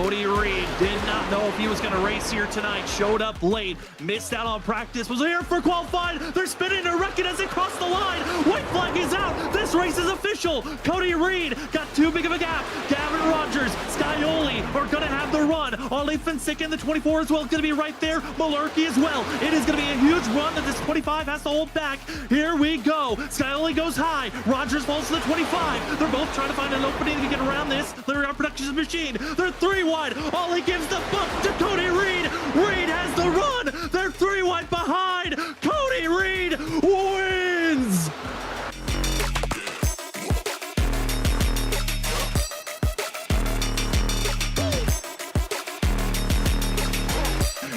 Cody Reed did not know if he was going to race here tonight. Showed up late, missed out on practice, was here for qualifying. They're spinning and wrecking as they cross the line. White flag is out. This race is official. Cody Reed got too big of a gap. Gavin Rogers, Scioli are going to have the run. Ollie Finsick in the 24 as well is going to be right there. Malarkey as well. It is going to be a huge run that this 25 has to hold back. Here we go. Scioli goes high. Rogers falls to the 25. They're both trying to find an opening to get around this. They're on Productions machine. They're 3 wide. Ollie gives the book to Cody Reed. Reed has the run. They're 3 wide behind. Cody Reed wins.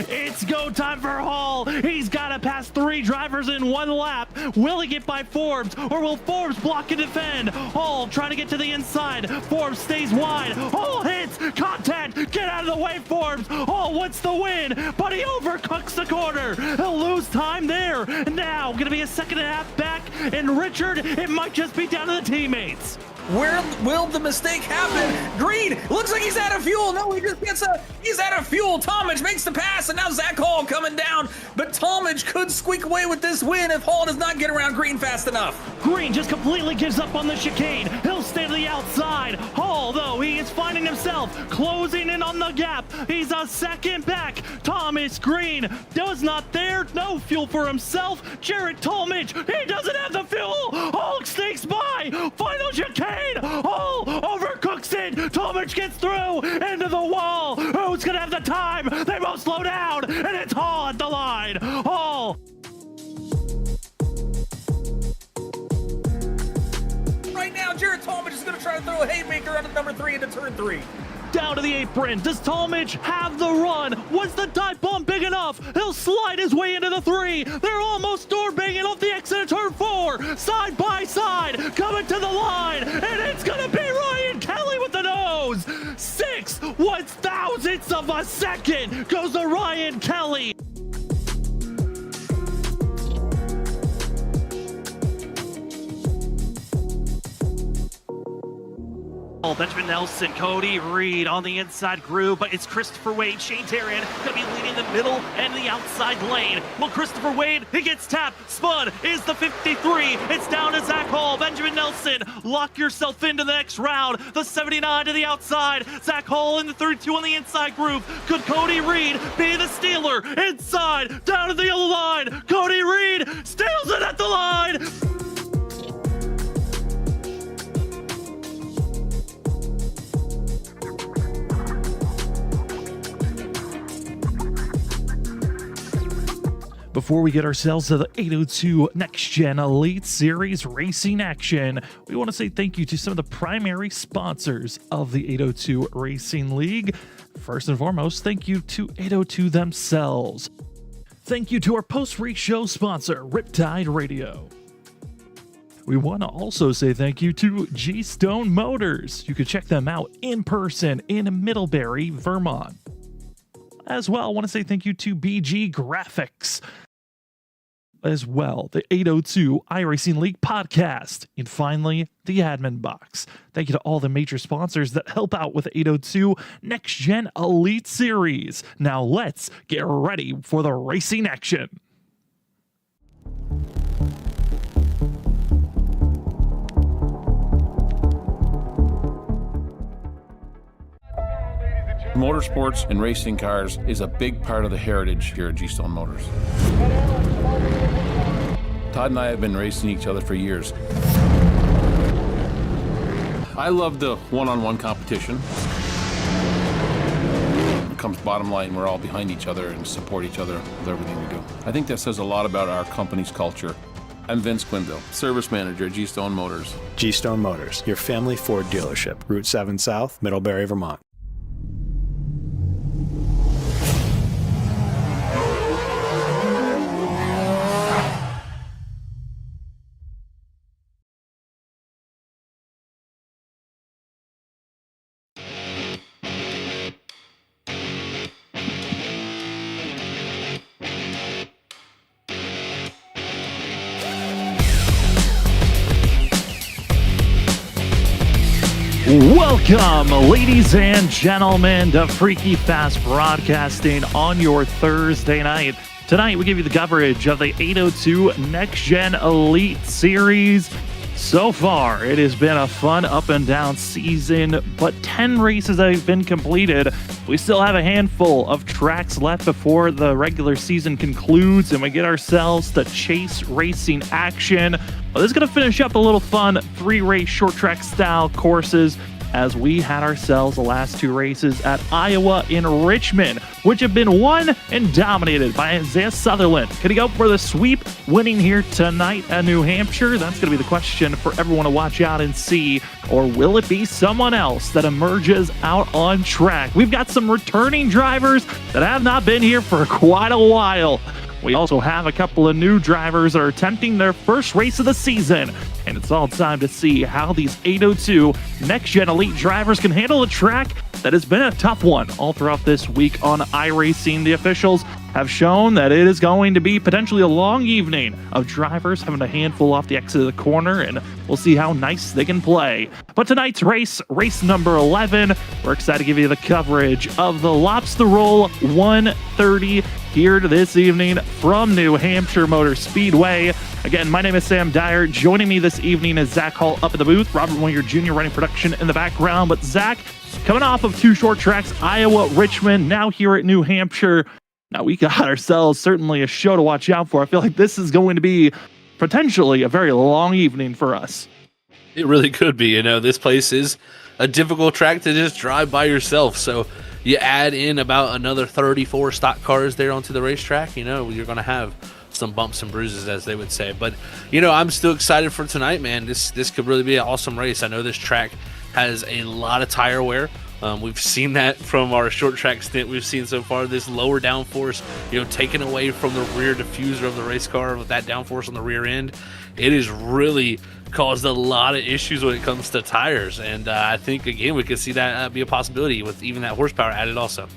It's go time for Hall. He's got to pass 3 drivers in 1 lap. Will he get by Forbes, or will Forbes block and defend? Hall trying to get to the inside. Forbes stays wide. Hall hits contact. Get out of the way, Forbes. Hall wants the win, but he overcooks the corner. He'll lose time there. Now going to be a 2.5 back, and Richard, it might just be down to the teammates. Where will the mistake happen? Green looks like he's out of fuel. No, he just gets he's out of fuel. Talmadge makes the pass, and now Zach Hall coming down. But Talmadge could squeak away with this win if Hall does not get around Green fast enough. Green just completely gives up on the chicane. He'll stay to the outside. Hall, though, he is finding himself closing in on the gap. He's a 2nd back. Thomas Green does not there. No fuel for himself. Jarrett Talmadge, he doesn't have the fuel. Hall sneaks by. Final chicane. Hall overcooks it. Talmadge gets through into the wall. Who's gonna have the time? They both slow down, and it's Hall at the line. Hall. Right now, Jarrett Talmadge is going to try to throw a haymaker out of number 3 into turn 3. Down to the apron. Does Talmadge have the run? Was the dive bomb big enough? He'll slide his way into the 3. They're almost door banging off the exit of turn 4. Side by side, coming to the line, and it's gonna be Ryan Kelly with the nose. 6 1/1000ths of a second goes to Ryan Kelly. Benjamin Nelson, Cody Reed on the inside groove, but it's Christopher Wade. Shane Terrian going to be leading the middle and the outside lane. Well, Christopher Wade, he gets tapped. Spud is the 53. It's down to Zach Hall. Benjamin Nelson, lock yourself into the next round. The 79 to the outside. Zach Hall in the 32 on the inside groove. Could Cody Reed be the stealer? Inside, down to the yellow line. Cody Reed steals it at the line. Before we get ourselves to the 802 Next Gen Elite Series racing action, we want to say thank you to some of the primary sponsors of the 802 Racing League. First and foremost, thank you to 802 themselves. Thank you to our post-race show sponsor, Riptide Radio. We want to also say thank you to Gstone Motors. You can check them out in person in Middlebury, Vermont. As well, I want to say thank you to BG Graphics. As well, the 802 iRacing League podcast. And finally, the admin box. Thank you to all the major sponsors that help out with 802 Next Gen Elite Series. Now let's get ready for the racing action. Motorsports and racing cars is a big part of the heritage here at Gstone Motors. Todd and I have been racing each other for years. I love the one-on-one competition. It comes bottom line, we're all behind each other and support each other with everything we do. I think that says a lot about our company's culture. I'm Vince Quinville, Service Manager at Gstone Motors. Gstone Motors, your family Ford dealership, Route 7 South, Middlebury, Vermont. Welcome, ladies and gentlemen, to Freaky Fast Broadcasting on your Thursday night. Tonight, we give you the coverage of the 802 Next Gen Elite Series. So far, it has been a fun up and down season, but 10 races have been completed. We still have a handful of tracks left before the regular season concludes and we get ourselves the chase racing action. Well, this is going to finish up a little fun 3-race short track style courses as we had ourselves the last 2 races at Iowa and Richmond, which have been won and dominated by Isaiah Sutherland. Could he go for the sweep, winning here tonight at New Hampshire? That's going to be the question for everyone to watch out and see. Or will it be someone else that emerges out on track? We've got some returning drivers that have not been here for quite a while. We also have a couple of new drivers that are attempting their first race of the season. And it's all time to see how these 802 Next Gen Elite drivers can handle a track that has been a tough one all throughout this week on iRacing. The officials have shown that it is going to be potentially a long evening of drivers having a handful off the exit of the corner, and we'll see how nice they can play. But tonight's race number 11, we're excited to give you the coverage of the Lobster Roll 130 here this evening from New Hampshire Motor Speedway. Again, my name is Sam Dyer. Joining me this evening is Zach Hall up in the booth, Robert Willier Jr. running production in the background. But Zach, coming off of 2 short tracks, Iowa, Richmond, now here at New Hampshire. Now we got ourselves certainly a show to watch out for. I feel like this is going to be potentially a very long evening for us. It really could be. This place is a difficult track to just drive by yourself. So you add in about another 34 stock cars there onto the racetrack, you're going to have some bumps and bruises, as they would say. But, I'm still excited for tonight, man. This could really be an awesome race. I know this track has a lot of tire wear. We've seen that from our short track stint we've seen so far. This lower downforce, taken away from the rear diffuser of the race car with that downforce on the rear end. It has really caused a lot of issues when it comes to tires. And I think, again, we could see that be a possibility with even that horsepower added also.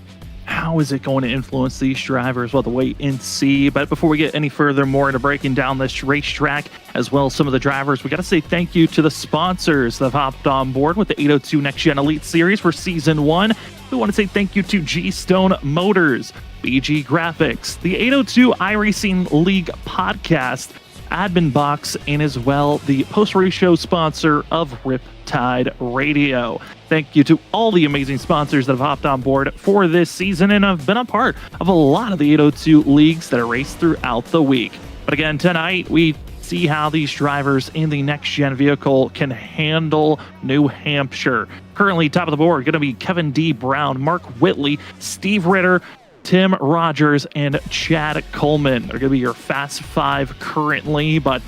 How is it going to influence these drivers? We'll have to wait and see. But before we get any further more into breaking down this racetrack, as well as some of the drivers, we got to say thank you to the sponsors that have hopped on board with the 802 Next Gen Elite Series for Season 1. We want to say thank you to Gstone Motors, BG Graphics, the 802 iRacing League podcast, Admin Box, and as well the post-race show sponsor of Riptide Radio. Thank you to all the amazing sponsors that have hopped on board for this season and have been a part of a lot of the 802 leagues that are raced throughout the week. But again, tonight we see how these drivers in the next-gen vehicle can handle New Hampshire. Currently, top of the board, going to be Kevin D. Brown, Mark Whitley, Steve Ritter, Tim Rogers, and Chad Coleman. They're going to be your Fast 5 currently, but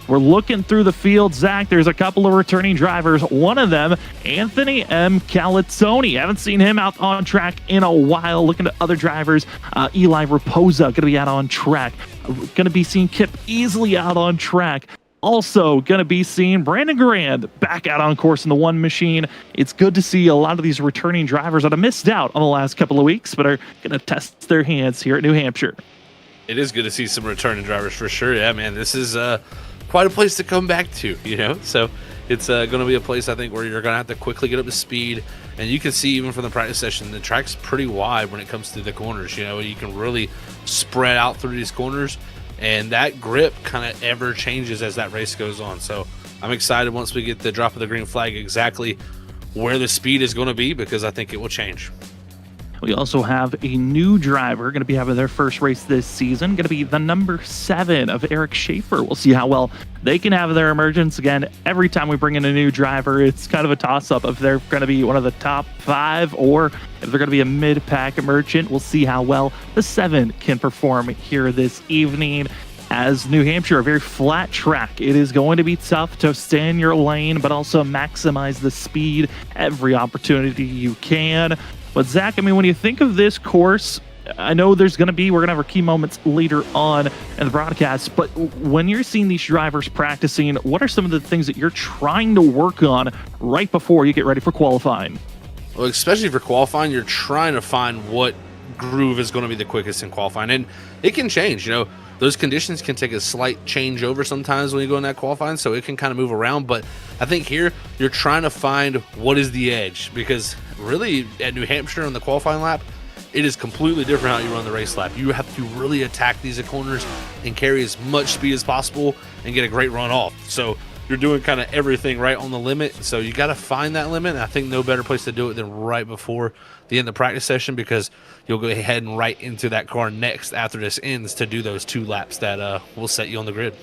we're looking through the field. Zach, there's a couple of returning drivers. One of them, Anthony M. Calazzoni. Haven't seen him out on track in a while. Looking at other drivers, Eli Raposa going to be out on track. Going to be seeing Kip Easley out on track. Also going to be seeing Brandon Grand back out on course in the one machine. It's good to see a lot of these returning drivers that have missed out on the last couple of weeks, but are going to test their hands here at New Hampshire. It is good to see some returning drivers for sure. Yeah, man, this is quite a place to come back to, So it's going to be a place, I think, where you're going to have to quickly get up to speed. And you can see even from the practice session, the track's pretty wide when it comes to the corners. You can really spread out through these corners. And that grip kind of ever changes as that race goes on. So I'm excited once we get the drop of the green flag exactly where the speed is going to be, because I think it will change. We also have a new driver going to be having their first race this season, going to be the number 7 of Eric Schaefer. We'll see how well they can have their emergence. Again, every time we bring in a new driver, it's kind of a toss-up if they're going to be one of the top 5 or if they're going to be a mid-pack emergent. We'll see how well the 7 can perform here this evening. As New Hampshire, a very flat track, it is going to be tough to stay in your lane, but also maximize the speed every opportunity you can. But Zach, when you think of this course, I know we're going to have our key moments later on in the broadcast, but when you're seeing these drivers practicing, what are some of the things that you're trying to work on right before you get ready for qualifying? Well, especially for qualifying, you're trying to find what groove is going to be the quickest in qualifying, and it can change. those conditions can take a slight change over sometimes when you go in that qualifying, so it can kind of move around. But I think here you're trying to find what is the edge, because really at New Hampshire on the qualifying lap, it is completely different how you run the race lap. You have to really attack these corners and carry as much speed as possible and get a great run off. So you're doing kind of everything right on the limit. So you got to find that limit. And I think no better place to do it than right before the end of the practice session, because you'll go ahead and right into that car next after this ends to do those 2 laps that will set you on the grid.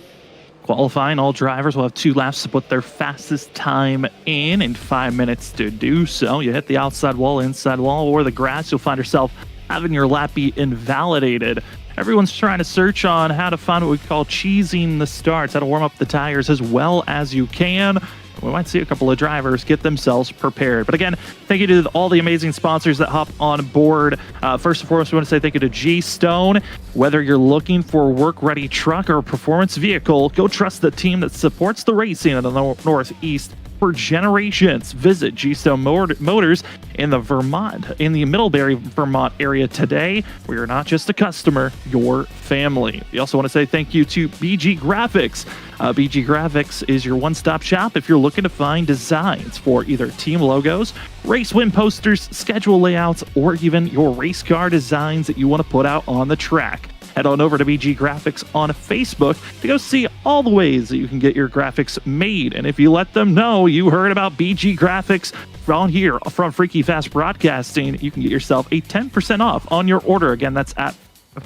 Qualifying, all drivers will have 2 laps to put their fastest time in and 5 minutes to do so. You hit the outside wall, inside wall, or the grass, you'll find yourself having your lap be invalidated. Everyone's trying to search on how to find what we call cheesing the starts, how to warm up the tires as well as you can. We might see a couple of drivers get themselves prepared. But again, thank you to all the amazing sponsors that hop on board. First and foremost, we want to say thank you to Gstone. Whether you're looking for a work-ready truck or a performance vehicle, go trust the team that supports the racing in the Northeast for generations. Visit Gstone Motors in the Middlebury, Vermont area today, where you're not just a customer, you're family. We also want to say thank you to BG Graphics. BG Graphics is your one-stop shop if you're looking to find designs for either team logos, race win posters, schedule layouts, or even your race car designs that you want to put out on the track. Head on over to BG Graphics on Facebook to go see all the ways that you can get your graphics made. And if you let them know you heard about BG Graphics on here from Freaky Fast Broadcasting, you can get yourself a 10% off on your order. Again, that's at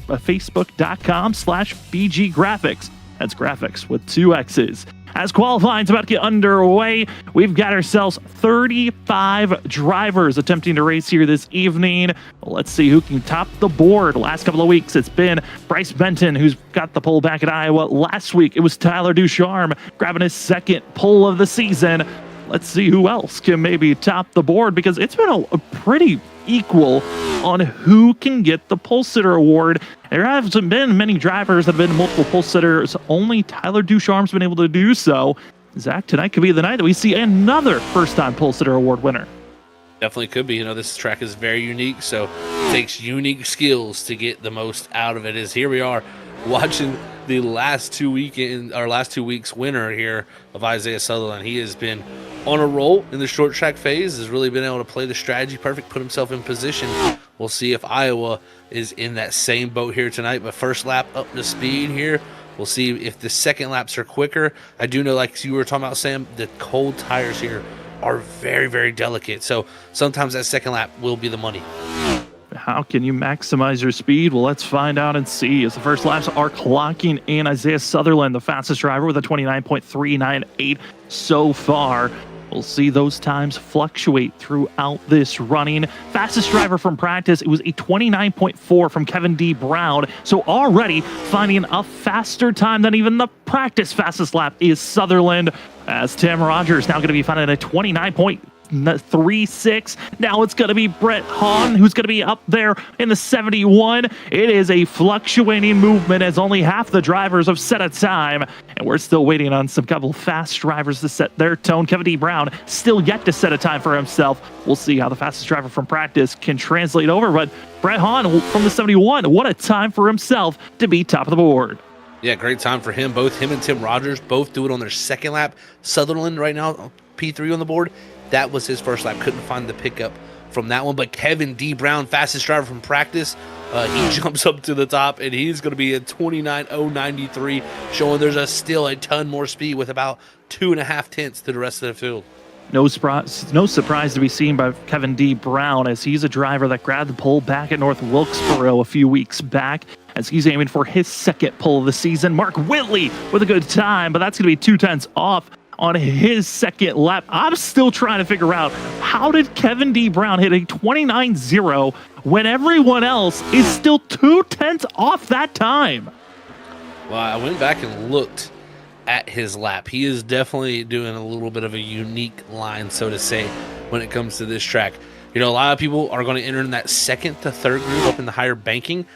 facebook.com/BG Graphics. That's graphics with 2 X's. As qualifying's about to get underway, we've got ourselves 35 drivers attempting to race here this evening. Let's see who can top the board. Last couple of weeks, it's been Bryce Benton, who's got the pole back at Iowa. Last week, it was Tyler Ducharme grabbing his 2nd pole of the season. Let's see who else can maybe top the board, because it's been a pretty equal on who can get the pole sitter award. There hasn't been many drivers that have been multiple pole sitters. Only Tyler Ducharme's been able to do so. Zach, tonight could be the night that we see another first-time pole sitter award winner. Definitely could be. This track is very unique, so it takes unique skills to get the most out of it. As here we are watching the last 2 weeks winner here of Isaiah Sutherland. He has been on a roll in the short track phase, has really been able to play the strategy perfect, put himself in position. We'll see if Iowa is in that same boat here tonight, but first lap up to speed here. We'll see if the second laps are quicker. I do know, like you were talking about, Sam, the cold tires here are very, very delicate, so sometimes that second lap will be the money. How can you maximize your speed? Well, let's find out and see. As the first laps are clocking in, Isaiah Sutherland, the fastest driver, with a 29.398 so far. We'll see those times fluctuate throughout this running. Fastest driver from practice, it was a 29.4 from Kevin D. Brown. So already finding a faster time than even the practice fastest lap is Sutherland, as Tim Rogers now going to be finding a 29.36. Now it's going to be Brett Hahn who's going to be up there in the 71. It is a fluctuating movement, as only half the drivers have set a time, and we're still waiting on some couple fast drivers to set their tone. Kevin D. Brown still yet to set a time for himself. We'll see how the fastest driver from practice can translate over, but Brett Hahn from the 71, what a time for himself to be top of the board. Yeah, great time for him. Both him and Tim Rogers both do it on their second lap. Sutherland right now, P3 on the board. That was his first lap. Couldn't find the pickup from that one. But Kevin D. Brown, fastest driver from practice, he jumps up to the top, and he's going to be at 29.093, showing there's still a ton more speed with about 2.5 tenths to the rest of the field. No surprise to be seen by Kevin D. Brown, as he's a driver that grabbed the pole back at North Wilkesboro a few weeks back, as he's aiming for his 2nd pole of the season. Mark Whitley with a good time, but that's going to be 2 tenths off on his 2nd lap. I'm still trying to figure out, how did Kevin D. Brown hit a 29.0 when everyone else is still 2 tenths off that time? Well, I went back and looked at his lap. He is definitely doing a little bit of a unique line, so to say, when it comes to this track. A lot of people are going to enter in that 2nd to 3rd groove up in the higher banking.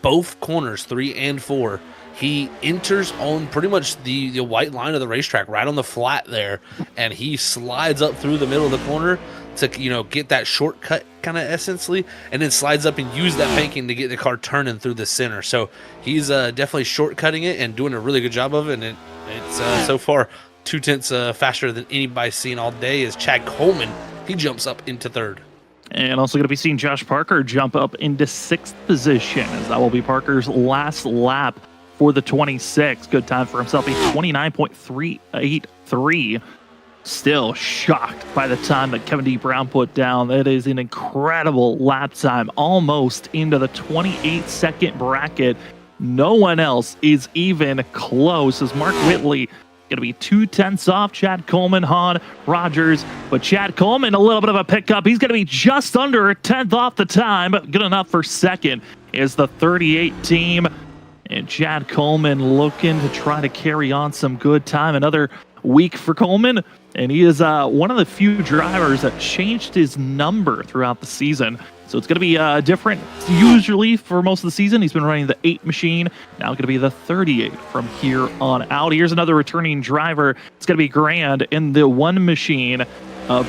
Both corners, 3 and 4, he enters on pretty much the white line of the racetrack, right on the flat there, and he slides up through the middle of the corner to get that shortcut kind of essentially, and then slides up and use that banking to get the car turning through the center. So he's definitely shortcutting it and doing a really good job of it, and it's so far 0.2 faster than anybody's seen all day. Is Chad Coleman. He jumps up into third. And also going to be seeing Josh Parker jump up into 6th position, as that will be Parker's last lap for the 26. Good time for himself, a 29.383. Still shocked by the time that Kevin D. Brown put down. That is an incredible lap time, almost into the 28-second bracket. No one else is even close, as Mark Whitley going to be 0.2 off Chad Coleman, Hahn, Rogers. But Chad Coleman, a little bit of a pickup. He's going to be just under 1/10 off the time, but good enough for second is the 38 team. And Chad Coleman looking to try to carry on some good time. Another week for Coleman, and he is one of the few drivers that changed his number throughout the season. So it's going to be different. Usually for most of the season, he's been running the 8 machine. Now going to be the 38 from here on out. Here's another returning driver. It's going to be Grand in the 1 machine.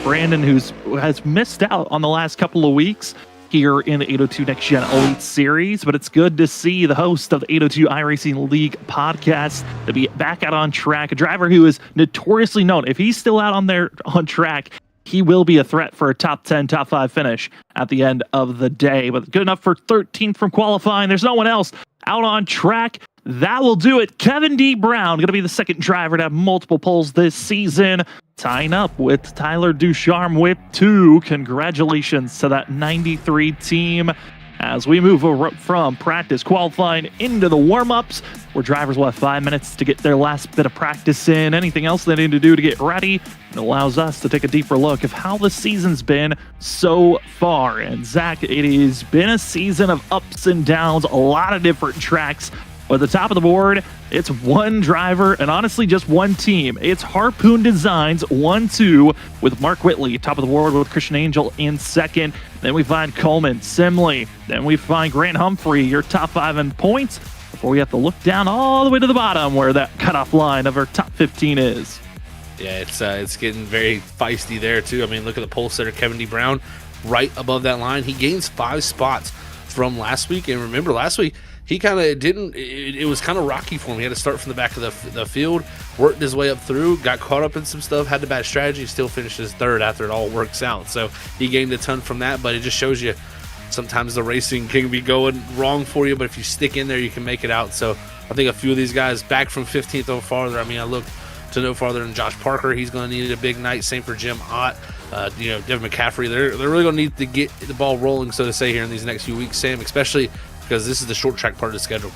Brandon, has missed out on the last couple of weeks here in the 802 Next Gen Elite Series, but it's good to see the host of the 802 iRacing League podcast to be back out on track. A driver who is notoriously known. If he's still out on track, he will be a threat for a top 10, top 5 finish at the end of the day. But good enough for 13th from qualifying. There's no one else out on track. That will do it. Kevin D. Brown going to be the second driver to have multiple poles this season, tying up with Tyler Ducharme with 2. Congratulations to that 93 team. As we move from practice qualifying into the warm-ups, where drivers will have 5 minutes to get their last bit of practice in. Anything else they need to do to get ready, it allows us to take a deeper look of how the season's been so far. And Zach, it has been a season of ups and downs, a lot of different tracks. But at the top of the board, it's one driver and honestly just one team. It's Harpoon Designs 1-2 with Mark Whitley, top of the board with Christian Angel in second. Then we find Coleman, Simley. Then we find Grant Humphrey, your top 5 in points, before we have to look down all the way to the bottom where that cutoff line of our top 15 is. Yeah, it's getting very feisty there too. I mean, look at the pole setter, Kevin D. Brown, right above that line. He gains 5 spots from last week. And remember, last week, he kind of didn't, it was kind of rocky for him. He had to start from the back of the field, worked his way up through, got caught up in some stuff, had the bad strategy, still finishes third after it all works out. So he gained a ton from that, but it just shows you sometimes the racing can be going wrong for you, but if you stick in there, you can make it out. So I think a few of these guys back from 15th or farther. I mean, I look to no farther than Josh Parker. He's going to need a big night. Same for Jim Ott. Devin McCaffrey. They're really going to need to get the ball rolling, so to say, here in these next few weeks, Sam, especially because this is the short track part of the schedule.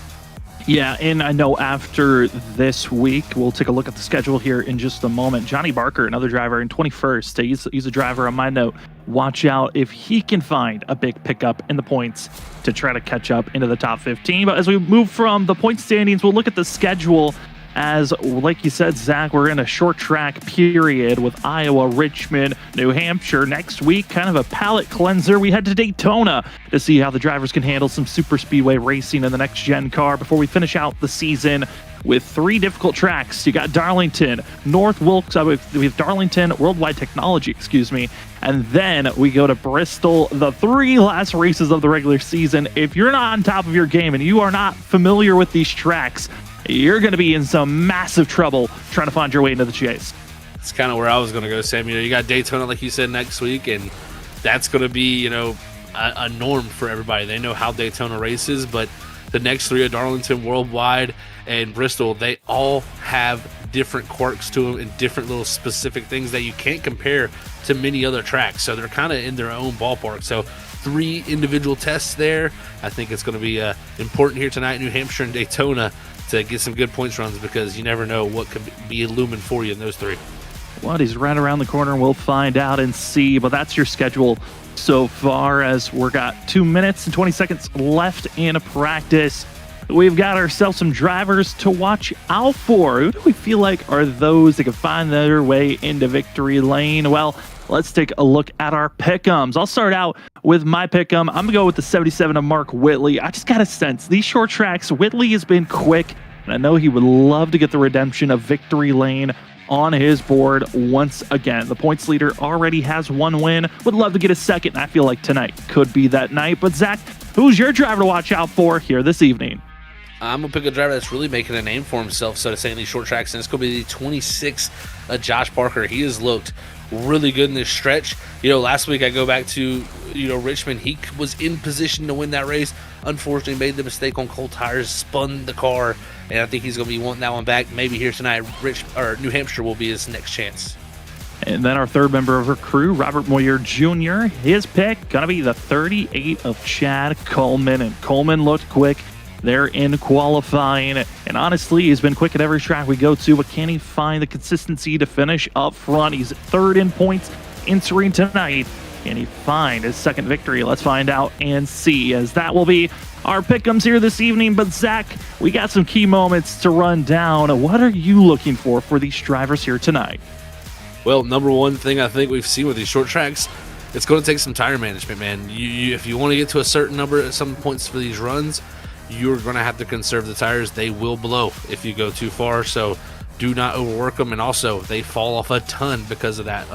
Yeah, and I know after this week, we'll take a look at the schedule here in just a moment. Johnny Barker, another driver in 21st. He's a driver on my note. Watch out if he can find a big pickup in the points to try to catch up into the top 15. But as we move from the point standings, we'll look at the schedule. As, like you said, Zach, we're in a short track period with Iowa, Richmond, New Hampshire. Next week, kind of a palate cleanser. We head to Daytona to see how the drivers can handle some super speedway racing in the next gen car before we finish out the season with 3 difficult tracks. You got Darlington, North Wilkes, we have Darlington, Worldwide Technology, and then we go to Bristol, the 3 last races of the regular season. If you're not on top of your game and you are not familiar with these tracks, you're going to be in some massive trouble trying to find your way into the chase. It's kind of where I was going to go, Sam. You got Daytona, like you said, next week, and that's going to be, a norm for everybody. They know how Daytona races, but the next 3 are Darlington, Worldwide, and Bristol. They all have different quirks to them and different little specific things that you can't compare to many other tracks. So they're kind of in their own ballpark. So 3 individual tests there. I think it's going to be important here tonight, New Hampshire and Daytona, to get some good points runs, because you never know what could be looming for you in those 3. Well, he's right around the corner. We'll find out and see. But that's your schedule so far, as we've got 2 minutes and 20 seconds left in practice. We've got ourselves some drivers to watch out for. Who do we feel like are those that can find their way into victory lane? Well, let's take a look at our pick'ems. I'll start out with my pick'em. I'm going to go with the 77 of Mark Whitley. I just got a sense these short tracks, Whitley has been quick. And and I know he would love to get the redemption of victory lane on his board once again. The points leader already has 1 win, would love to get a second, and I feel like tonight could be that night. But Zach, who's your driver to watch out for here this evening? I'm going to pick a driver that's really making a name for himself, so to say, in these short tracks, and it's going to be the 26 Josh Parker. He has looked really good in this stretch. Last week I go back to, Richmond. He was in position to win that race. Unfortunately, made the mistake on cold tires, spun the car, and I think he's going to be wanting that one back. Maybe here tonight, New Hampshire will be his next chance. And then our third member of our crew, Robert Moyer Jr., his pick going to be the 38 of Chad Coleman. And Coleman looked quick there in qualifying. And honestly, he's been quick at every track we go to, but can he find the consistency to finish up front? He's third in points entering tonight. Can he find his second victory? Let's find out and see, as that will be our pick'ems here this evening. But Zach, we got some key moments to run down. What are you looking for these drivers here tonight? Well, number one thing I think we've seen with these short tracks, it's going to take some tire management, man. If you want to get to a certain number at some points for these runs, you're going to have to conserve the tires. They will blow if you go too far, so do not overwork them. And also, they fall off a ton because of that,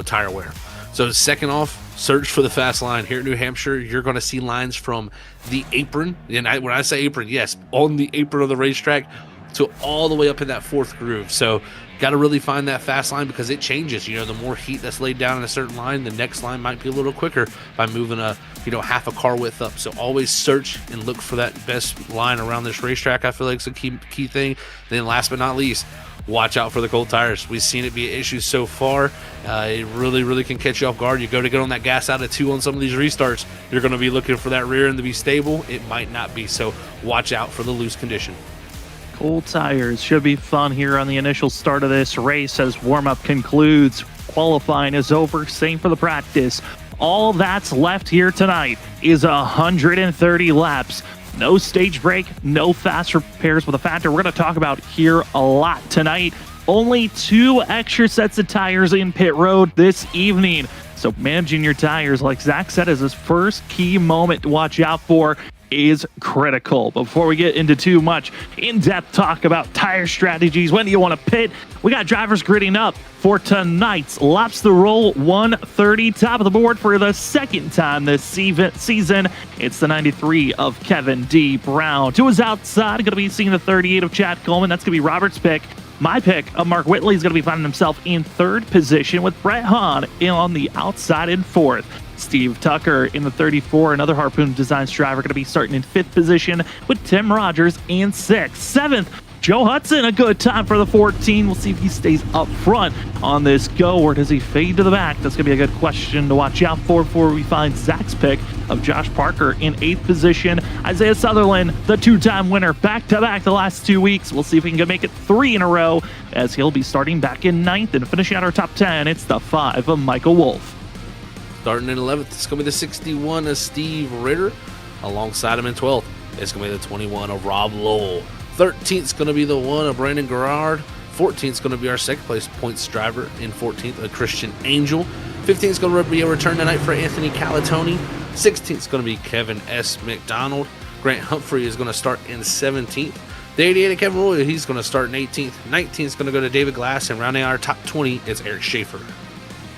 tire wear. So second off, search for the fast line. Here at New Hampshire, you're going to see lines from the apron, and when I say apron, yes, on the apron of the racetrack, to all the way up in that fourth groove. So got to really find that fast line because it changes. The more heat that's laid down in a certain line, the next line might be a little quicker by moving half a car width up. So always search and look for that best line around this racetrack. I feel like it's a key thing. Then last but not least, watch out for the cold tires. We've seen it be an issue so far. It really can catch you off guard. You go to get on that gas out of 2 on some of these restarts, you're going to be looking for that rear end to be stable. It might not be, so watch out for the loose condition. Cold tires should be fun here on the initial start of this race as warm-up concludes. Qualifying is over, same for the practice. All that's left here tonight is 130 laps. No stage break, no fast repairs, with a factor we're going to talk about here a lot tonight. Only 2 extra sets of tires in pit road this evening. So managing your tires, like Zach said, is his first key moment to watch out for, is critical. Before we get into too much in-depth talk about tire strategies, when do you want to pit, we got drivers gridding up for tonight's Laps to Roll 130. Top of the board for the second time this season. It's the 93 of Kevin D. Brown. To his outside, going to be seeing the 38 of Chad Coleman. That's going to be Robert's pick. My pick of Mark Whitley is going to be finding himself in third position, with Brett Hahn on the outside in fourth. Steve Tucker in the 34, another Harpoon Designs driver, going to be starting in 5th position, with Tim Rogers in 6th. 7th, Joe Hudson, a good time for the 14. We'll see if he stays up front on this go, or does he fade to the back? That's going to be a good question to watch out for before we find Zach's pick of Josh Parker in 8th position. Isaiah Sutherland, the 2-time winner, back-to-back the last 2 weeks. We'll see if he can make it 3 in a row, as he'll be starting back in 9th. And finishing out our top 10, it's the 5 of Michael Wolf. Starting in 11th, it's going to be the 61 of Steve Ritter. Alongside him in 12th, it's going to be the 21 of Rob Lowell. 13th is going to be the 1 of Brandon Gerard. 14th is going to be our second place points driver in 14th, a Christian Angel. 15th is going to be a return tonight for Anthony Calatoni. 16th is going to be Kevin S. McDonald. Grant Humphrey is going to start in 17th. The 88 of Kevin Roy, he's going to start in 18th. 19th is going to go to David Glass, and rounding out our top 20 is Eric Schaefer.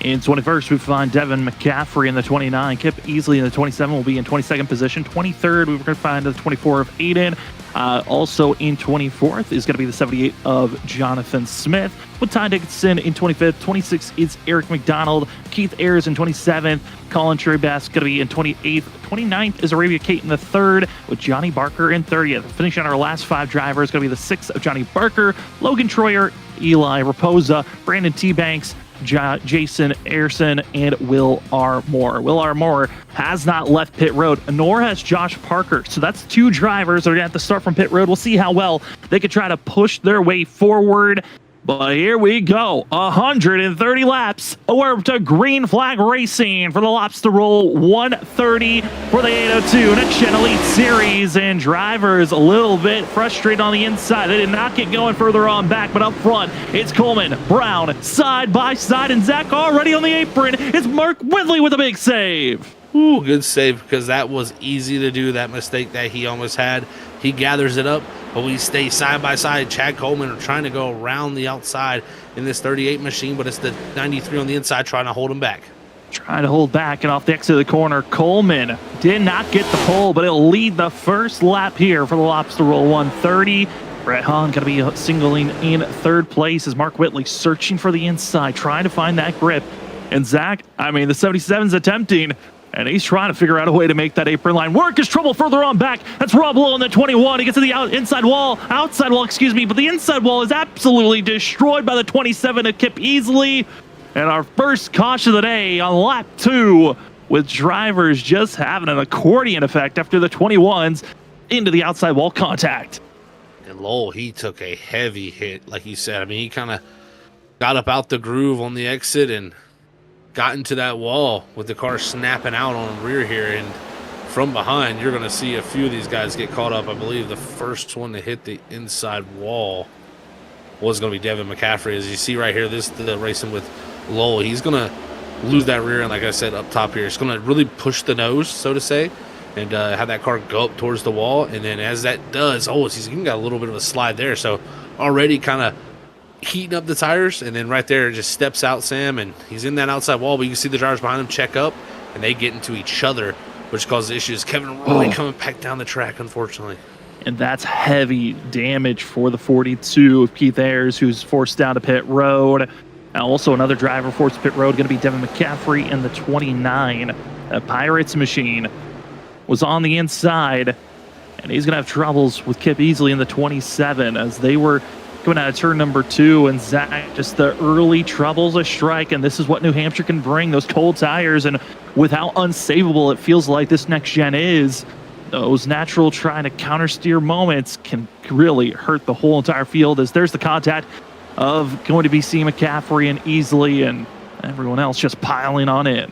In 21st, we find Devin McCaffrey in the 29. Kip Easley in the 27 will be in 22nd position. 23rd, we were going to find the 24 of Aiden. Also in 24th is going to be the 78 of Jonathan Smith, with Ty Dickinson in 25th. 26th is Eric McDonald. Keith Ayers in 27th. Colin Trebass going to be in 28th. 29th is Arabia Kate in the 3rd, with Johnny Barker in 30th. Finishing on our last 5 drivers, going to be the 6th of Johnny Barker, Logan Troyer, Eli Raposa, Brandon T. Banks, Jason Ayerson, and Will R. Moore. Will R. Moore has not left pit road, nor has Josh Parker. So that's 2 drivers that are going to have to start from pit road. We'll see how well they can try to push their way forward. But here we go. 130 laps. We're to green flag racing for the Laps to Roll 130 for the 802 Next Gen Elite Series. And drivers a little bit frustrated on the inside. They did not get going further on back, but up front, it's Coleman, Brown, side by side, and Zach already on the apron. It's Mark Whitley with a big save. Ooh, good save, because that was easy to do, that mistake that he almost had. He gathers it up, but we stay side by side. Chad Coleman are trying to go around the outside in this 38 machine, but it's the 93 on the inside trying to hold him back. Trying to hold back, and off the exit of the corner, Coleman did not get the pole, but it'll lead the first lap here for the Lobster Roll 130. Brett Hahn going to be singling in third place as Mark Whitley searching for the inside, trying to find that grip. And Zach, the 77's attempting, and he's trying to figure out a way to make that apron line work. His trouble further on back. That's Rob Lowe in the 21. He gets to the outside wall, but the inside wall is absolutely destroyed by the 27 of Kip Easley. And our first caution of the day on lap 2, with drivers just having an accordion effect after the 21s into the outside wall contact. And Lowell, he took a heavy hit, like you said. He kind of got up out the groove on the exit and got into that wall with the car snapping out on rear here. And from behind, you're going to see a few of these guys get caught up. I believe the first one to hit the inside wall was going to be Devin McCaffrey. As you see right here, this is the racing with Lowell. He's going to lose that rear end, like I said, up top here. It's going to really push the nose, so to say, and have that car go up towards the wall. And then as that does, he's even got a little bit of a slide there. So already kind of heating up the tires, and then right there just steps out Sam, and he's in that outside wall, but you can see the drivers behind him check up, and they get into each other, which causes issues. Kevin Roy coming back down the track, unfortunately. And that's heavy damage for the 42 of Keith Ayers, who's forced down to pit road. And also another driver forced to pit road, going to be Devin McCaffrey in the 29. A Pirates machine was on the inside, and he's going to have troubles with Kip Easley in the 27 as they were coming out of turn number 2. And Zach, just the early troubles a strike, and this is what New Hampshire can bring, those cold tires. And with how unsavable it feels like this next gen is, those natural trying to countersteer moments can really hurt the whole entire field, as there's the contact of going to be C. McCaffrey and Easley and everyone else just piling on in.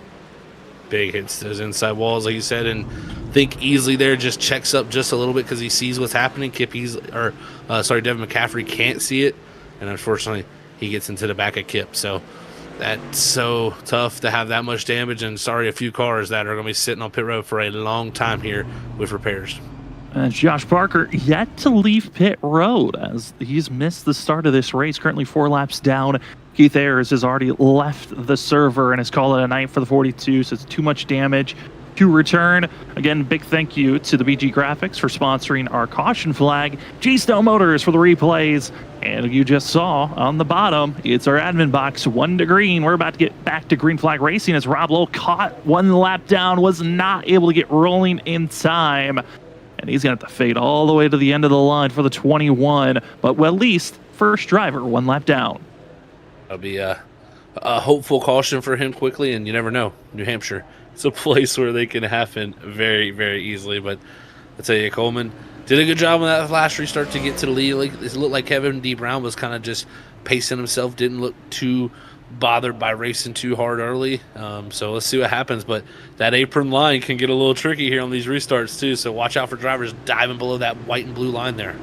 Big hits to those inside walls, like you said, and think Easley there just checks up just a little bit because he sees what's happening. Devin McCaffrey can't see it, and unfortunately he gets into the back of Kip. So that's so tough to have that much damage, and a few cars that are going to be sitting on pit road for a long time here with repairs. Josh Parker yet to leave pit road as he's missed the start of this race, currently 4 laps down. Keith Ayers has already left the server and has called it a night for the 42, so it's too much damage to return. Again, big thank you to the BG Graphics for sponsoring our caution flag, Gstone Motors for the replays, and you just saw on the bottom, it's our admin box, 1 to green. We're about to get back to green flag racing as Rob Lowe caught 1 lap down, was not able to get rolling in time. And he's going to have to fade all the way to the end of the line for the 21. But at least first driver 1 lap down. That'll be a hopeful caution for him quickly, and you never know. New Hampshire, it's a place where they can happen very, very easily. But I tell you, Coleman did a good job on that last restart to get to the lead. It looked like Kevin D. Brown was kind of just pacing himself, didn't look too bothered by racing too hard early. So let's see what happens. But that apron line can get a little tricky here on these restarts too. So watch out for drivers diving below that white and blue line there.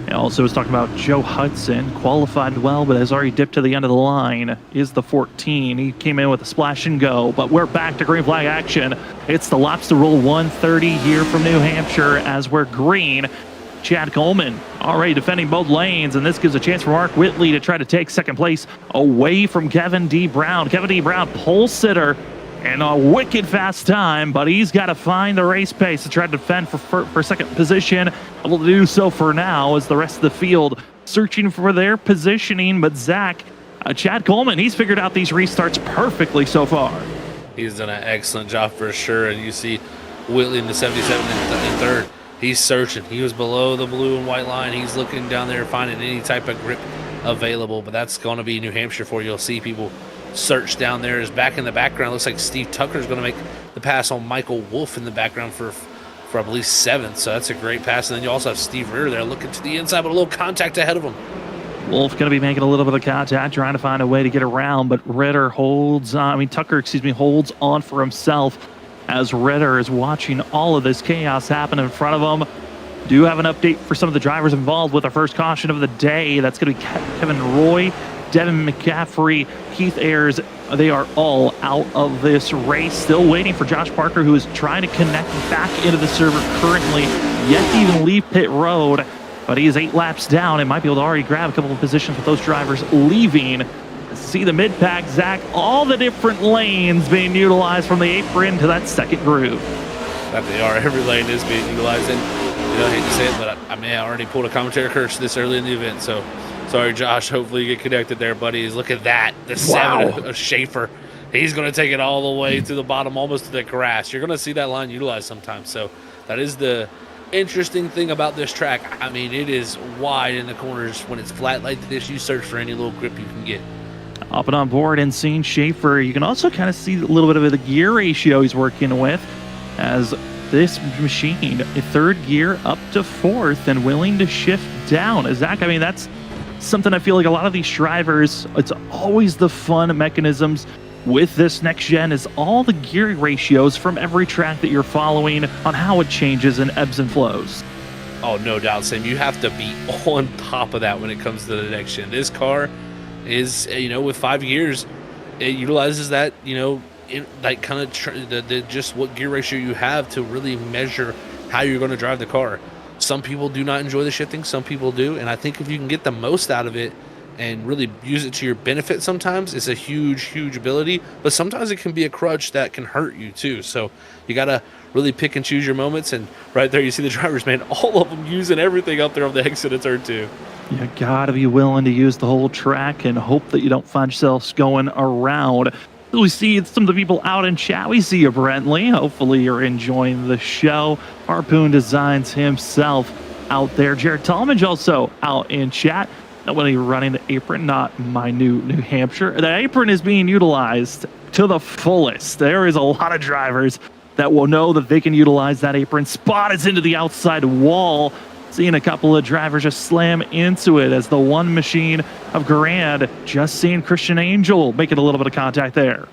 I also was talking about Joe Hudson, qualified well, but has already dipped to the end of the line, is the 14. He came in with a splash and go, but we're back to green flag action. It's the Lobster Roll 130 here from New Hampshire as we're green. Chad Coleman already defending both lanes, and this gives a chance for Mark Whitley to try to take second place away from Kevin D. Brown. Kevin D. Brown, pole sitter, and a wicked fast time, but he's got to find the race pace to try to defend for second position. Able to do so for now as the rest of the field searching for their positioning. But Zach, Chad Coleman, he's figured out these restarts perfectly so far. He's done an excellent job for sure, and you see Whitley in the 77 in third. He's searching. He was below the blue and white line. He's looking down there, finding any type of grip available, but that's going to be New Hampshire for you. You'll see people search down there. Is back in the background. Looks like Steve Tucker's going to make the pass on Michael Wolf in the background for I believe 7th. So that's a great pass. And then you also have Steve Rear there looking to the inside, but a little contact ahead of him. Wolf going to be making a little bit of contact, trying to find a way to get around, but Tucker holds on for himself as Ritter is watching all of this chaos happen in front of him. Do have an update for some of the drivers involved with our first caution of the day. That's going to be Kevin Roy, Devin McCaffrey, Keith Ayers. They are all out of this race. Still waiting for Josh Parker, who is trying to connect back into the server currently, yet to even leave pit road. but he is 8 laps down and might be able to already grab a couple of positions with those drivers leaving. See the mid-pack, Zach, all the different lanes being utilized from the apron to that second groove. That they are. Every lane is being utilized. And, I hate to say it, but I already pulled a commentary curse this early in the event. So, sorry, Josh. Hopefully you get connected there, buddies. Look at that. The 7 of Schaefer. He's going to take it all the way to the bottom, almost to the grass. You're going to see that line utilized sometimes. So, that is the interesting thing about this track. I mean, it is wide in the corners. When it's flat like this, you search for any little grip you can get. Up and on board and seeing Schaefer, you can also kind of see a little bit of the gear ratio he's working with, as this machine, a 3rd gear up to 4th and willing to shift down. Zach, I mean, that's something I feel like a lot of these drivers, it's always the fun mechanisms with this next gen is all the gear ratios from every track that you're following on how it changes and ebbs and flows. Oh, no doubt, Sam. You have to be on top of that when it comes to the next gen. This car is, with 5 gears, it utilizes that, like kind of just what gear ratio you have to really measure how you're going to drive the car. Some people do not enjoy the shifting, some people do, and I think if you can get the most out of it and really use it to your benefit, sometimes it's a huge ability, but sometimes it can be a crutch that can hurt you too. So you got to really pick and choose your moments, and right there you see the drivers, man, all of them using everything up there on the exit of turn 2. You gotta be willing to use the whole track and hope that you don't find yourselves going around. We see some of the people out in chat. We see you, Brentley. Hopefully you're enjoying the show. Harpoon Designs himself out there. Jared Talmadge also out in chat. Nobody running the apron, not my New Hampshire. The apron is being utilized to the fullest. There is a lot of drivers that will know that they can utilize that apron. Spot is into the outside wall. Seeing a couple of drivers just slam into it as the one machine of Grand, just seeing Christian Angel making a little bit of contact there.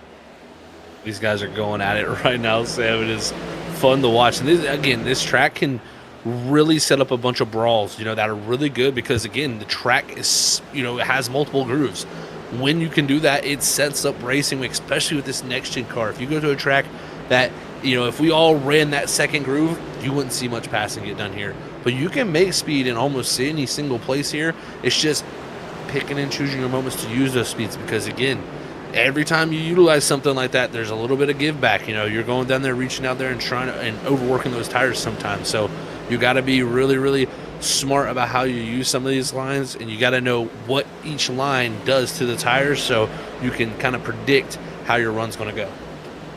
These guys are going at it right now, Sam. It is fun to watch. And this track can really set up a bunch of brawls, that are really good because, again, the track is, it has multiple grooves. When you can do that, it sets up racing, especially with this next-gen car. If you go to a track that, if we all ran that second groove, you wouldn't see much passing get done here. But you can make speed in almost any single place here. It's just picking and choosing your moments to use those speeds because, again, every time you utilize something like that, there's a little bit of give back. You're going down there, reaching out there and trying to, and overworking those tires sometimes. So you got to be really, really smart about how you use some of these lines, and you got to know what each line does to the tires so you can kind of predict how your run's going to go.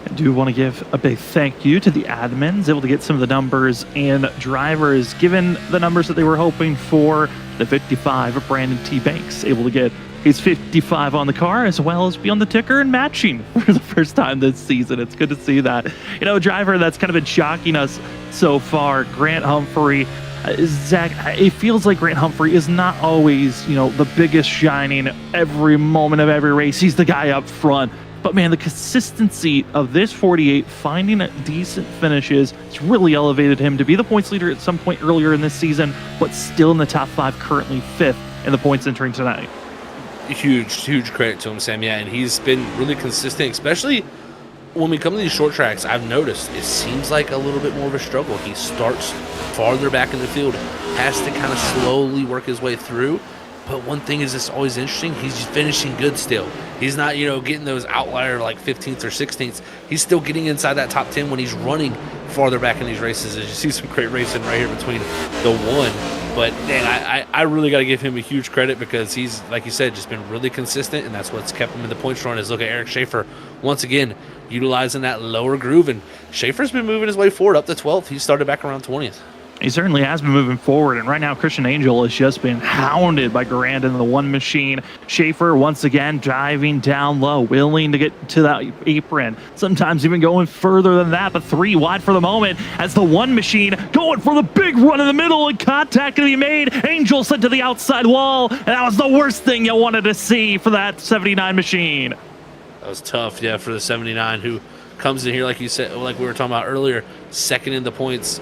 I do want to give a big thank you to the admins, able to get some of the numbers and drivers, given the numbers that they were hoping for. The 55 of Brandon T. Banks, able to get his 55 on the car, as well as be on the ticker and matching for the first time this season. It's good to see that. A driver that's kind of been shocking us so far, Grant Humphrey. Zach, it feels like Grant Humphrey is not always, the biggest shining every moment of every race. He's the guy up front. But man, the consistency of this 48, finding decent finishes, it's really elevated him to be the points leader at some point earlier in this season, but still in the top 5, currently 5th in the points entering tonight. Huge credit to him, Sam. Yeah, and he's been really consistent, especially when we come to these short tracks. I've noticed it seems like a little bit more of a struggle. He starts farther back in the field, has to kind of slowly work his way through. But one thing is, it's always interesting, he's finishing good still. He's not, getting those outlier like 15th or 16th. He's still getting inside that top 10 when he's running farther back in these races. As you see some great racing right here between the one. But, man, I really got to give him a huge credit because he's, like you said, just been really consistent, and that's what's kept him in the points run. Is look at Eric Schaefer, once again, utilizing that lower groove. And Schaefer's been moving his way forward up to 12th. He started back around 20th. He certainly has been moving forward, and right now Christian Angel has just been hounded by Garand in the one machine. Schaefer once again diving down low, willing to get to that apron, sometimes even going further than that, but 3 wide for the moment as the one machine going for the big run in the middle, and contact to be made. Angel sent to the outside wall, and that was the worst thing you wanted to see for that 79 machine. That was tough, yeah, for the 79 who comes in here, like you said, like we were talking about earlier, second in the points.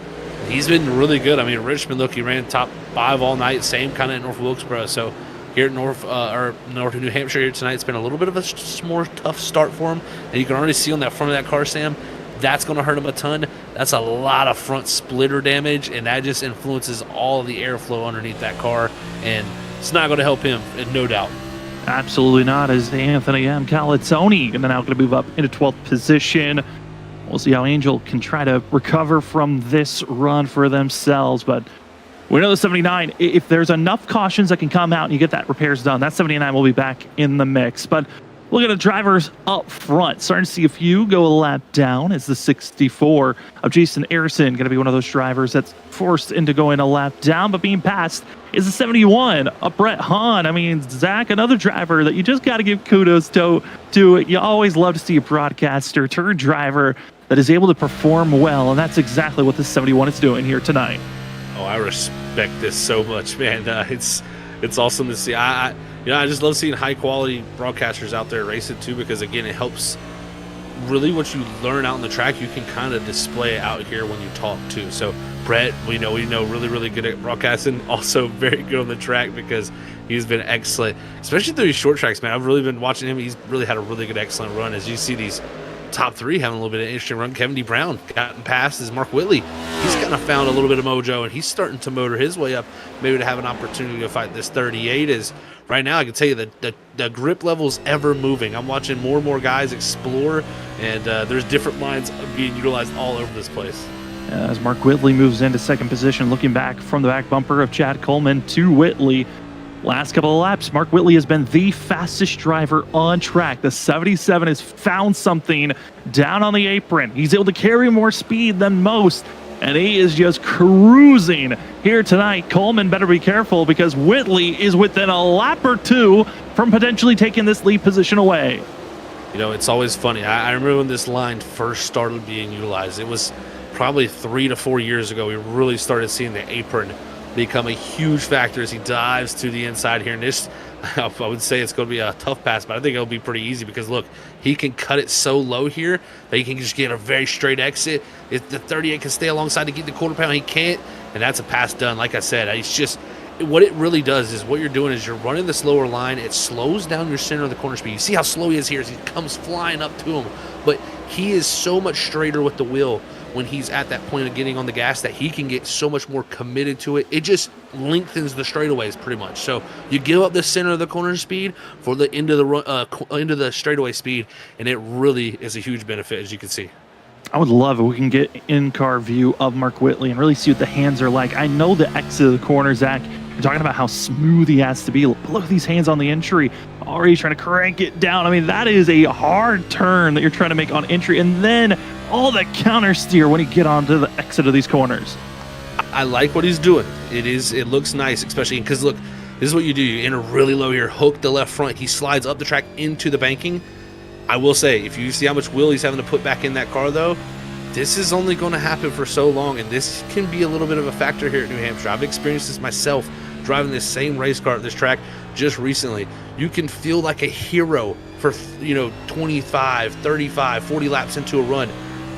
He's been really good. I mean, Richmond, look, he ran top 5 all night, same kind of at North Wilkesboro. So here at North New Hampshire here tonight, it's been a little bit of a more tough start for him. And you can already see on that front of that car, Sam, That's going to hurt him a ton. That's a lot of front splitter damage, and that just influences all of the airflow underneath that car, and it's not going to help him, no doubt. Absolutely not, as Anthony M. Calazzoni now going to move up into 12th position. We'll see how Angel can try to recover from this run for themselves, but we know the 79, if there's enough cautions that can come out and you get that repairs done, that 79 will be back in the mix. But look at the drivers up front. Starting to see a few go a lap down. It's the 64 of Jason Arison, going to be one of those drivers that's forced into going a lap down, but being passed is the 71 of Brett Hahn. I mean, Zach, another driver that you just got to give kudos to. You always love to see a broadcaster turn driver that is able to perform well, and that's exactly what this 71 is doing here tonight. Oh, I respect this so much, man. It's awesome to see. I just love seeing high quality broadcasters out there racing too, because again, it helps. Really, what you learn out on the track, you can kind of display it out here when you talk too. So Brett, we know really good at broadcasting, also very good on the track because he's been excellent, especially through these short tracks, man. I've really been watching him. He's really had a really good, excellent run. As you see these top three having a little bit of an interesting run. Kevin D. Brown gotten past as Mark Whitley. He's kind of found a little bit of mojo, and he's starting to motor his way up, maybe to have an opportunity to fight this 38. Is right now, I can tell you that the grip level's ever moving. I'm watching more and more guys explore, and there's different lines being utilized all over this place. As Mark Whitley moves into second position, looking back from the back bumper of Chad Coleman to Whitley. Last couple of laps, Mark Whitley has been the fastest driver on track. The 77 has found something down on the apron. He's able to carry more speed than most, and he is just cruising here tonight. Coleman better be careful because Whitley is within a lap or two from potentially taking this lead position away. You know, it's always funny. I remember when this line first started being utilized. It was probably 3 to 4 years ago. We really started seeing the apron become a huge factor as he dives to the inside here. And this, I would say it's going to be a tough pass, but I think it'll be pretty easy because, look, he can cut it so low here that he can just get a very straight exit. If the 38 can stay alongside to get the quarter pound, he can't, and that's a pass done. Like I said, it's just what it really does is what you're doing is you're running the slower line. It slows down your center of the corner speed. You see how slow he is here as he comes flying up to him, but he is so much straighter with the wheel when he's at that point of getting on the gas that he can get so much more committed to it. It just lengthens the straightaways pretty much. So you give up the center of the corner speed for the end of the straightaway speed, and it really is a huge benefit, as you can see. I would love it. We can get in-car view of Mark Whitley and really see what the hands are like. I know the exit of the corner, Zach. You're talking about how smooth he has to be. Look at these hands on the entry. Already trying to crank it down. I mean, that is a hard turn that you're trying to make on entry. And then all the counter steer when you get onto the exit of these corners. I like what he's doing. It looks nice, especially because, look, this is what you do. You enter really low here, hook the left front. He slides up the track into the banking. I will say, if you see how much wheel he's having to put back in that car, though, this is only going to happen for so long, and this can be a little bit of a factor here at New Hampshire. I've experienced this myself driving this same race car at this track just recently. You can feel like a hero for 25, 35, 40 laps into a run.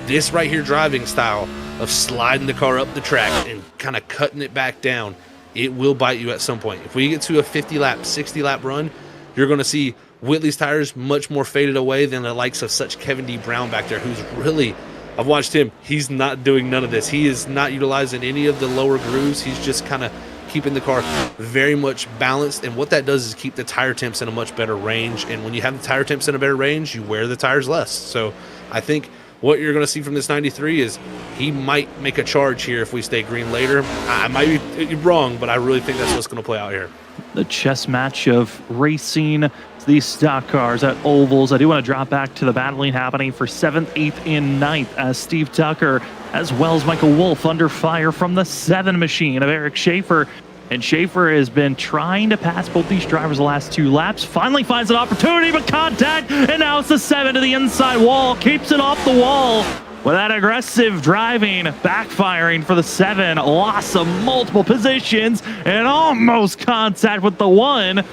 This right here driving style of sliding the car up the track and kind of cutting it back down, it will bite you at some point. If we get to a 50 lap, 60 lap run, you're going to see Whitley's tires much more faded away than the likes of such Kevin D. Brown back there, who's really, I've watched him, he's not doing none of this. He is not utilizing any of the lower grooves. He's just kind of keeping the car very much balanced, and what that does is keep the tire temps in a much better range, and when you have the tire temps in a better range, you wear the tires less. So I think what you're going to see from this 93 is he might make a charge here if we stay green later. I might be wrong, but I really think that's what's going to play out here. The chess match of racing these stock cars at ovals. I do want to drop back to the battling happening for 7th, 8th, and 9th as Steve Tucker, as well as Michael Wolf, under fire from the 7 machine of Eric Schaefer. And Schaefer has been trying to pass both these drivers the last 2 laps. Finally finds an opportunity, but contact, and now it's the 7 to the inside wall. Keeps it off the wall with that aggressive driving, backfiring for the 7. Loss of multiple positions and almost contact with the 1.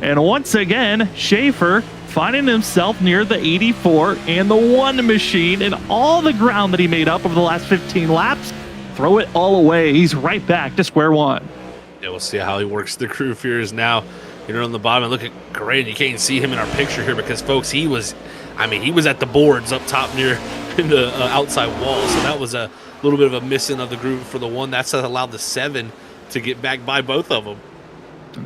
And once again, Schaefer finding himself near the 84 and the 1 machine, and all the ground that he made up over the last 15 laps, throw it all away. He's right back to square one. Yeah, we'll see how he works the groove here. Is now on the bottom. And look at Grant. You can't see him in our picture here because, folks, he was at the boards up top near the outside wall. So that was a little bit of a missing of the groove for the one. That's allowed the 7 to get back by both of them.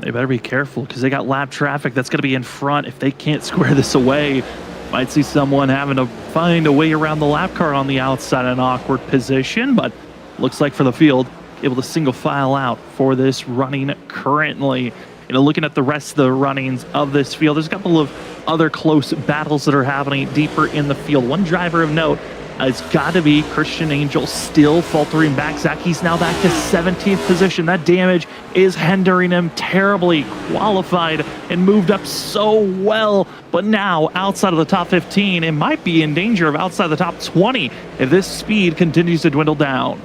They better be careful because they got lap traffic that's going to be in front. If they can't square this away, might see someone having to find a way around the lap car on the outside in an awkward position. But looks like for the field, able to single file out for this running currently. Looking at the rest of the runnings of this field, there's a couple of other close battles that are happening deeper in the field. One driver of note has got to be Christian Angel, still faltering back. Zach, he's now back to 17th position. That damage is hindering him terribly. Qualified and moved up so well, but now outside of the top 15, it might be in danger of outside the top 20 if this speed continues to dwindle down.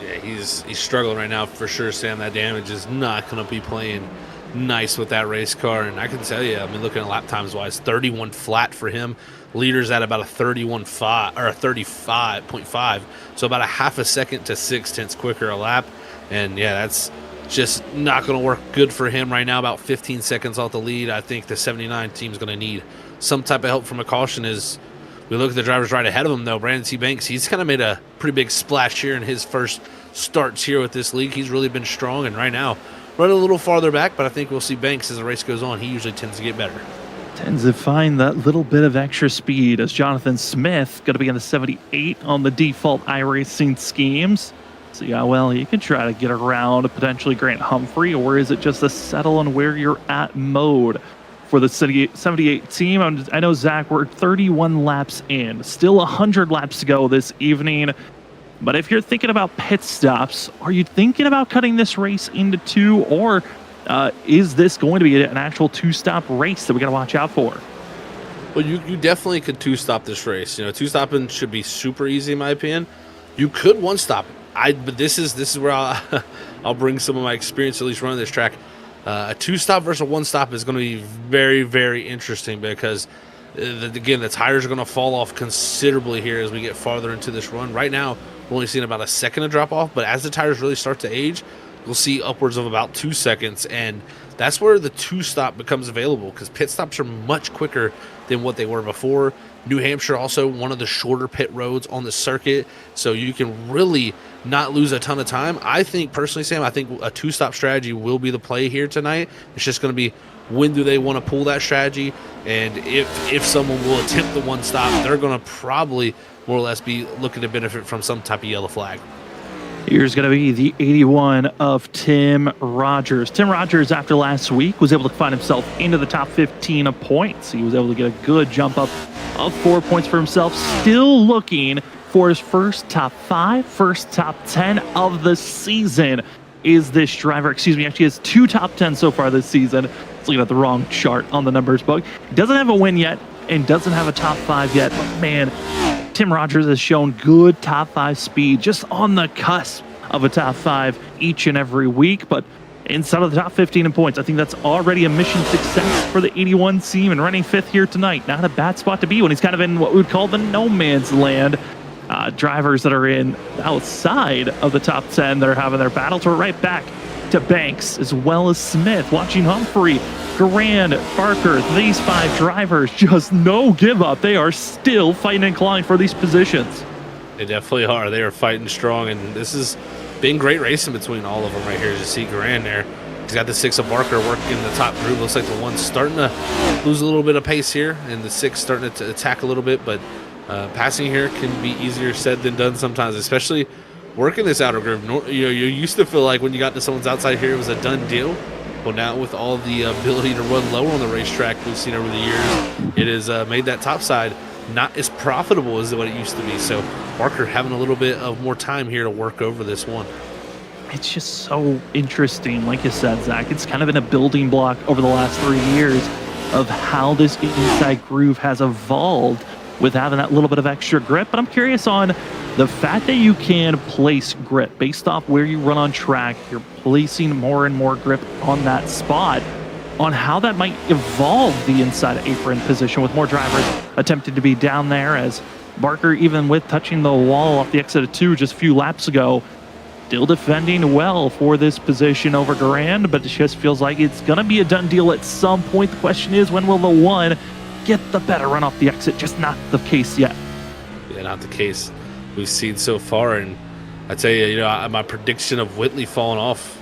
Yeah, he's struggling right now for sure, Sam. That damage is not going to be playing nice with that race car. And I can tell you, looking at lap times wise, 31 flat for him. Leaders at about a 31.5 or a 35.5, so about a half a second to 0.6 quicker a lap. And yeah, that's just not going to work good for him right now. About 15 seconds off the lead. I think the 79 team is going to need some type of help from a caution. As we look at the drivers right ahead of him, though, Brandon T. Banks, he's kind of made a pretty big splash here in his first starts here with this league. He's really been strong, and right now running a little farther back, but I think we'll see Banks as the race goes on. He usually tends to get better. Tends to find that little bit of extra speed as Jonathan Smith going to be in the 78 on the default iRacing schemes. See how well he can try to get around potentially Grant Humphrey, or is it just a settle on where you're at mode for the 78 team? I know, Zach, we're 31 laps in, still 100 laps to go this evening. But if you're thinking about pit stops, are you thinking about cutting this race into 2, or is this going to be an actual 2-stop race that we got to watch out for? Well, you definitely could 2-stop this race. 2-stopping should be super easy in my opinion. You could 1-stop it. But this is where I'll bring some of my experience at least running this track. A 2-stop versus a 1-stop is going to be very, very interesting because again, the tires are going to fall off considerably here as we get farther into this run. Right now, we're only seeing about a second of drop off, but as the tires really start to age, we'll see upwards of about 2 seconds, and that's where the 2-stop becomes available because pit stops are much quicker than what they were before. New Hampshire also one of the shorter pit roads on the circuit, so you can really not lose a ton of time. I think personally, Sam, a 2-stop strategy will be the play here tonight. It's just going to be when do they want to pull that strategy, and if someone will attempt the 1-stop, they're going to probably more or less be looking to benefit from some type of yellow flag. Here's going to be the 81 of Tim Rogers. Tim Rogers, after last week, was able to find himself into the top 15 of points. He was able to get a good jump up of 4 points for himself. Still looking for his first top 5, first top 10 of the season is this driver. Excuse me, actually has 2 top 10 so far this season. It's looking at the wrong chart on the numbers book. He doesn't have a win yet and doesn't have a top 5 yet, but man, Tim Rogers has shown good top 5 speed, just on the cusp of a top 5 each and every week, but inside of the top 15 in points. I think that's already a mission success for the 81 team, and running 5th here tonight. Not a bad spot to be when he's kind of in what we would call the no man's land. Drivers that are in outside of the top 10 that are having their battles. We're right back to Banks as well as Smith, watching Humphrey, Garand, Barker. These 5 drivers, just no give up. They are still fighting and clawing for these positions. They definitely are. They are fighting strong, and this has been great racing between all of them right here. As you see Garand there, he's got the 6 of Barker working in the top group. Looks like the 1's starting to lose a little bit of pace here, and the 6 starting to attack a little bit, but passing here can be easier said than done sometimes, especially working this outer group. You used to feel like when you got to someone's outside here, it was a done deal. Well, now with all the ability to run lower on the racetrack we've seen over the years, it has made that top side not as profitable as what it used to be. So Barker having a little bit of more time here to work over this one. It's just so interesting. Like you said, Zach, it's kind of been a building block over the last 3 years of how this inside groove has evolved with having that little bit of extra grip. But I'm curious on the fact that you can place grip based off where you run on track. You're placing more and more grip on that spot, on how that might evolve the inside apron position with more drivers attempting to be down there, as Barker, even with touching the wall off the exit of 2 just a few laps ago, still defending well for this position over Garand, but it just feels like it's going to be a done deal at some point. The question is, when will the one get the better run off the exit? Just not the case yet. Yeah, not the case we've seen so far. And I tell you, my prediction of Whitley falling off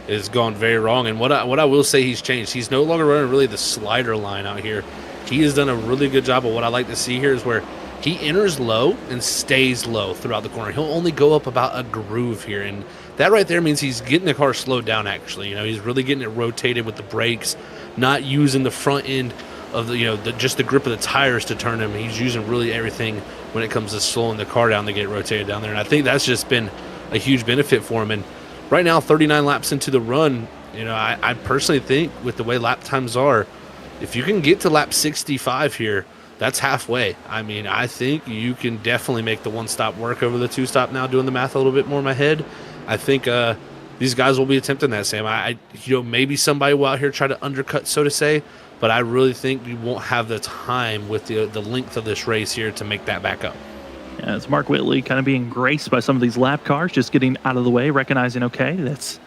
is gone very wrong. And what I will say he's changed. He's no longer running really the slider line out here. He has done a really good job of what I like to see here is where he enters low and stays low throughout the corner. He'll only go up about a groove here, and that right there means he's getting the car slowed down actually. He's really getting it rotated with the brakes, not using the front end of just the grip of the tires to turn him. He's using really everything when it comes to slowing the car down to get rotated down there, and I think that's just been a huge benefit for him. And right now, 39 laps into the run, I personally think with the way lap times are, if you can get to lap 65 here, that's halfway. I mean, I think you can definitely make the one stop work over the two stop now, doing the math a little bit more in my head. I think these guys will be attempting that, Sam. Maybe somebody will out here try to undercut, so to say, but I really think you won't have the time with the length of this race here to make that back up. Yeah, it's Mark Whitley kind of being graced by some of these lap cars, just getting out of the way, recognizing, okay, that's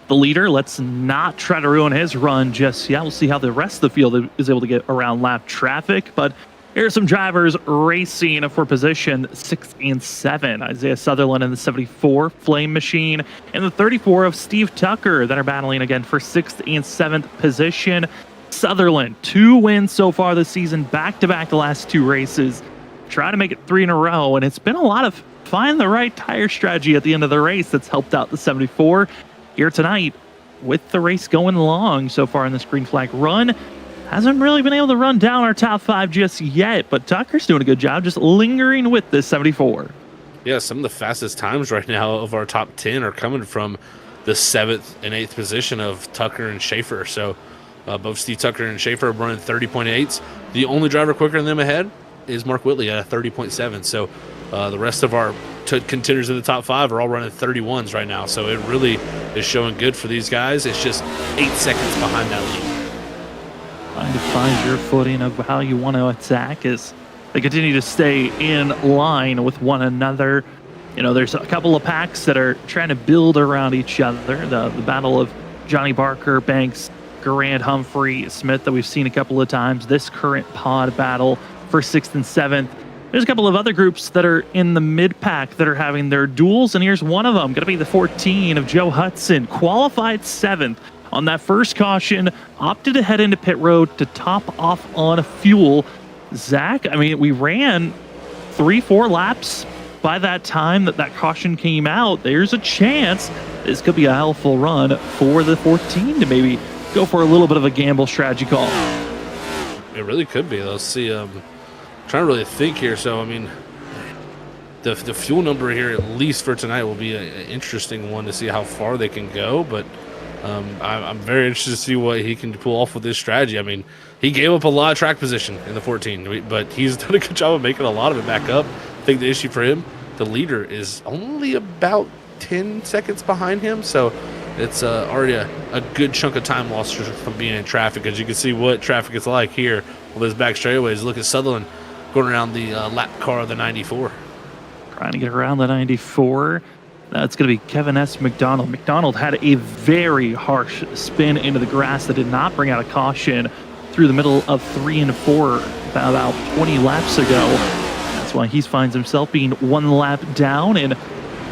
the leader. Let's not try to ruin his run just yet. We'll see how the rest of the field is able to get around lap traffic, but here are some drivers racing for position 6 and 7. Isaiah Sutherland in the 74 Flame Machine and the 34 of Steve Tucker that are battling again for 6th and 7th position. Sutherland, 2 wins so far this season, back-to-back the last 2 races. Try to make it 3 in a row, and it's been a lot of find the right tire strategy at the end of the race that's helped out the 74 here tonight with the race going long so far in this green flag run. Hasn't really been able to run down our top 5 just yet, but Tucker's doing a good job just lingering with this 74. Yeah, some of the fastest times right now of our top 10 are coming from the 7th and 8th position of Tucker and Schaefer. So both Steve Tucker and Schaefer are running 30.8s. The only driver quicker than them ahead is Mark Whitley at a 30.7. So the rest of our contenders in the top 5 are all running 31s right now. So it really is showing good for these guys. It's just 8 seconds behind that lead. Trying to find your footing of how you want to attack as they continue to stay in line with one another. There's a couple of packs that are trying to build around each other. The battle of Johnny Barker, Banks, Garand, Humphrey, Smith that we've seen a couple of times. This current pod battle for 6th and 7th. There's a couple of other groups that are in the mid-pack that are having their duels, and here's one of them, going to be the 14 of Joe Hudson, qualified 7th. On that first caution, opted to head into pit road to top off on fuel. Zach, we ran 3-4 laps by that time that caution came out. There's a chance this could be a helpful run for the 14 to maybe go for a little bit of a gamble strategy call. It really could be. Let's see. Trying to really think here. So, the fuel number here, at least for tonight, will be an interesting one to see how far they can go, but I'm very interested to see what he can pull off with this strategy. He gave up a lot of track position in the 14, but he's done a good job of making a lot of it back up. I think the issue for him, the leader, is only about 10 seconds behind him, so it's already a good chunk of time lost from being in traffic. As you can see what traffic is like here on those back straightaways. Look at Sutherland going around the lap car of the 94. Trying to get around the 94. That's going to be Kevin S. McDonald. McDonald had a very harsh spin into the grass that did not bring out a caution through the middle of 3 and 4 about 20 laps ago. That's why he finds himself being 1 lap down and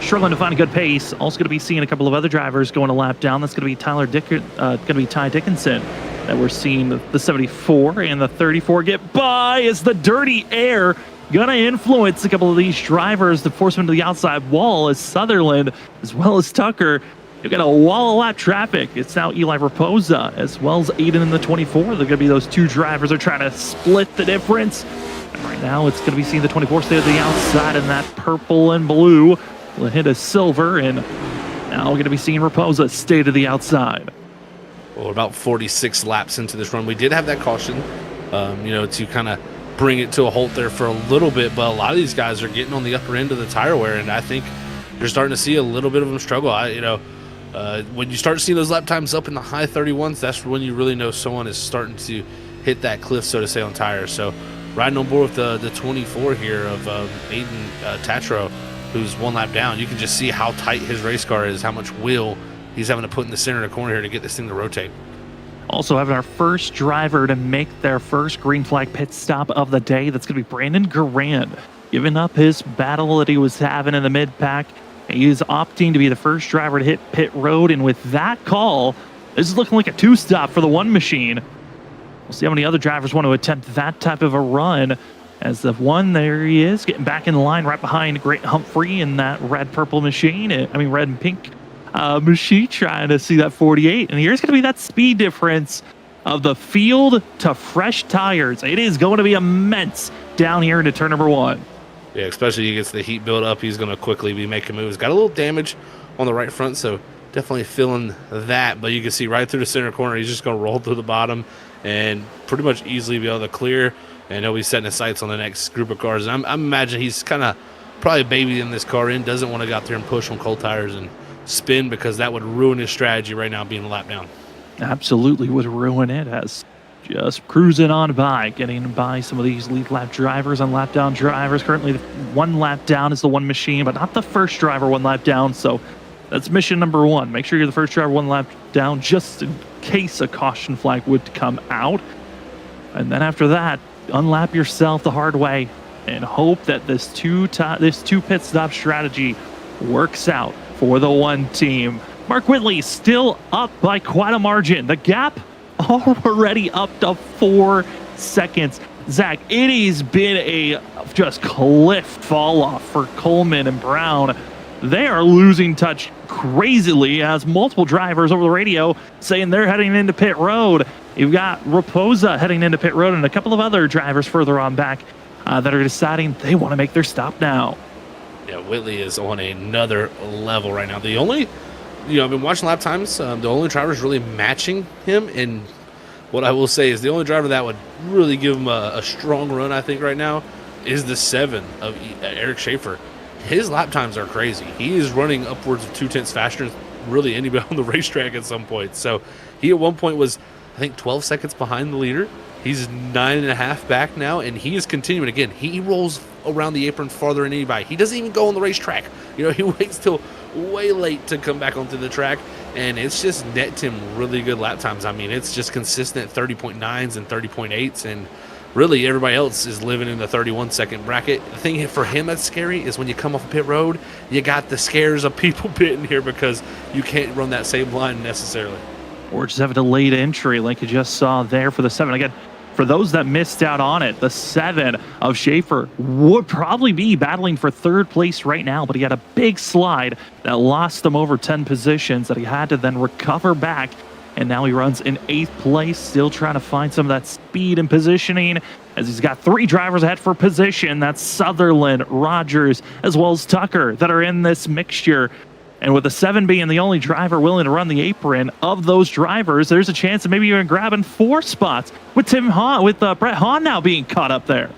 struggling to find a good pace. Also going to be seeing a couple of other drivers going a lap down. That's going to be Ty Dickinson that we're seeing the 74 and the 34 get by as the dirty air gonna influence a couple of these drivers to force them to the outside wall as Sutherland as well as Tucker. You've got a wall of lap traffic. It's now Eli Raposa as well as Aiden in the 24. They're going to be those 2 drivers are trying to split the difference. And right now it's going to be seeing the 24 stay to the outside in that purple and blue. We'll hit a silver, and now we're going to be seeing Raposa stay to the outside. Well, we're about 46 laps into this run. We did have that caution, to kind of bring it to a halt there for a little bit, but a lot of these guys are getting on the upper end of the tire wear, and I think you're starting to see a little bit of them struggle. When you start seeing those lap times up in the high 31s, that's when you really know someone is starting to hit that cliff, so to say, on tires. So riding on board with the 24 here of Aiden Tatro. who's one lap down. You can just see how tight his race car is, how much wheel he's having to put in the center of the corner here to get this thing to rotate. Also having our first driver to make their first green flag pit stop of the day. That's going to be Brandon Garand, giving up his battle that he was having in the mid-pack. He is opting to be the first driver to hit pit road, and with that call, this is looking like a two-stop for the one machine. We'll see how many other drivers want to attempt that type of a run. As the one, there he is, getting back in line right behind Grant Humphrey in that red-purple machine. Red and pink machine, trying to see that 48. And here's going to be that speed difference of the field to fresh tires. It is going to be immense down here into turn number 1. Yeah, especially he gets the heat build up. He's going to quickly be making moves. Got a little damage on the right front, so definitely feeling that. But you can see right through the center corner, he's just going to roll through the bottom and pretty much easily be able to clear. And he'll be setting his sights on the next group of cars. And I'm imagining he's kind of probably babying this car in, doesn't want to go out there and push on cold tires and spin, because that would ruin his strategy right now being a lap down. Absolutely would ruin it, as just cruising on by, getting by some of these lead lap drivers and lap down drivers. Currently, one lap down is the one machine, but not the first driver one lap down. So that's mission number 1. Make sure you're the first driver one lap down, just in case a caution flag would come out. And then after that, unlap yourself the hard way and hope that this two pit stop strategy works out for the one team. Mark Whitley still up by quite a margin. The gap already up to 4 seconds. Zach, it has been a just cliff fall off for Coleman and Brown. They are losing touch crazily, as multiple drivers over the radio saying they're heading into pit road. You've got Raposa heading into pit road and a couple of other drivers further on back that are deciding they want to make their stop now. Yeah, Whitley is on another level right now. The only, I've been watching lap times. The only driver's really matching him, and what I will say is the only driver that would really give him a strong run, I think, right now, is the 7 of Eric Schaefer. His lap times are crazy. He is running upwards of 2/10 faster than really anybody on the racetrack at some point. So he at one point was, I think, 12 seconds behind the leader. He's 9.5 back now, and he is continuing. Again, he rolls around the apron farther than anybody. He doesn't even go on the racetrack. He waits till way late to come back onto the track, and it's just net him really good lap times. I mean, it's just consistent 30.9s and 30.8s, and really everybody else is living in the 31-second bracket. The thing for him that's scary is when you come off a pit road, you got the scares of people pitting here because you can't run that same line necessarily. Or just have a delayed entry like you just saw there for the 7. Again, for those that missed out on it, the 7 of Schaefer would probably be battling for 3rd place right now, but he had a big slide that lost him over 10 positions that he had to then recover back, and now he runs in 8th place, still trying to find some of that speed and positioning, as he's got 3 drivers ahead for position. That's Sutherland, Rogers, as well as Tucker that are in this mixture. And with the 7 being the only driver willing to run the apron of those drivers, there's a chance of maybe even grabbing 4 spots with Brett Hahn now being caught up there.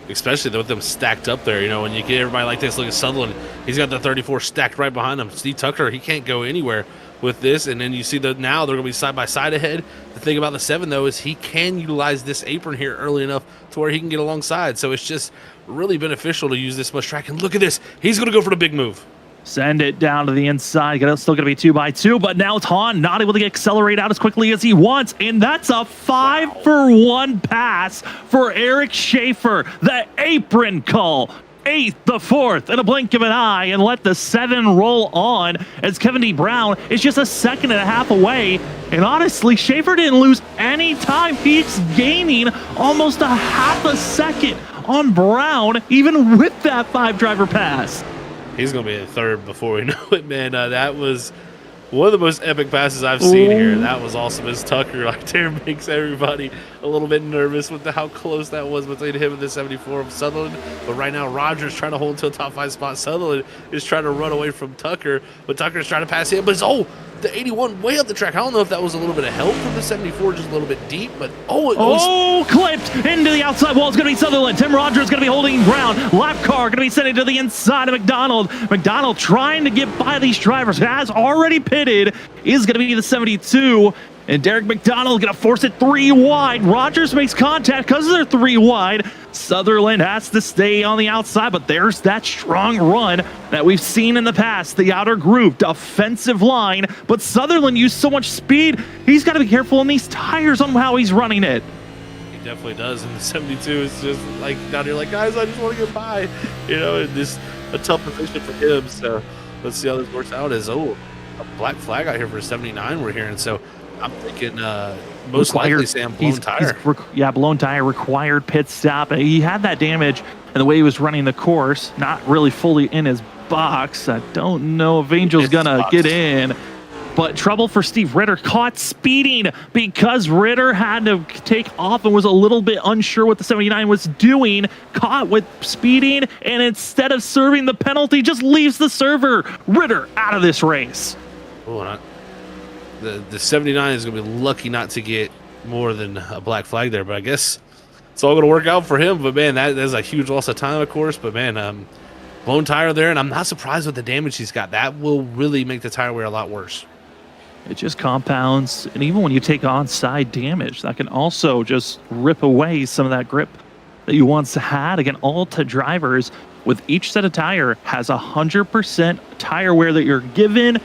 Especially with them stacked up there. When you get everybody like this, look at Sutherland. He's got the 34 stacked right behind him. Steve Tucker, he can't go anywhere with this. And then you see that now they're going to be side by side ahead. The thing about the 7, though, is he can utilize this apron here early enough to where he can get alongside. So it's just really beneficial to use this much track. And look at this. He's going to go for the big move. Send it down to the inside. Still going to be 2x2, but now it's Hahn not able to accelerate out as quickly as he wants, and that's a 5-for-1 pass for Eric Schaefer. The apron call. 8th, the 4th, in a blink of an eye, and let the 7 roll on as Kevin D. Brown is just a 1.5 seconds away. And honestly, Schaefer didn't lose any time. He's gaining almost a 0.5 second on Brown, even with that 5-driver pass. He's going to be in 3rd before we know it, man. That was one of the most epic passes I've seen here. That was awesome. As Tucker right there makes everybody a little bit nervous with how close that was between him and the 74 of Sutherland. But right now, Rogers trying to hold to a top 5 spot. Sutherland is trying to run away from Tucker, but Tucker's trying to pass him. But the 81 way up the track. I don't know if that was a little bit of help from the 74, just a little bit deep, but clipped into the outside wall. It's going to be Sutherland. Tim Rogers going to be holding ground. Lap car going to be sending to the inside of McDonald. McDonald trying to get by these drivers. Has already pitted. Is going to be the 72. And Derek McDonald going to force it 3 wide. Rogers makes contact because they're 3 wide. Sutherland has to stay on the outside, but there's that strong run that we've seen in the past. The outer groove, defensive line, but Sutherland used so much speed, he's got to be careful on these tires on how he's running it. He definitely does. And the 72 is just like down here like, guys, I just want to get by. You know, and this a tough position for him. So let's see how this works out. A black flag out here for 79 we're hearing. So I'm thinking most likely Sam blown tire. Blown tire, required pit stop. He had that damage and the way he was running the course, not really fully in his box. I don't know if Angel's gonna get in, but trouble for Steve Ritter, caught speeding because Ritter had to take off and was a little bit unsure what the 79 was doing, caught with speeding, and instead of serving the penalty, just leaves the server. Ritter out of this race. Oh, the 79 is going to be lucky not to get more than a black flag there, but I guess it's all going to work out for him. But, man, that is a huge loss of time, of course. But, man, blown tire there, and I'm not surprised with the damage he's got. That will really make the tire wear a lot worse. It just compounds, and even when you take on-side damage, that can also just rip away some of that grip that you once had. Again, Alta drivers with each set of tire has 100% tire wear that you're given.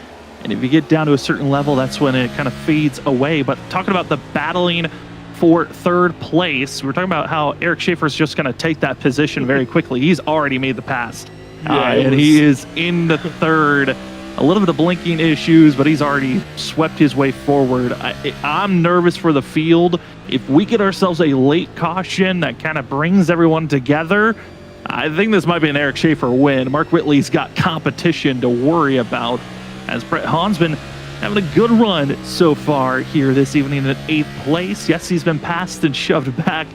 And if you get down to a certain level, that's when it kind of fades away. But talking about the battling for third place, we're talking about how Eric Schaefer's just going to take that position very quickly. He's already made the pass. And he is in the third. A little bit of blinking issues, but he's already swept his way forward. I'm nervous for the field. If we get ourselves a late caution that kind of brings everyone together, I think this might be an Eric Schaefer win. Mark Whitley's got competition to worry about, as Brett Hahn's been having a good run so far here this evening in 8th place. Yes, he's been passed and shoved back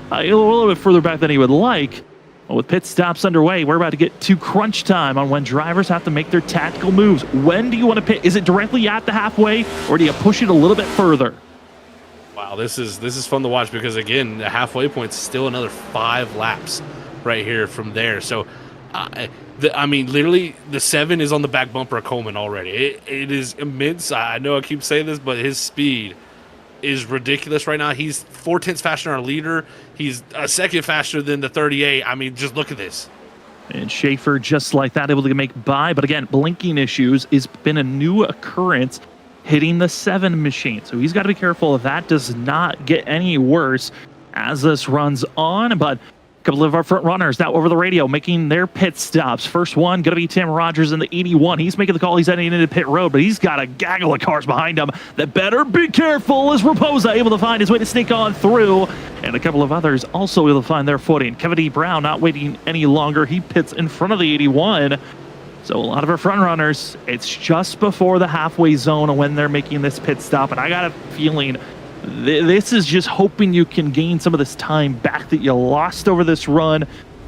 a little bit further back than he would like. But with pit stops underway, we're about to get to crunch time on when drivers have to make their tactical moves. When do you want to pit? Is it directly at the halfway, or do you push it a little bit further? Wow, this is fun to watch because, again, the halfway point's still another 5 laps right here from there. So, I mean, literally, the 7 is on the back bumper of Coleman already. It is immense. I know I keep saying this, but his speed is ridiculous right now. He's 4/10 faster than our leader. He's a second faster than the 38. I mean, just look at this. And Schaefer, just like that, able to make by. But again, blinking issues has been a new occurrence hitting the 7 machine. So he's got to be careful if that does not get any worse as this runs on. But a couple of our front runners now over the radio making their pit stops. First one going to be Tim Rogers in the 81. He's making the call. He's heading into pit road, but he's got a gaggle of cars behind him that better be careful as Raposa able to find his way to sneak on through. And a couple of others also able to find their footing. Kevin D. Brown not waiting any longer. He pits in front of the 81. So a lot of our front runners, it's just before the halfway zone when they're making this pit stop. And I got a feeling this is just hoping you can gain some of this time back that you lost over this run,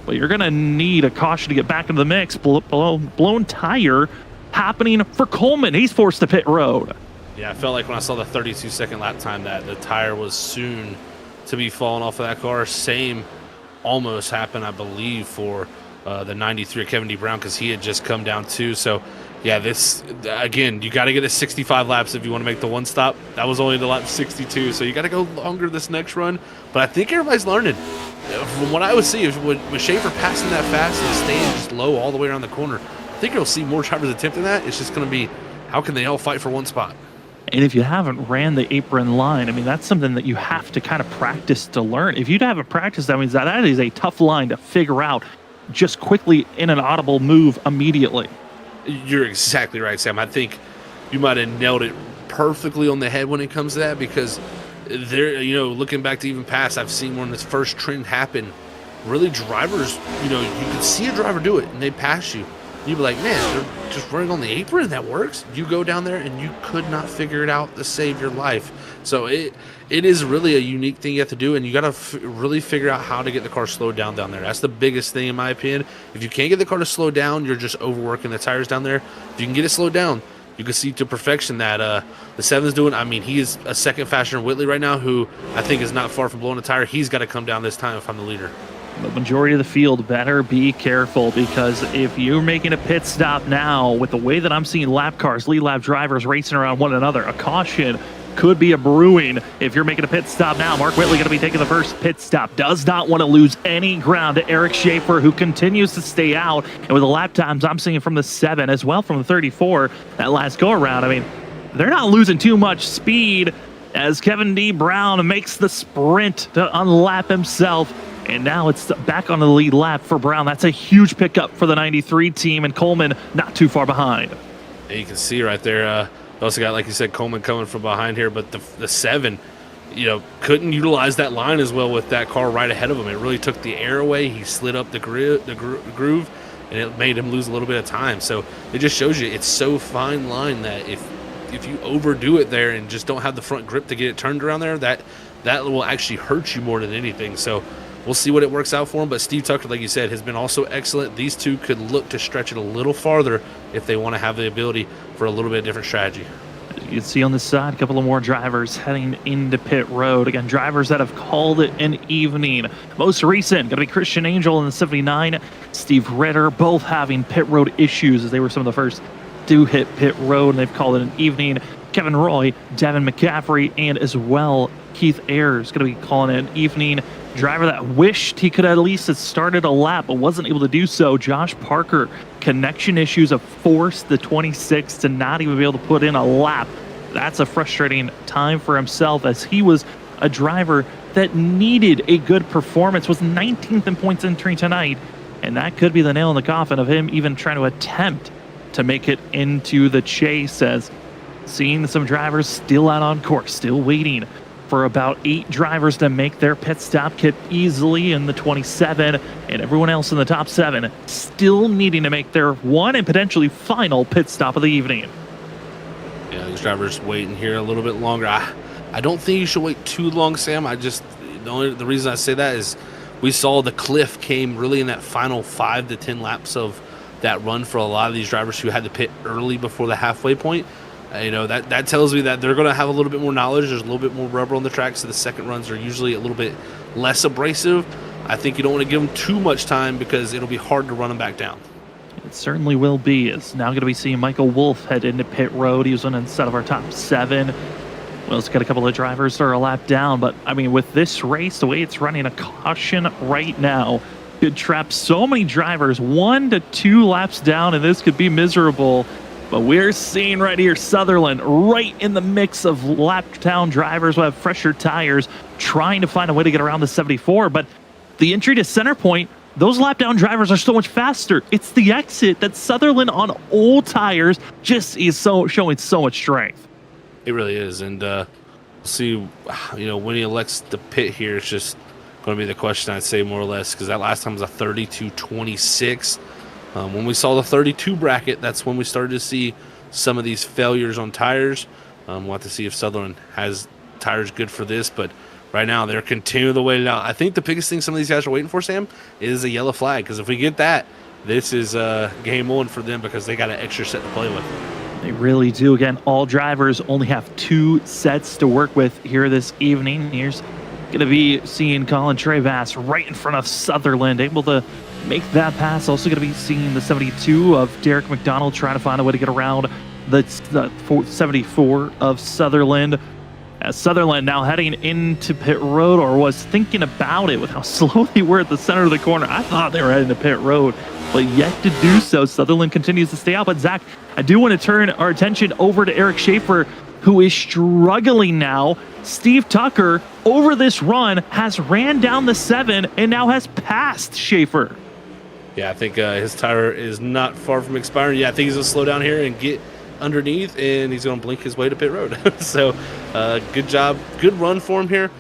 but you're going to need a caution to get back into the mix. Blown tire happening for Coleman. He's forced to pit road. Yeah, I felt like when I saw the 32-second lap time that the tire was soon to be falling off of that car. Same almost happened, I believe, for the 93 Kevin D. Brown because he had just come down too. So, yeah, this, again, you got to get a 65 laps if you want to make the one stop. That was only the lap 62, so you got to go longer this next run. But I think everybody's learning. From what I would see, with Schaefer passing that fast and staying just low all the way around the corner, I think you'll see more drivers attempting that. It's just going to be, how can they all fight for one spot? And if you haven't ran the apron line, I mean, that's something that you have to kind of practice to learn. If you haven't practiced, that means that is a tough line to figure out just quickly in an audible move immediately. You're exactly right, Sam. I think you might have nailed it perfectly on the head when it comes to that because there, you know, looking back to even past, I've seen when this first trend happen, really drivers, you know, you can see a driver do it and they pass you. You'd be like, man, they're just running on the apron. That works. You go down there and you could not figure it out to save your life. So it is really a unique thing you have to do, and you got to really figure out how to get the car slowed down there. That's the biggest thing in my opinion. If you can't get the car to slow down, you're just overworking the tires down there. If you can get it slowed down, you can see to perfection that the 7's doing. I mean, he is a second faster than Whitley right now, who I think is not far from blowing a tire. He's got to come down this time if I'm the leader. The majority of the field better be careful, because if you're making a pit stop now with the way that I'm seeing lap cars, lead lap drivers racing around one another, a caution could be a brewing if you're making a pit stop now. Mark Whitley going to be taking the first pit stop. Does not want to lose any ground to Eric Schaefer, who continues to stay out. And with the lap times I'm seeing from the 7 as well from the 34, that last go around, I mean, they're not losing too much speed as Kevin D. Brown makes the sprint to unlap himself. And now it's back on the lead lap for Brown. That's a huge pickup for the 93 team, and Coleman not too far behind. And you can see right there, you also got, like you said, Coleman coming from behind here, but the 7, couldn't utilize that line as well with that car right ahead of him. It really took the air away. He slid up the groove, and it made him lose a little bit of time. So it just shows you it's so fine line that if you overdo it there and just don't have the front grip to get it turned around there, that will actually hurt you more than anything. So we'll see what it works out for him. But Steve Tucker, like you said, has been also excellent. These two could look to stretch it a little farther if they want to have the ability for a little bit of different strategy. You can see on the side a couple of more drivers heading into pit road. Again, drivers that have called it an evening. Most recent, going to be Christian Angel in the 79, Steve Ritter, both having pit road issues as they were some of the first to hit pit road, and they've called it an evening. Kevin Roy, Devin McCaffrey, and as well Keith Ayers going to be calling it an evening. Driver that wished he could at least have started a lap but wasn't able to do so, Josh Parker. Connection issues have forced the 26 to not even be able to put in a lap. That's a frustrating time for himself, as he was a driver that needed a good performance, was 19th in points entry tonight, and that could be the nail in the coffin of him even trying to attempt to make it into the chase, as seeing some drivers still out on course, still waiting for about 8 drivers to make their pit stop. Kip easily in the 27, and everyone else in the top 7 still needing to make their one and potentially final pit stop of the evening. Yeah, these drivers waiting here a little bit longer. I don't think you should wait too long, Sam. The reason I say that is we saw the cliff came really in that final 5 to 10 laps of that run for a lot of these drivers who had to pit early before the halfway point. That tells me that they're going to have a little bit more knowledge. There's a little bit more rubber on the track, so the second runs are usually a little bit less abrasive. I think you don't want to give them too much time because it'll be hard to run them back down. It certainly will be. It's now going to be seeing Michael Wolf head into pit road. He was on instead of our top 7. Well, it's got a couple of drivers that are a lap down, but I mean, with this race, the way it's running, a caution right now could trap so many drivers 1 to 2 laps down, and this could be miserable. But we're seeing right here Sutherland right in the mix of lap down drivers who have fresher tires trying to find a way to get around the 74. But the entry to center point, those lap down drivers are so much faster. It's the exit that Sutherland on old tires just is showing so much strength. It really is. And see, when he elects to pit here, it's just going to be the question, I'd say, more or less, because that last time was a 32.26. When we saw the 32 bracket, that's when we started to see some of these failures on tires. We'll have to see if Sutherland has tires good for this, but right now they're continuing to wait it out. I think the biggest thing some of these guys are waiting for, Sam, is a yellow flag, because if we get that, this is game on for them because they got an extra set to play with. They really do. Again, all drivers only have 2 sets to work with here this evening. Here's going to be seeing Colin Trevass right in front of Sutherland, able to make that pass. Also going to be seeing the 72 of Derek McDonald trying to find a way to get around the 74 of Sutherland. As Sutherland now heading into pit road, or was thinking about it with how slow they were at the center of the corner. I thought they were heading to pit road, but yet to do so. Sutherland continues to stay out. But Zach, I do want to turn our attention over to Eric Schaefer, who is struggling now. Steve Tucker, over this run, has ran down the 7 and now has passed Schaefer. Yeah, I think his tire is not far from expiring. Yeah, I think he's going to slow down here and get underneath, and he's going to blink his way to pit road. So, good job. Good run for him here.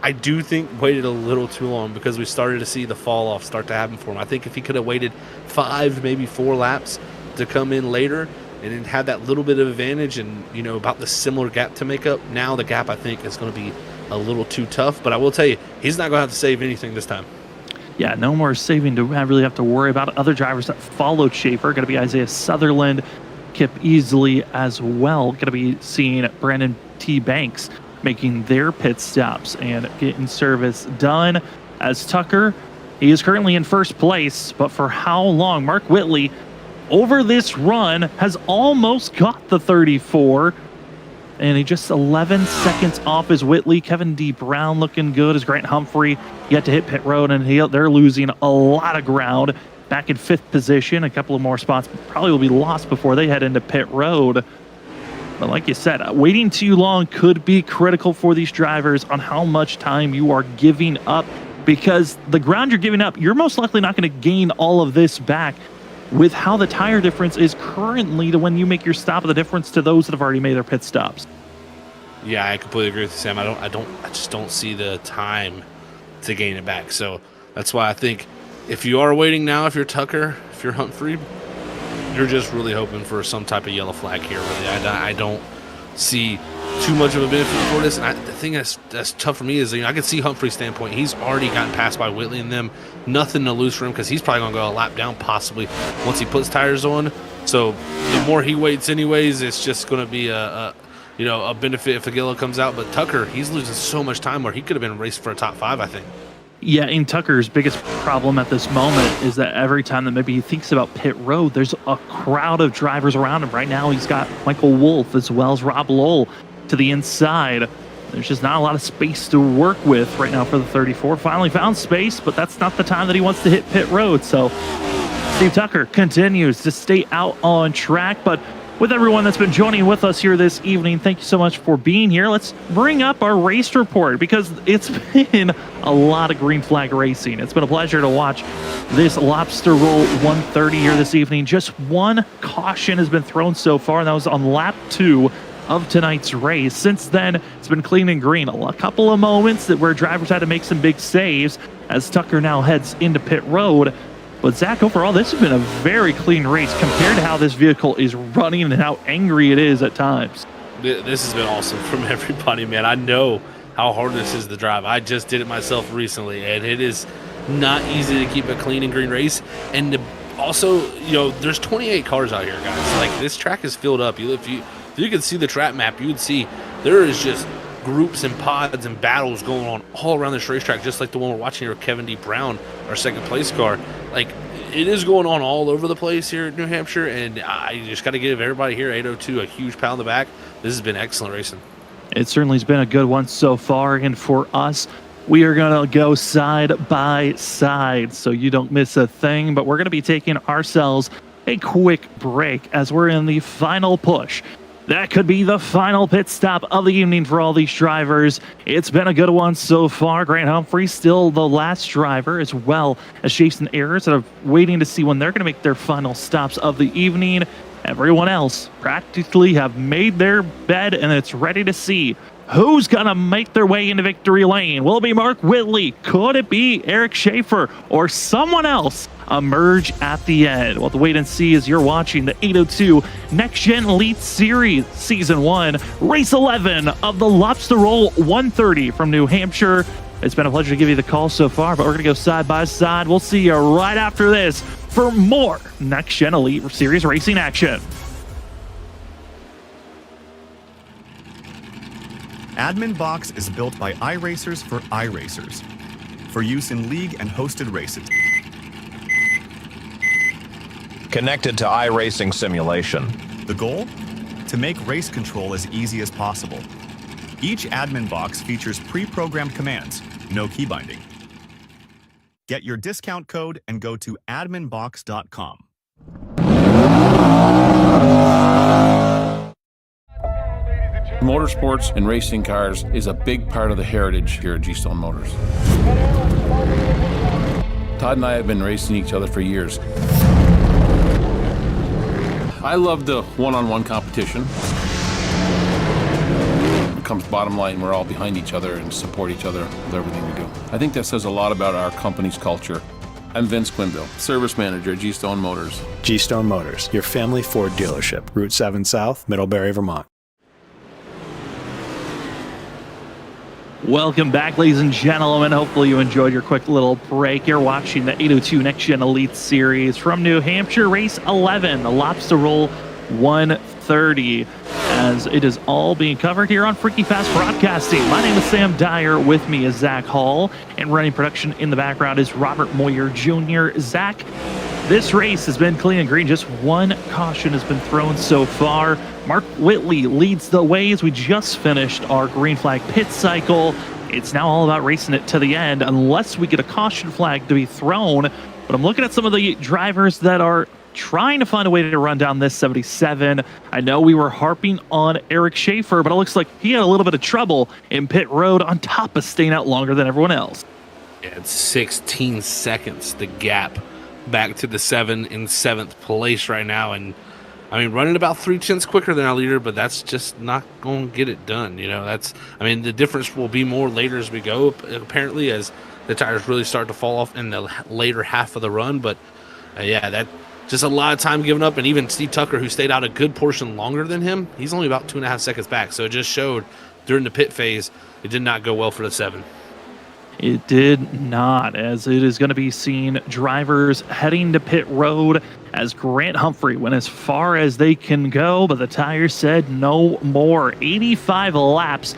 I do think waited a little too long because we started to see the fall off start to happen for him. I think if he could have waited 5, maybe 4 laps to come in later and then had that little bit of advantage and, about the similar gap to make up, now the gap, I think, is going to be a little too tough. But I will tell you, he's not going to have to save anything this time. Yeah, no more saving to really have to worry about. Other drivers that followed Schaefer going to be Isaiah Sutherland, Kip Easley as well. Going to be seeing Brandon T. Banks making their pit stops and getting service done. As Tucker, he is currently in first place, but for how long? Mark Whitley, over this run, has almost got the 34. and he just 11 seconds off is Whitley. Kevin D. Brown looking good as Grant Humphrey yet to hit pit road, and they're losing a lot of ground. Back in 5th position, a couple of more spots probably will be lost before they head into pit road. But like you said, waiting too long could be critical for these drivers on how much time you are giving up, because the ground you're giving up, you're most likely not going to gain all of this back with how the tire difference is currently to when you make your stop, the difference to those that have already made their pit stops. Yeah, I completely agree with you, Sam. I just don't see the time to gain it back. So that's why I think if you are waiting now, if you're Tucker, if you're Humphrey, you're just really hoping for some type of yellow flag here. Really, I don't see too much of a benefit for this. And the thing that's tough for me is, I can see Humphrey's standpoint. He's already gotten passed by Whitley and them. Nothing to lose for him because he's probably going to go a lap down possibly once he puts tires on. So the more he waits anyways, it's just going to be a benefit if the yellow comes out. But Tucker, he's losing so much time where he could have been racing for a top 5, I think. Yeah, and Tucker's biggest problem at this moment is that every time that maybe he thinks about pit road, there's a crowd of drivers around him. Right now, he's got Michael Wolf as well as Rob Lowell to the inside. There's just not a lot of space to work with right now for the 34. Finally found space, but that's not the time that he wants to hit pit road. So Steve Tucker continues to stay out on track, but with everyone that's been joining with us here this evening, thank you so much for being here. Let's bring up our race report because it's been a lot of green flag racing. It's been a pleasure to watch this Lobster Roll 130 here this evening. Just one caution has been thrown so far, and that was on lap 2 of tonight's race. Since then, it's been clean and green. A couple of moments where drivers had to make some big saves as Tucker now heads into pit road. But Zach, overall, this has been a very clean race compared to how this vehicle is running and how angry it is at times. This has been awesome from everybody, man. I know how hard this is to drive. I just did it myself recently, and it is not easy to keep a clean and green race. And also, there's 28 cars out here, guys. Like, this track is filled up. If you could see the track map, you would see there is just groups and pods and battles going on all around this racetrack, just like the one we're watching here with Kevin D. Brown, our second place car. Like, it is going on all over the place here in New Hampshire, and I just got to give everybody here 802 a huge pat on the back. This has been excellent racing. It certainly has been a good one so far, and for us, we are going to go side by side so you don't miss a thing, but we're going to be taking ourselves a quick break as we're in the final push. That could be the final pit stop of the evening for all these drivers. It's been a good one so far. Grant Humphrey still the last driver, as well as Jason Ayers, that are waiting to see when they're going to make their final stops of the evening. Everyone else practically have made their bed, and it's ready to see who's going to make their way into victory lane. Will it be Mark Whitley? Could it be Eric Schaefer or someone else emerge at the end? We'll have to wait and see as you're watching the 802 Next Gen Elite Series Season 1, Race 11 of the Lobster Roll 130 from New Hampshire. It's been a pleasure to give you the call so far, but we're going to go side by side. We'll see you right after this for more Next Gen Elite Series racing action. Admin Box is built by iRacers for iRacers for use in league and hosted races. Connected to iRacing simulation. The goal? To make race control as easy as possible. Each admin box features pre-programmed commands, no key binding. Get your discount code and go to adminbox.com. Motorsports and racing cars is a big part of the heritage here at Gstone Motors. Todd and I have been racing each other for years. I love the one-on-one competition. When it comes bottom line, we're all behind each other and support each other with everything we do. I think that says a lot about our company's culture. I'm Vince Quinville, Service Manager at Gstone Motors. Gstone Motors, your family Ford dealership, Route 7 South, Middlebury, Vermont. Welcome back, ladies and gentlemen. Hopefully you enjoyed your quick little break. You're watching the 802 Next Gen Elite Series from New Hampshire, Race 11, the Lobster Roll 130, as it is all being covered here on Freaky Fast Broadcasting. My name is Sam Dyer. With me is Zach Hall, and running production in the background is Robert Moyer Jr. Zach, This race has been clean and green. Just one caution has been thrown so far. Mark Whitley leads the way as we just finished our green flag pit cycle. It's now all about racing it to the end unless we get a caution flag to be thrown. But I'm looking at some of the drivers that are trying to find a way to run down this 77. I know we were harping on Eric Schaefer, but it looks like he had a little bit of trouble in pit road on top of staying out longer than everyone else. Yeah, it's 16 seconds, the gap back to the 7 in 7th place right now. And I mean, running about 3/10 quicker than our leader, but that's just not going to get it done. You know, the difference will be more later as we go, apparently, as the tires really start to fall off in the later half of the run. But yeah, that just a lot of time given up. And even Steve Tucker, who stayed out a good portion longer than him, he's only about 2.5 seconds back. So it just showed during the pit phase, it did not go well for the 7. It did not, as it is going to be seen drivers heading to pit road as Grant Humphrey went as far as they can go, but the tires said no more. 85 laps.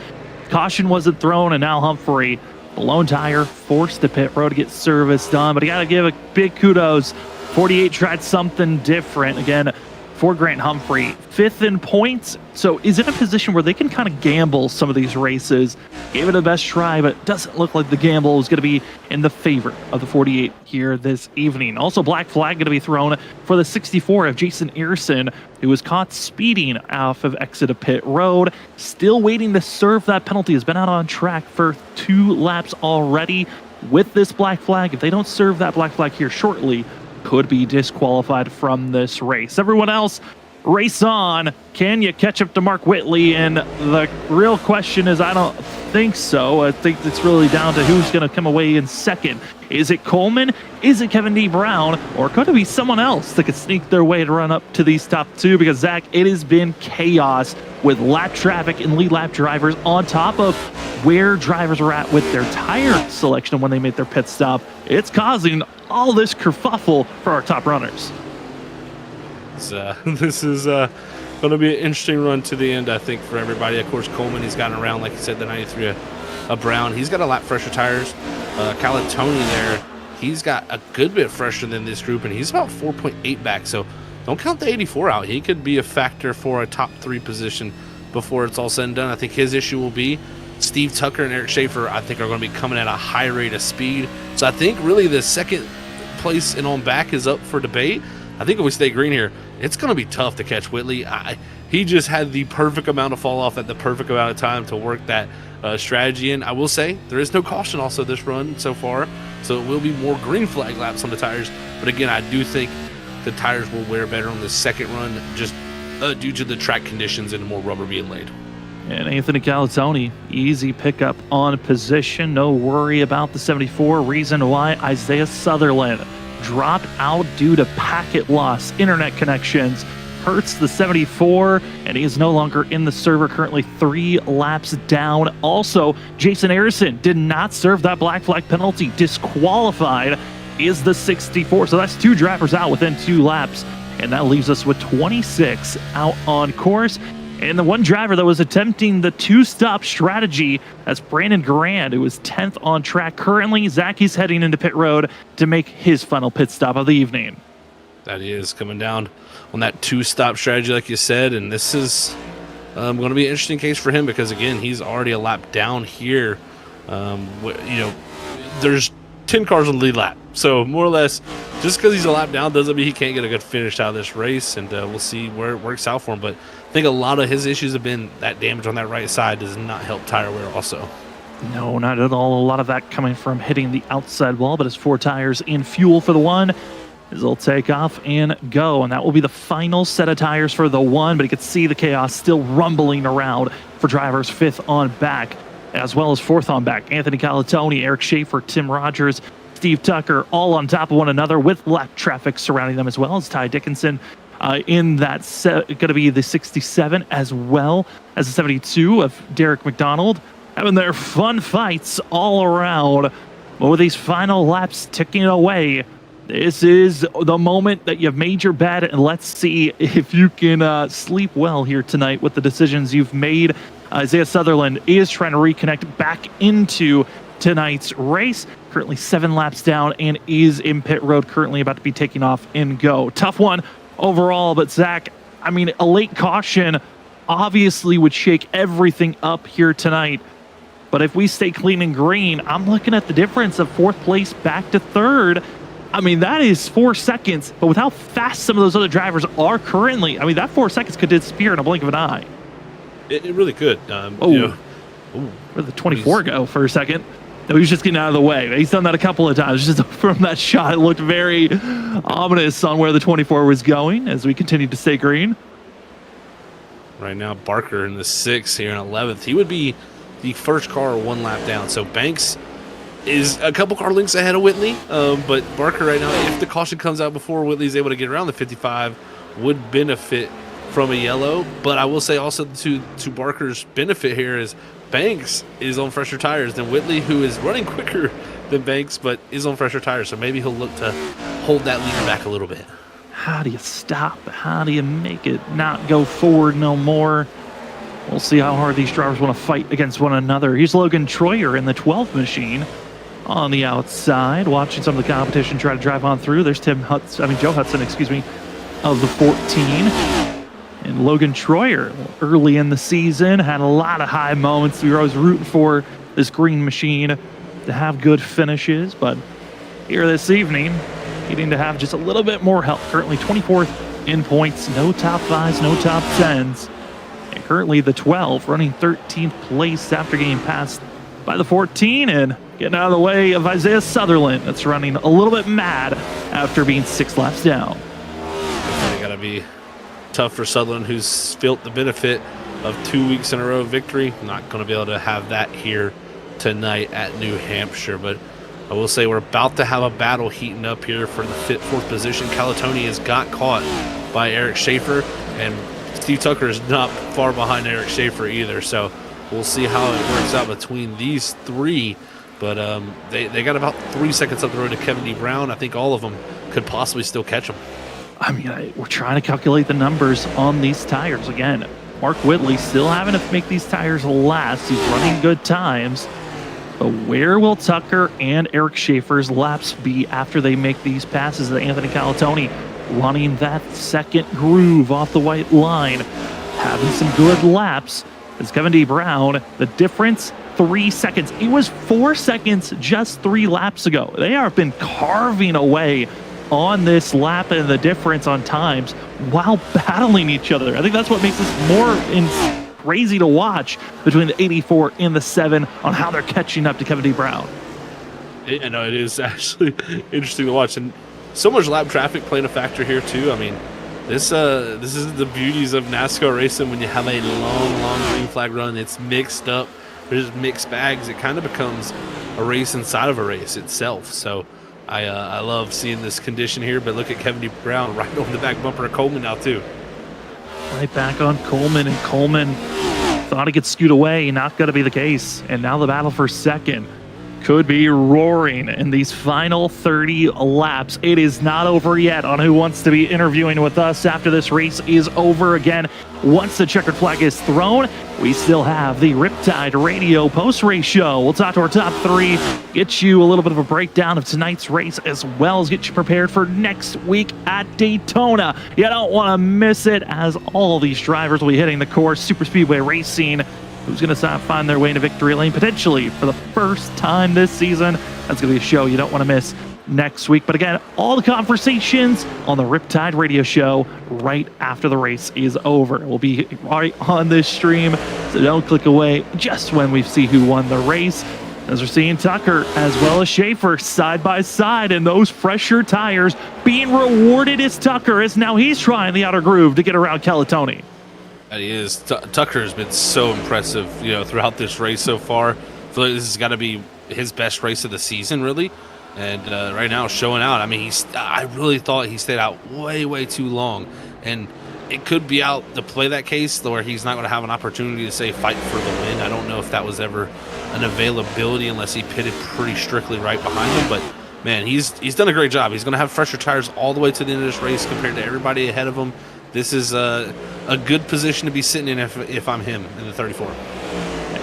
Caution wasn't thrown, and now Humphrey, the lone tire, forced to pit road to get service done. But you got to give a big kudos. 48 tried something different. Again, for Grant Humphrey, 5th in points, so is in a position where they can kind of gamble some of these races. Gave it a best try, but it doesn't look like the gamble is going to be in the favor of the 48 here this evening. Also, black flag going to be thrown for the 64 of Jason Earson, who was caught speeding off of exit of pit road. Still waiting to serve that penalty. Has been out on track for 2 laps already with this black flag. If they don't serve that black flag here shortly, could be disqualified from this race. Everyone else, race on. Can you catch up to Mark Whitley? And the real question is, I don't think so. I think it's really down to who's going to come away in second. Is it Coleman? Is it Kevin D. Brown? Or could it be someone else that could sneak their way to run up to these top 2? Because, Zach, it has been chaos with lap traffic and lead lap drivers on top of where drivers are at with their tire selection when they made their pit stop. It's causing all this kerfuffle for our top runners. This is going to be an interesting run to the end, I think, for everybody. Of course, Coleman, he's gotten around, like you said, the 93 of Brown. He's got a lot fresher tires. Calatoni there, he's got a good bit fresher than this group, and he's about 4.8 back. So don't count the 84 out. He could be a factor for a top 3 position before it's all said and done. I think his issue will be Steve Tucker and Eric Schaefer, I think, are going to be coming at a high rate of speed. So I think really the second place and on back is up for debate. I think if we stay green here, it's going to be tough to catch Whitley. He just had the perfect amount of fall off at the perfect amount of time to work that strategy in. I will say there is no caution also this run so far, so it will be more green flag laps on the tires. But again, I do think the tires will wear better on the second run just due to the track conditions and more rubber being laid. And Anthony Calatoni, easy pickup on position. No worry about the 74. Reason why Isaiah Sutherland dropped out due to packet loss. Internet connections hurts the 74, and he is no longer in the server, currently 3 laps down. Also, Jason Harrison did not serve that black flag penalty. Disqualified is the 64. So that's 2 drivers out within 2 laps, and that leaves us with 26 out on course. And the one driver that was attempting the 2-stop strategy, that's Brandon Garand, who is 10th on track currently. Zach, he's heading into pit road to make his final pit stop of the evening. That is coming down on that 2-stop strategy, like you said. And this is going to be an interesting case for him because, again, he's already a lap down here. There's 10 cars on the lead lap. So more or less, just because he's a lap down doesn't mean he can't get a good finish out of this race. And we'll see where it works out for him. But I think a lot of his issues have been that damage on that right side does not help tire wear also. No, not at all. A lot of that coming from hitting the outside wall, but his 4 tires in fuel for the 1. As they'll take off and go, and that will be the final set of tires for the 1, but you can see the chaos still rumbling around for drivers 5th on back, as well as 4th on back. Anthony Calatoni, Eric Schaefer, Tim Rogers, Steve Tucker, all on top of one another with lap traffic surrounding them, as well as Ty Dickinson in that set, going to be the 67, as well as the 72 of Derek McDonald, having their fun fights all around. But with these final laps ticking away, this is the moment that you've made your bet, and let's see if you can sleep well here tonight with the decisions you've made. Isaiah Sutherland is trying to reconnect back into tonight's race. Currently 7 laps down and is in pit road, currently about to be taking off and go. Tough one overall, but Zach, I mean, a late caution obviously would shake everything up here tonight. But if we stay clean and green, I'm looking at the difference of 4th place back to 3rd. I mean, that is 4 seconds, but with how fast some of those other drivers are currently, I mean, that 4 seconds could disappear in a blink of an eye. It really could. Where did the 24 go for a second? No, he was just getting out of the way. He's done that a couple of times. Just from that shot, it looked very ominous on where the 24 was going as we continue to stay green. Right now, Barker in the 6th here in 11th. He would be the first car 1 lap down. So Banks is a couple car lengths ahead of Whitley, but Barker right now, if the caution comes out before Whitley's able to get around the 55, would benefit from a yellow. But I will say also to Barker's benefit here is Banks is on fresher tires than Whitley, who is running quicker than Banks, but is on fresher tires. So maybe he'll look to hold that lead back a little bit. How do you stop? How do you make it not go forward no more? We'll see how hard these drivers want to fight against one another. Here's Logan Troyer in the 12th machine on the outside, watching some of the competition try to drive on through. There's Joe Hudson, of the 14. And Logan Troyer, early in the season, had a lot of high moments. We were always rooting for this green machine to have good finishes, but here this evening, needing to have just a little bit more help. Currently 24th in points, no top 5s, no top 10s. And currently the 12 running 13th place after getting passed by the 14 and getting out of the way of Isaiah Sutherland. That's running a little bit mad after being 6 laps down. Definitely got to be tough for Sutherland, who's felt the benefit of 2 weeks in a row victory. Not going to be able to have that here tonight at New Hampshire, but I will say we're about to have a battle heating up here for the 4th position. Calatoni has got caught by Eric Schaefer, and Steve Tucker is not far behind Eric Schaefer either, so we'll see how it works out between these 3. But they got about 3 seconds up the road to Kevin D. Brown. I think all of them could possibly still catch him. I mean, we're trying to calculate the numbers on these tires. Again, Mark Whitley still having to make these tires last. He's running good times. But where will Tucker and Eric Schaefer's laps be after they make these passes to Anthony Calatoni, running that second groove off the white line, having some good laps? As Kevin D. Brown, the difference, 3 seconds. It was 4 seconds just 3 laps ago. They have been carving away on this lap and the difference on times while battling each other. I think that's what makes this more crazy to watch between the 84 and the 7 on how they're catching up to Kevin D. Brown. I know it is actually interesting to watch, and so much lap traffic playing a factor here too. I mean, this is the beauties of NASCAR racing. When you have a long green flag run, it's mixed up. There's mixed bags. It kind of becomes a race inside of a race itself. So I love seeing this condition here, but look at Kevin D. Brown right on the back bumper of Coleman now too. Right back on Coleman, and Coleman thought he could scoot away. Not going to be the case. And now the battle for second could be roaring in these final 30 laps. It is not over yet on who wants to be interviewing with us after this race is over. Again, once the checkered flag is thrown, we still have the Riptide Radio post-race show. We'll talk to our top 3, get you a little bit of a breakdown of tonight's race, as well as get you prepared for next week at Daytona. You don't want to miss it, as all these drivers will be hitting the course. Super Speedway Racing, who's going to find their way into victory lane potentially for the first time this season. That's going to be a show you don't want to miss next week. But again, all the conversations on the Riptide Radio Show right after the race is over. We'll be right on this stream, so don't click away just when we see who won the race. As we're seeing Tucker as well as Schaefer side by side, and those fresher tires being rewarded as Tucker, as now he's trying the outer groove to get around Calatoni. And he is. Tucker has been so impressive, throughout this race so far. I feel like this has got to be his best race of the season, really. And right now, showing out. I mean, I really thought he stayed out way too long, and it could be out to play that case where he's not going to have an opportunity to say fight for the win. I don't know if that was ever an availability unless he pitted pretty strictly right behind him. But man, he's done a great job. He's going to have fresher tires all the way to the end of this race compared to everybody ahead of him. This is a good position to be sitting in if I'm him in the 34.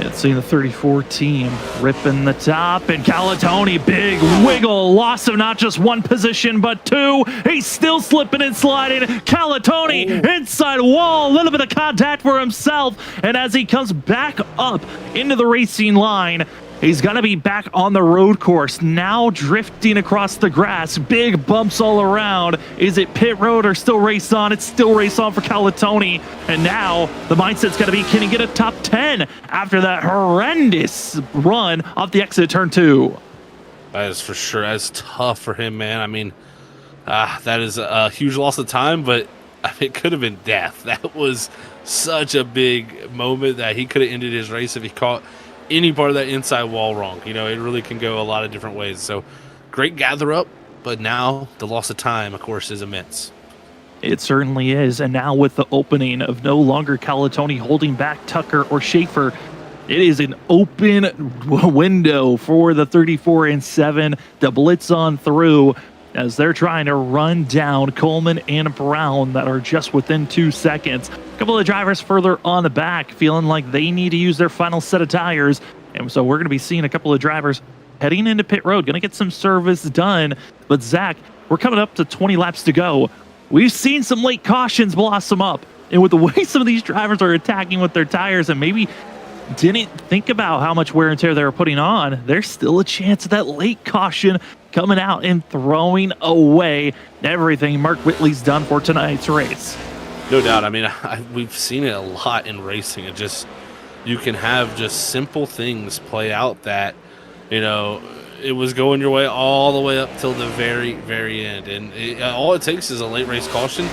It's seeing the 34 team ripping the top, and Calatoni, big wiggle, loss of not just one position, but two. He's still slipping and sliding. Calatoni inside wall, a little bit of contact for himself, and as he comes back up into the racing line, he's going to be back on the road course, now drifting across the grass. Big bumps all around. Is it pit road or still race on? It's still race on for Calatoni. And now the mindset's going to be, can he get a top 10 after that horrendous run off the exit of turn 2? That is for sure. That's tough for him, man. I mean, that is a huge loss of time, but it could have been death. That was such a big moment that he could have ended his race if he caught any part of that inside wall wrong. You know, it really can go a lot of different ways. So great gather up, but now the loss of time, of course, is immense. It certainly is. And now with the opening of no longer Calatoni holding back Tucker or Schaefer, it is an open window for the 34 and 7 to blitz on through as they're trying to run down Coleman and Brown that are just within 2 seconds. A couple of drivers further on the back feeling like they need to use their final set of tires. And so we're going to be seeing a couple of drivers heading into pit road, going to get some service done. But Zach, we're coming up to 20 laps to go. We've seen some late cautions blossom up. And with the way some of these drivers are attacking with their tires and maybe didn't think about how much wear and tear they were putting on, there's still a chance of that late caution coming out and throwing away everything Mark Whitley's done for tonight's race. No doubt. I mean, we've seen it a lot in racing. It just, you can have just simple things play out that, you know, it was going your way all the way up till the very, very end. And all it takes is a late race caution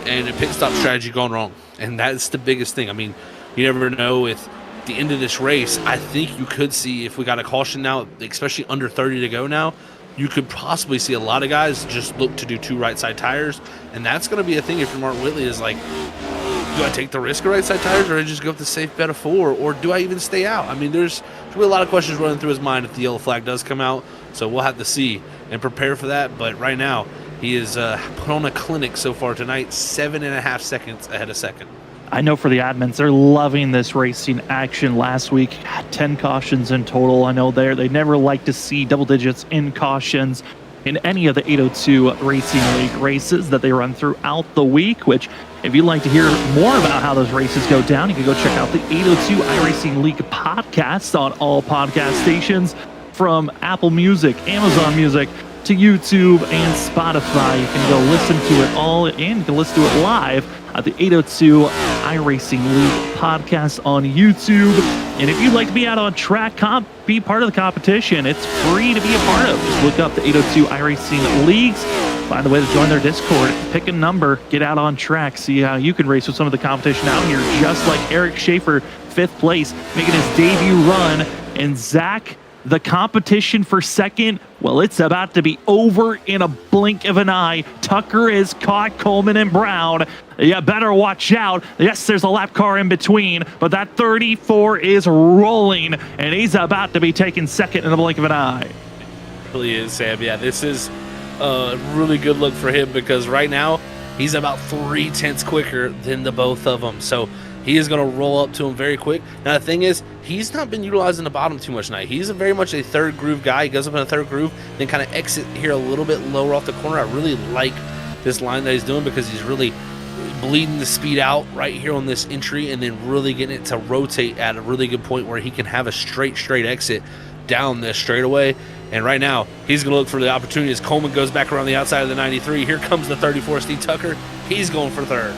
and a pit stop strategy gone wrong. And that's the biggest thing. I mean, you never know with the end of this race. I think you could see, if we got a caution now, especially under 30 to go now, you could possibly see a lot of guys just look to do 2 right side tires. And that's going to be a thing if you're Mark Whitley, is like, do I take the risk of right side tires, or do I just go with the safe bet of 4, or do I even stay out? I mean, there's really a lot of questions running through his mind if the yellow flag does come out. So we'll have to see and prepare for that. But right now, he has put on a clinic so far tonight, 7.5 seconds ahead of second. I know for the admins, they're loving this racing action. Last week had 10 cautions in total. I know they never like to see double digits in cautions in any of the 802 Racing League races that they run throughout the week, which if you'd like to hear more about how those races go down, you can go check out the 802 iRacing League podcast on all podcast stations, from Apple Music, Amazon Music, to YouTube and Spotify. You can go listen to it all, and you can listen to it live at the 802 iRacing League podcast on YouTube. And if you'd like to be out on track, be part of the competition, it's free to be a part of. Just look up the 802 iRacing Leagues, find a way to join their Discord, pick a number, get out on track, see how you can race with some of the competition out here, just like Eric Schaefer, 5th place, making his debut run. And Zach, the competition for second, well, it's about to be over in a blink of an eye. Tucker has caught Coleman and Brown. You better watch out. Yes, there's a lap car in between, but that 34 is rolling, and he's about to be taking second in the blink of an eye. It really is, Sam. Yeah, this is a really good look for him, because right now he's about 0.3 quicker than the both of them. So he is going to roll up to him very quick. Now, the thing is, he's not been utilizing the bottom too much tonight. He's very much a third groove guy. He goes up in a third groove, then kind of exit here a little bit lower off the corner. I really like this line that he's doing, because he's really bleeding the speed out right here on this entry, and then really getting it to rotate at a really good point where he can have a straight exit down this straightaway. And right now, he's going to look for the opportunity as Coleman goes back around the outside of the 93. Here comes the 34, Steve Tucker. He's going for third.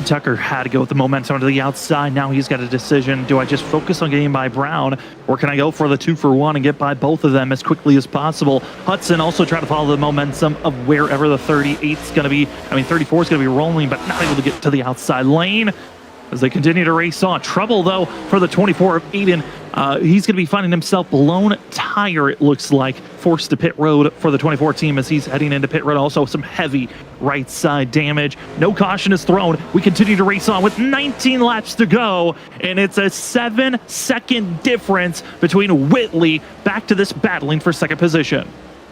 Tucker had to go with the momentum to the outside. Now he's got a decision. Do I just focus on getting by Brown, or can I go for the 2-for-1 and get by both of them as quickly as possible? Hudson also trying to follow the momentum of wherever the 38's going to be. 34 is going to be rolling, but not able to get to the outside lane as they continue to race on. Trouble, though, for the 24 of Aiden. He's going to be finding himself blown tire, it looks like, forced to pit road for the 24 team as he's heading into pit road. Also, some heavy right side damage. No caution is thrown. We continue to race on with 19 laps to go, and it's a 7-second difference between Whitley back to this battling for second position.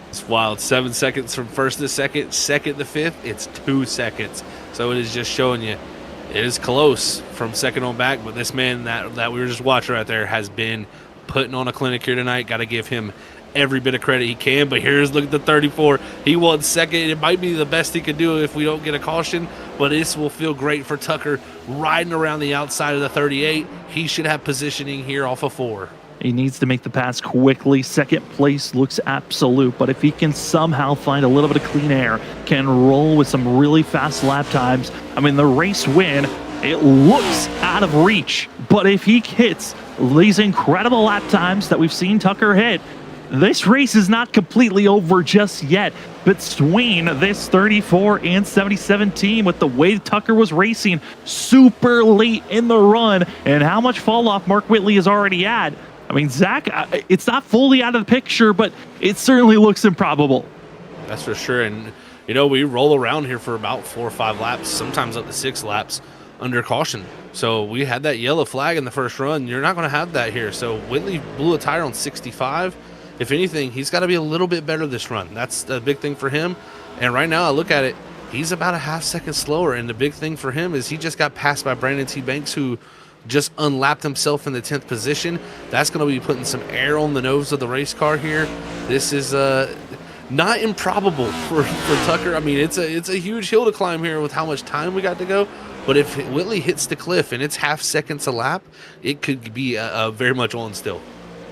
It's wild. 7 seconds from first to second, second to fifth. It's 2 seconds. So it is just showing you It is close from second on back, but this man that we were just watching right there has been putting on a clinic here tonight. Got to give him every bit of credit he can. But here's, look at the 34. He won second. It might be the best he could do if we don't get a caution, but this will feel great for Tucker riding around the outside of the 38. He should have positioning here off of 4. He needs to make the pass quickly. Second place looks absolute, but if he can somehow find a little bit of clean air, can roll with some really fast lap times, I mean, the race win, it looks out of reach. But if he hits these incredible lap times that we've seen Tucker hit, this race is not completely over just yet. Between this 34 and 77 team, with the way Tucker was racing super late in the run and how much fall off Mark Whitley has already had, I mean, Zach, it's not fully out of the picture, but it certainly looks improbable. That's for sure. And, you know, we roll around here for about 4 or 5 laps, sometimes up to 6 laps under caution. So we had that yellow flag in the first run. You're not going to have that here. So Whitley blew a tire on 65. If anything, he's got to be a little bit better this run. That's the big thing for him. And right now I look at it, he's about a half second slower. And the big thing for him is he just got passed by Brandon T. Banks, who just unlapped himself in the 10th position. That's going to be putting some air on the nose of the race car here. This is not improbable for Tucker. I mean, it's a huge hill to climb here with how much time we got to go. But if Whitley hits the cliff and it's half seconds a lap, it could be very much on still.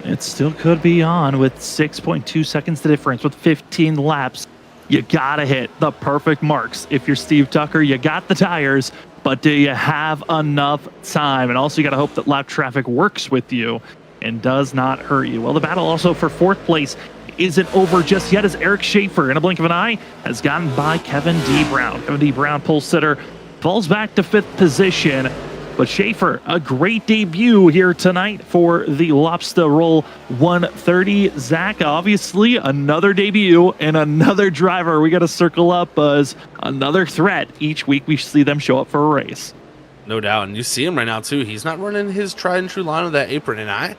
It still could be on with 6.2 seconds the difference with 15 laps. You got to hit the perfect marks. If you're Steve Tucker, you got the tires, but do you have enough time? And also you got to hope that lap traffic works with you and does not hurt you. Well, the battle also for 4th place isn't over just yet, as Eric Schaefer, in a blink of an eye, has gotten by Kevin D. Brown. Kevin D. Brown, pole sitter, falls back to 5th position. But Schaefer, a great debut here tonight for the Lobster Roll 130. Zach, obviously, another debut and another driver we got to circle up as another threat. Each week we see them show up for a race. No doubt. And you see him right now, too. He's not running his tried and true line of that apron. And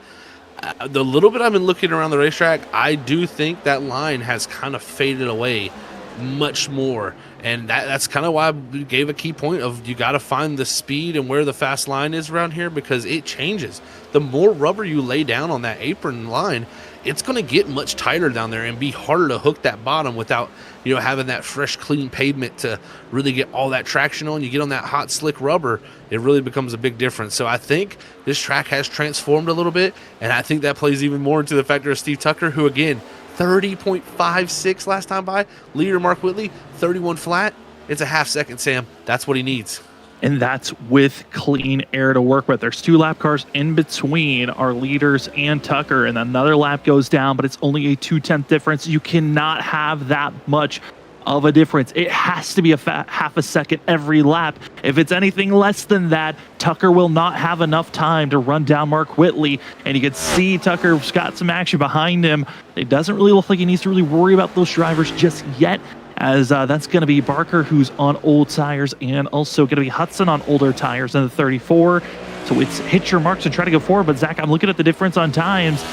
the little bit I've been looking around the racetrack, I do think that line has kind of faded away much more. And that's kind of why we gave a key point of you got to find the speed and where the fast line is around here, because it changes. The more rubber you lay down on that apron line, it's going to get much tighter down there and be harder to hook that bottom without, you know, having that fresh, clean pavement to really get all that traction on. You get on that hot, slick rubber, it really becomes a big difference. So I think this track has transformed a little bit, and I think that plays even more into the factor of Steve Tucker, who, again, 30.56 last time by. Leader Mark Whitley, 31 flat. It's a half second, Sam. That's what he needs. And that's with clean air to work with. There's 2 lap cars in between our leaders and Tucker, and another lap goes down, but it's only a 2/10 difference. You cannot have that much of a difference. It has to be a half a second every lap. If it's anything less than that, Tucker will not have enough time to run down Mark Whitley. And you can see Tucker's got some action behind him. It doesn't really look like he needs to really worry about those drivers just yet, as that's going to be Barker, who's on old tires, and also going to be Hudson on older tires in the 34. So it's hit your marks and try to go forward. But Zach, I'm looking at the difference on times.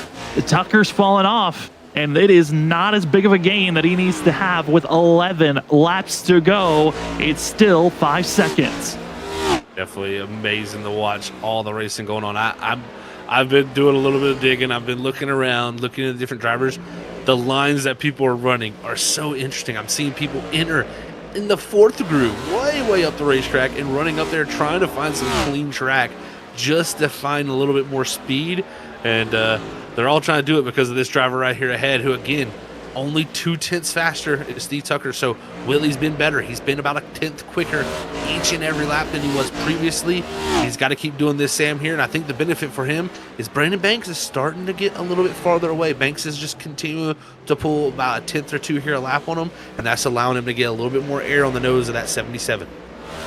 Tucker's fallen off, and it is not as big of a gain that he needs to have with 11 laps to go. It's still 5 seconds. Definitely amazing to watch all the racing going on. I've been doing a little bit of digging. I've been looking around, looking at the different drivers. The lines that people are running are so interesting. I'm seeing people enter in the 4th groove, way up the racetrack, and running up there trying to find some clean track just to find a little bit more speed. And they're all trying to do it because of this driver right here ahead, who, again, only 2/10 faster is Steve Tucker. So Whitley's been better. He's been about a 10th quicker each and every lap than he was previously. He's got to keep doing this, Sam, here. And I think the benefit for him is Brandon Banks is starting to get a little bit farther away. Banks is just continuing to pull about a 10th or 2 here a lap on him, and that's allowing him to get a little bit more air on the nose of that 77.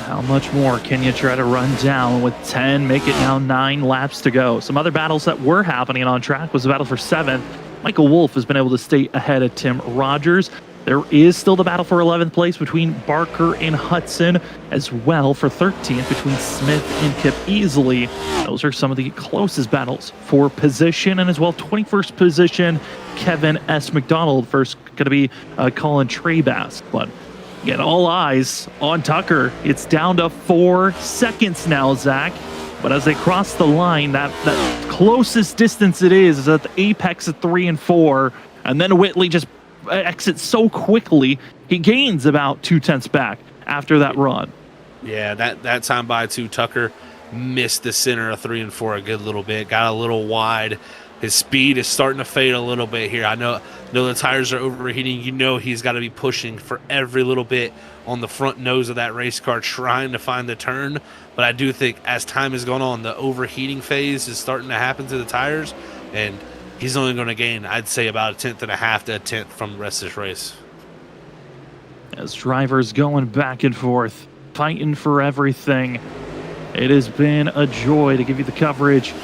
How much more can you try to run down with 10, make it now 9 laps to go? Some other battles that were happening on track was the battle for 7th. Michael Wolf has been able to stay ahead of Tim Rogers. There is still the battle for 11th place between Barker and Hudson, as well for 13th between Smith and Kip Easley. Those are some of the closest battles for position, and as well 21st position, Kevin S. McDonald. First going to be Colin Trebass, but Get all eyes on Tucker. It's down to 4 seconds now, Zach. But as they cross the line, that closest distance it is at the apex of 3 and 4. And then Whitley just exits so quickly, he gains about 2/10 back after that run. Yeah, that time by two, Tucker missed the center of 3 and 4 a good little bit, got a little wide. His speed is starting to fade a little bit here. I know the tires are overheating. You know he's got to be pushing for every little bit on the front nose of that race car, trying to find the turn. But I do think as time has gone on, the overheating phase is starting to happen to the tires, and he's only going to gain, I'd say, about 1.5 to 1/10 from the rest of this race. As drivers going back and forth, fighting for everything. It has been a joy to give you the coverage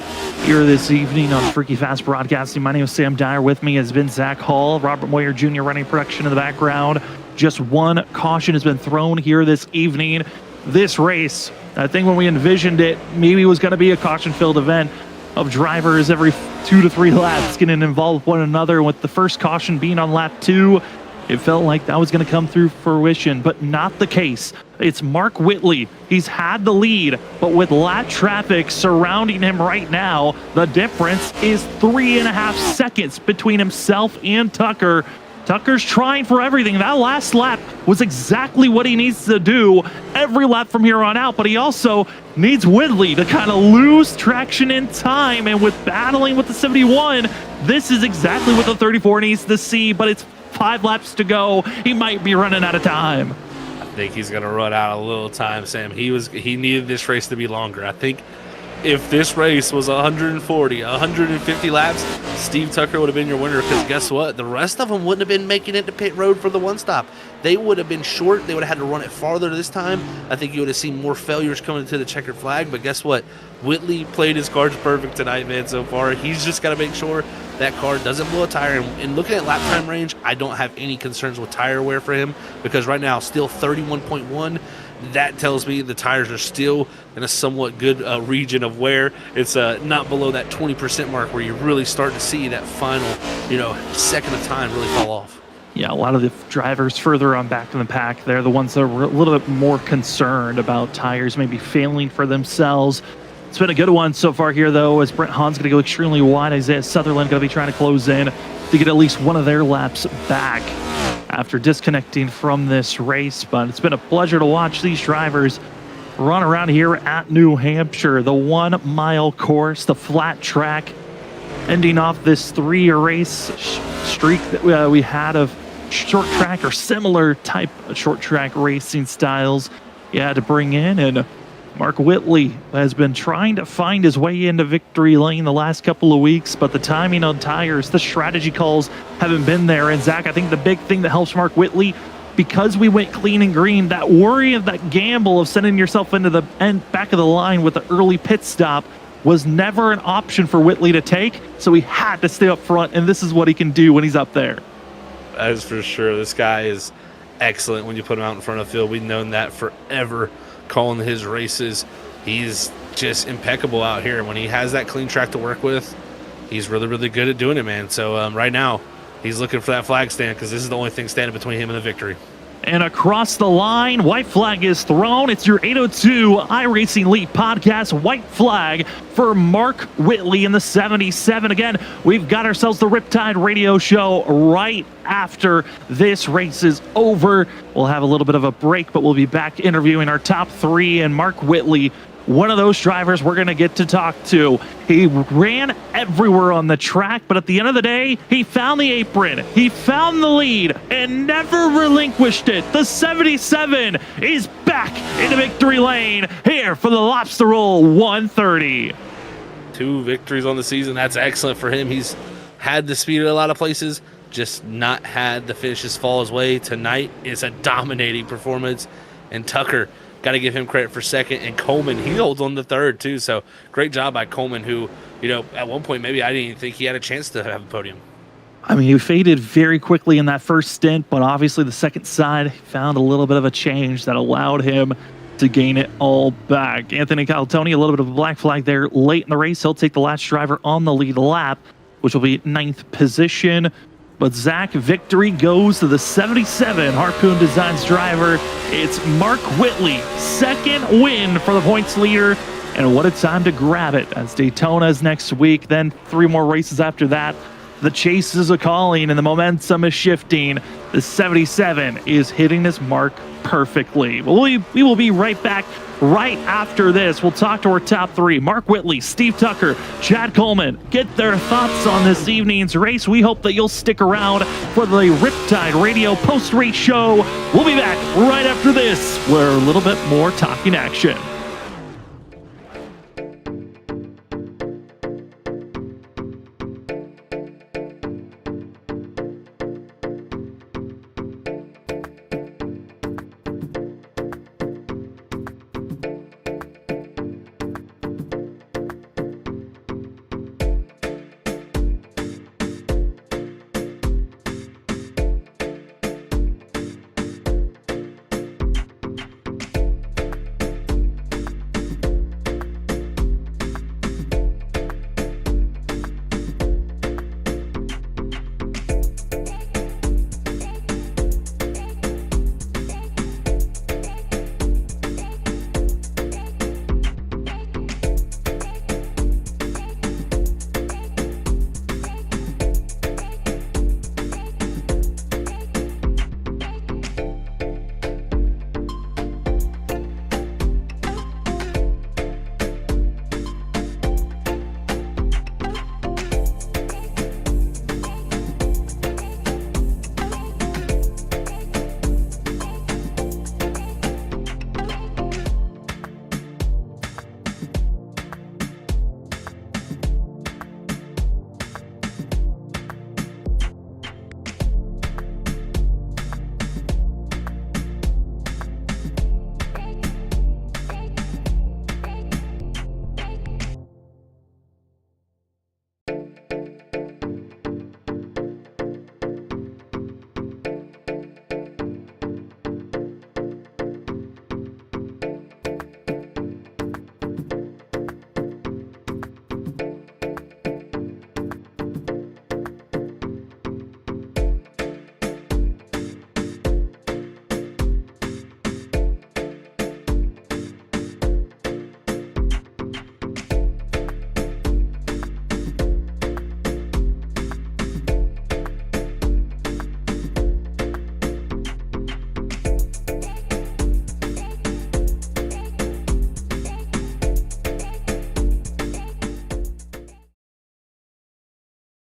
here this evening on Freaky Fast Broadcasting. My name is Sam Dyer. With me has been Zach Hall, Robert Moyer Jr. running production in the background. Just one caution has been thrown here this evening. This race, I think when we envisioned it, maybe it was going to be a caution-filled event of drivers every 2 to 3 laps getting involved with one another. With the first caution being on lap 2, it felt like that was going to come through fruition, but not the case. It's Mark Whitley. He's had the lead, but with lap traffic surrounding him right now, the difference is 3.5 seconds between himself and Tucker. Tucker's trying for everything. That last lap was exactly what he needs to do every lap from here on out, but he also needs Whitley to kind of lose traction in time, and with battling with the 71, this is exactly what the 34 needs to see, but it's 5 laps to go. He might be running out of time. I think he's going to run out a little time, Sam. He needed this race to be longer. I think if this race was 140, 150 laps, Steve Tucker would have been your winner, because guess what? The rest of them wouldn't have been making it to pit road for the one stop. They would have been short. They would have had to run it farther this time. I think you would have seen more failures coming to the checkered flag, but guess what? Whitley played his cards perfect tonight, man, so far. He's just got to make sure that car doesn't blow a tire. And looking at lap time range, I don't have any concerns with tire wear for him, because right now, still 31.1. That tells me the tires are still in a somewhat good region of wear. It's not below that 20% mark where you really start to see that final, second of time really fall off. Yeah, a lot of the drivers further on back in the pack, they're the ones that were a little bit more concerned about tires maybe failing for themselves. It's been a good one so far here, though, as Brent Hahn's going to go extremely wide. Isaiah Sutherland going to be trying to close in to get at least one of their laps back after disconnecting from this race. But it's been a pleasure to watch these drivers run around here at New Hampshire, the 1 mile course, the flat track, ending off this 3-race streak that we had of short track or similar type of short track racing styles you had to bring in. And Mark Whitley has been trying to find his way into victory lane the last couple of weeks, but the timing on tires, the strategy calls haven't been there. And Zach, I think the big thing that helps Mark Whitley, because we went clean and green, that worry of that gamble of sending yourself into the back of the line with the early pit stop was never an option for Whitley to take, so he had to stay up front, and this is what he can do when he's up there. That is for sure. This guy is excellent when you put him out in front of the field. We've known that forever, calling his races. He's just impeccable out here. When he has that clean track to work with, he's really, really good at doing it, man. So right now, he's looking for that flag stand, because this is the only thing standing between him and the victory. And across the line, white flag is thrown. It's your 802 iRacing League podcast. White flag for Mark Whitley in the 77. Again, we've got ourselves the Riptide Radio Show right after this race is over. We'll have a little bit of a break, but we'll be back interviewing our top 3. And Mark Whitley, one of those drivers we're going to get to talk to. He ran everywhere on the track, but at the end of the day, he found the apron, he found the lead, and never relinquished it. The 77 is back in the victory lane here for the Lobster Roll 130. 2 victories on the season. That's excellent for him. He's had the speed at a lot of places, just not had the finishes fall his way. Tonight is a dominating performance, and Tucker, got to give him credit for second, and Coleman, he holds on to third too. So great job by Coleman, who, at one point maybe I didn't even think he had a chance to have a podium. I mean, he faded very quickly in that first stint, but obviously the second side found a little bit of a change that allowed him to gain it all back. Anthony Calatoni, a little bit of a black flag there late in the race. He'll take the last driver on the lead lap, which will be 9th position. But Zach, victory goes to the 77 Harpoon Designs driver. It's Mark Whitley, second win for the points leader. And what a time to grab it, as Daytona is next week, then 3 more races after that. The chase is a-calling and the momentum is shifting. The 77 is hitting this mark perfectly. We will be right back right after this. We'll talk to our top 3. Mark Whitley, Steve Tucker, Chad Coleman, get their thoughts on this evening's race. We hope that you'll stick around for the Riptide Radio post-race show. We'll be back right after this, where a little bit more talking action.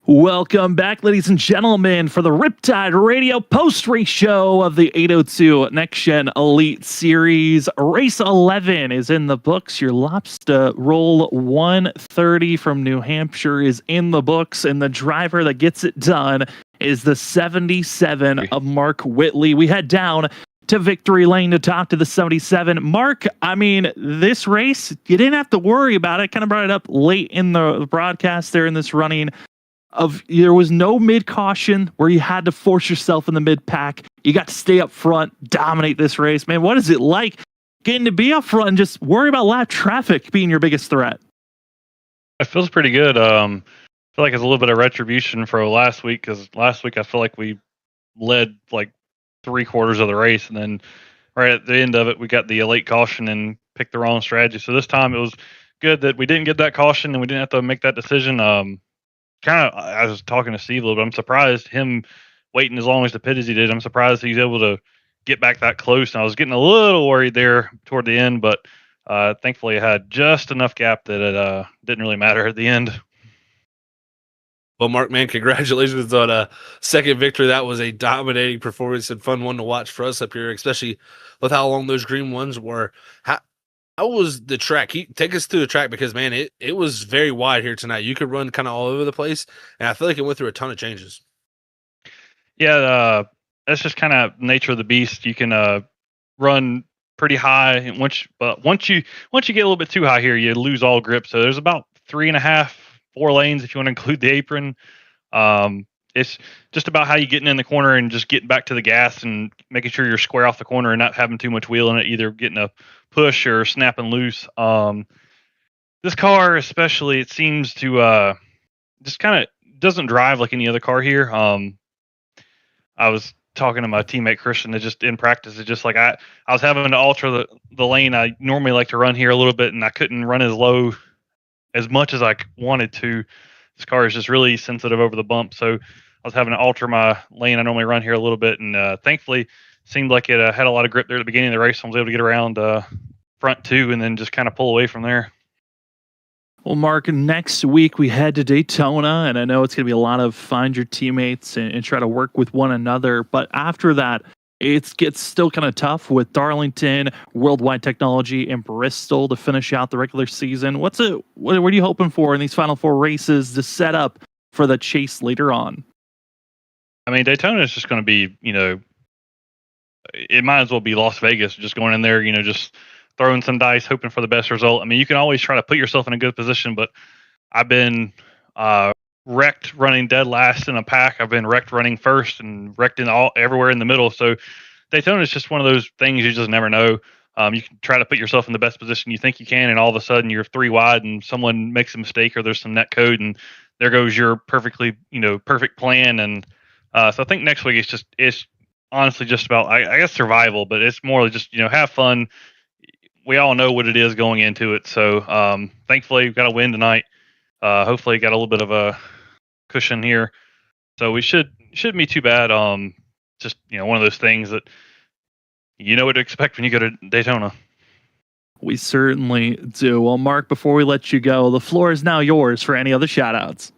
Welcome back, ladies and gentlemen, for the Riptide Radio post-race show of the 802 Next Gen Elite Series. Race 11 is in the books. Your Lobster Roll 130 from New Hampshire is in the books, and the driver that gets it done is the 77 of Mark Whitley. We head down to Victory Lane to talk to the 77. Mark, I mean, this race, you didn't have to worry about it. Kind of brought it up late in the broadcast there in this running. There was no mid caution where you had to force yourself in the mid pack. You got to stay up front, dominate this race. Man, what is it like getting to be up front and just worry about lap traffic being your biggest threat? It feels pretty good. I feel like it's a little bit of retribution for last week, because last week I feel like we led like 3/4 of the race, and then right at the end of it we got the late caution and picked the wrong strategy. So this time it was good that we didn't get that caution and we didn't have to make that decision. I was talking to Steve a little bit. I'm surprised him waiting as long as the pit as he did. I'm surprised he's able to get back that close. And I was getting a little worried there toward the end, but thankfully I had just enough gap that it didn't really matter at the end. Well, Mark, man, congratulations on a second victory. That was a dominating performance and fun one to watch for us up here, especially with how long those green ones were. How was the track? Take us through the track, because, man, it was very wide here tonight. You could run kind of all over the place, and I feel like it went through a ton of changes. Yeah, that's just kind of nature of the beast. You can run pretty high, and once you get a little bit too high here, you lose all grip. So there's about 3.5, 4 lanes if you want to include the apron. It's just about how you getting in the corner and just getting back to the gas and making sure you're square off the corner and not having too much wheel in it, either getting a push or snapping loose. This car especially, it seems to just kind of doesn't drive like any other car here. I was talking to my teammate Christian, that just in practice, it's just like I was having to alter the lane I normally like to run here a little bit, and I couldn't run as low as much as I wanted to. This car is just really sensitive over the bump, so I was having to alter my lane I normally run here a little bit, and thankfully seemed like it had a lot of grip there at the beginning of the race. So I was able to get around front two and then just kind of pull away from there. Well, Mark, next week we head to Daytona, and I know it's going to be a lot of find your teammates and try to work with one another. But after that, it gets still kind of tough with Darlington, Worldwide Technology, and Bristol to finish out the regular season. What are you hoping for in these final 4 races to set up for the chase later on? I mean, Daytona is just going to be, it might as well be Las Vegas, just going in there, just throwing some dice, hoping for the best result. I mean, you can always try to put yourself in a good position, but I've been wrecked running dead last in a pack. I've been wrecked running first and wrecked everywhere in the middle. So Daytona is just one of those things you just never know. You can try to put yourself in the best position you think you can, and all of a sudden you're 3 wide and someone makes a mistake or there's some net code, and there goes your perfect plan. And so I think next week it's honestly just about, I guess, survival, but it's more just, have fun. We all know what it is going into it. So thankfully, we've got a win tonight. Hopefully, got a little bit of a cushion here. So we shouldn't be too bad. Just one of those things that you know what to expect when you go to Daytona. We certainly do. Well, Mark, before we let you go, the floor is now yours for any other shout-outs.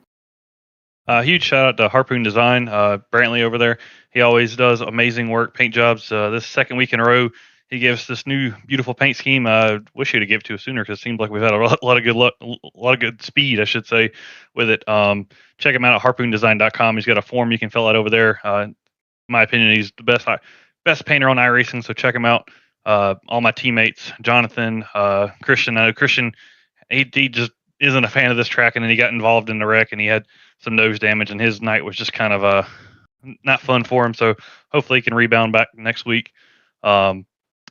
Huge shout out to Harpoon Design, Brantley over there. He always does amazing work, paint jobs. This second week in a row, he gave us this new beautiful paint scheme. I wish he'd have given it to us sooner, because it seems like we've had a lot of good luck, a lot of good speed, I should say, with it. Check him out at harpoondesign.com. He's got a form you can fill out over there. In my opinion, he's the best painter on iRacing, so check him out. All my teammates, Jonathan, Christian. I know Christian, he just isn't a fan of this track, and then he got involved in the wreck, and he had some nose damage, and his night was just kind of not fun for him. So hopefully he can rebound back next week.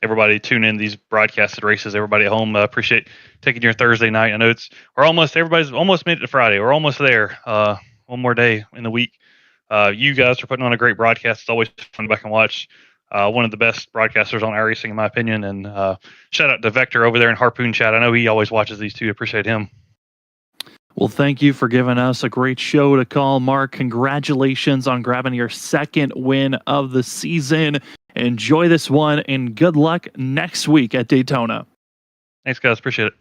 Everybody tune in these broadcasted races. Everybody at home, appreciate taking your Thursday night. I know everybody's almost made it to Friday. We're almost there. One more day in the week. You guys are putting on a great broadcast. It's always fun to back and watch. One of the best broadcasters on iRacing, in my opinion. And shout out to Vector over there in Harpoon Chat. I know he always watches these too. Appreciate him. Well, thank you for giving us a great show to call, Mark. Congratulations on grabbing your second win of the season. Enjoy this one, and good luck next week at Daytona. Thanks, guys. Appreciate it.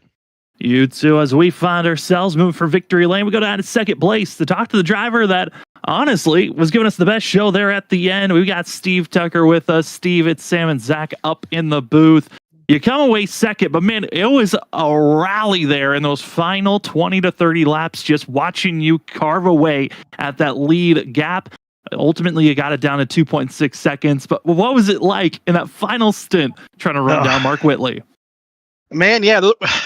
You too. As we find ourselves moving for victory lane, we go down to second place to talk to the driver that honestly was giving us the best show there at the end. We got Steve Tucker with us. Steve, it's Sam and Zach up in the booth. You come away second, but man, it was a rally there in those final 20 to 30 laps, just watching you carve away at that lead gap. Ultimately, you got it down to 2.6 seconds. But what was it like in that final stint trying to run down Mark Whitley? Man, yeah,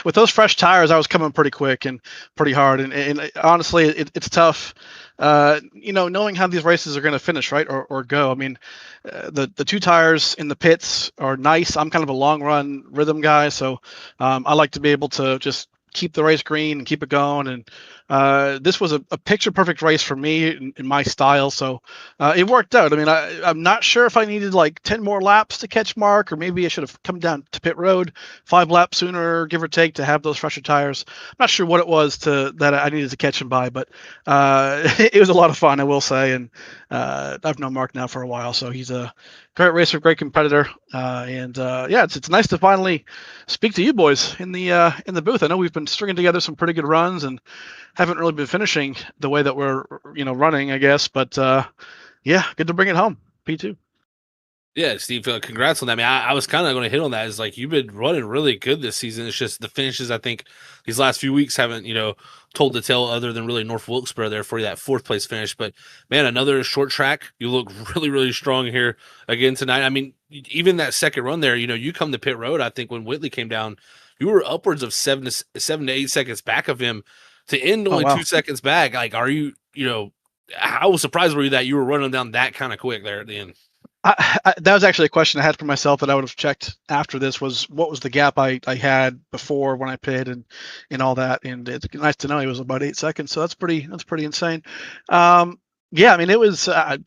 with those fresh tires, I was coming pretty quick and pretty hard. And honestly, it's tough, knowing how these races are going to finish, right, or go. I mean, the 2 tires in the pits are nice. I'm kind of a long run rhythm guy, so I like to be able to just keep the race green and keep it going. And this was a picture perfect race for me in my style. So it worked out. I mean, I'm not sure if I needed like 10 more laps to catch Mark, or maybe I should have come down to pit road 5 laps sooner, give or take, to have those fresher tires. I'm not sure what it was that I needed to catch him by, but it was a lot of fun, I will say. And I've known Mark now for a while, so he's a great racer, great competitor. It's nice to finally speak to you boys in the booth. I know we've been stringing together some pretty good runs and haven't really been finishing the way that we're running, I guess. But good to bring it home. P2. Yeah, Steve, congrats on that. I mean, I was kind of going to hit on that. Is like, you've been running really good this season. It's just the finishes, I think, these last few weeks haven't, told the tale, other than really North Wilkesboro there for that 4th place finish. But man, another short track. You look really, really strong here again tonight. I mean, even that second run there, you come to pit road. I think when Whitley came down, you were upwards of 7 to 8 seconds back of him to end only 2 seconds back. Like, are you, how surprised were you that you were running down that kind of quick there at the end? That was actually a question I had for myself that I would have checked after this, was what was the gap I had before when I pitted and all that. And it's nice to know it was about 8 seconds. So that's pretty insane. Yeah, I mean, it was, I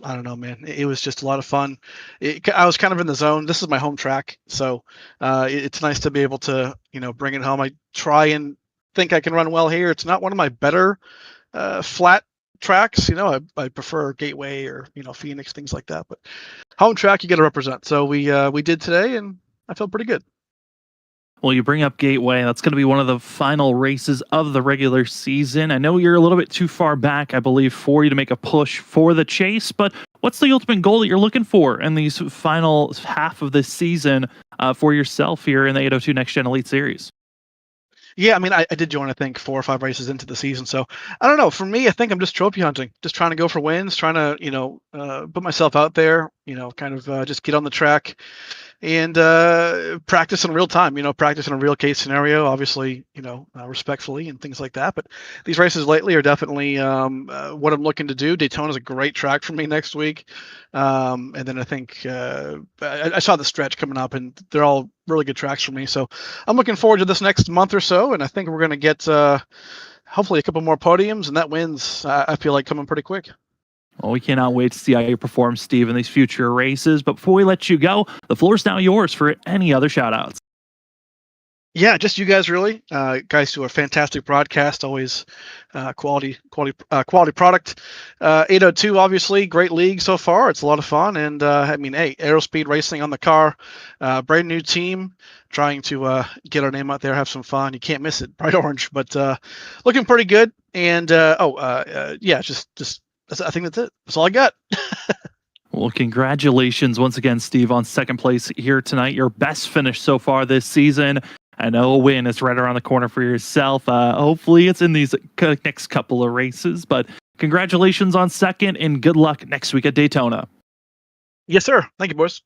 don't know, man. It was just a lot of fun. I was kind of in the zone. This is my home track, so it's nice to be able to, bring it home. I try and think I can run well here. It's not one of my better flat tracks. I prefer Gateway or Phoenix, things like that. But home track, you got to represent. So we did today, and I felt pretty good. Well, you bring up Gateway. That's going to be one of the final races of the regular season. I know you're a little bit too far back, I believe, for you to make a push for the chase, but what's the ultimate goal that you're looking for in these final half of this season for yourself here in the 802 Next Gen Elite Series? Yeah, I mean, I did join, I think, 4 or 5 races into the season. So I don't know. For me, I think I'm just trophy hunting, just trying to go for wins, trying to, put myself out there, kind of just get on the track and practice in real time, practice in a real case scenario, obviously, respectfully and things like that. But these races lately are definitely what I'm looking to do. Daytona is a great track for me next week. And then I think I saw the stretch coming up, and they're all really good tracks for me. So I'm looking forward to this next month or so. And I think we're going to get hopefully a couple more podiums, and that wins, I feel like, coming pretty quick. Well, we cannot wait to see how you perform, Steve, in these future races. But before we let you go, the floor is now yours for any other shout-outs. Yeah, just you guys, really. Guys do a fantastic broadcast, always quality product. 802, obviously, great league so far. It's a lot of fun. And, I mean, hey, Aerospeed Racing on the car, brand new team, trying to get our name out there, have some fun. You can't miss it, bright orange. But looking pretty good. And, yeah, just I think that's it. That's all I got. Well, congratulations once again, Steve, on second place here tonight. Your best finish so far this season. I know a win is right around the corner for yourself. Hopefully it's in these next couple of races. But congratulations on second, and good luck next week at Daytona. Yes, sir. Thank you, boys.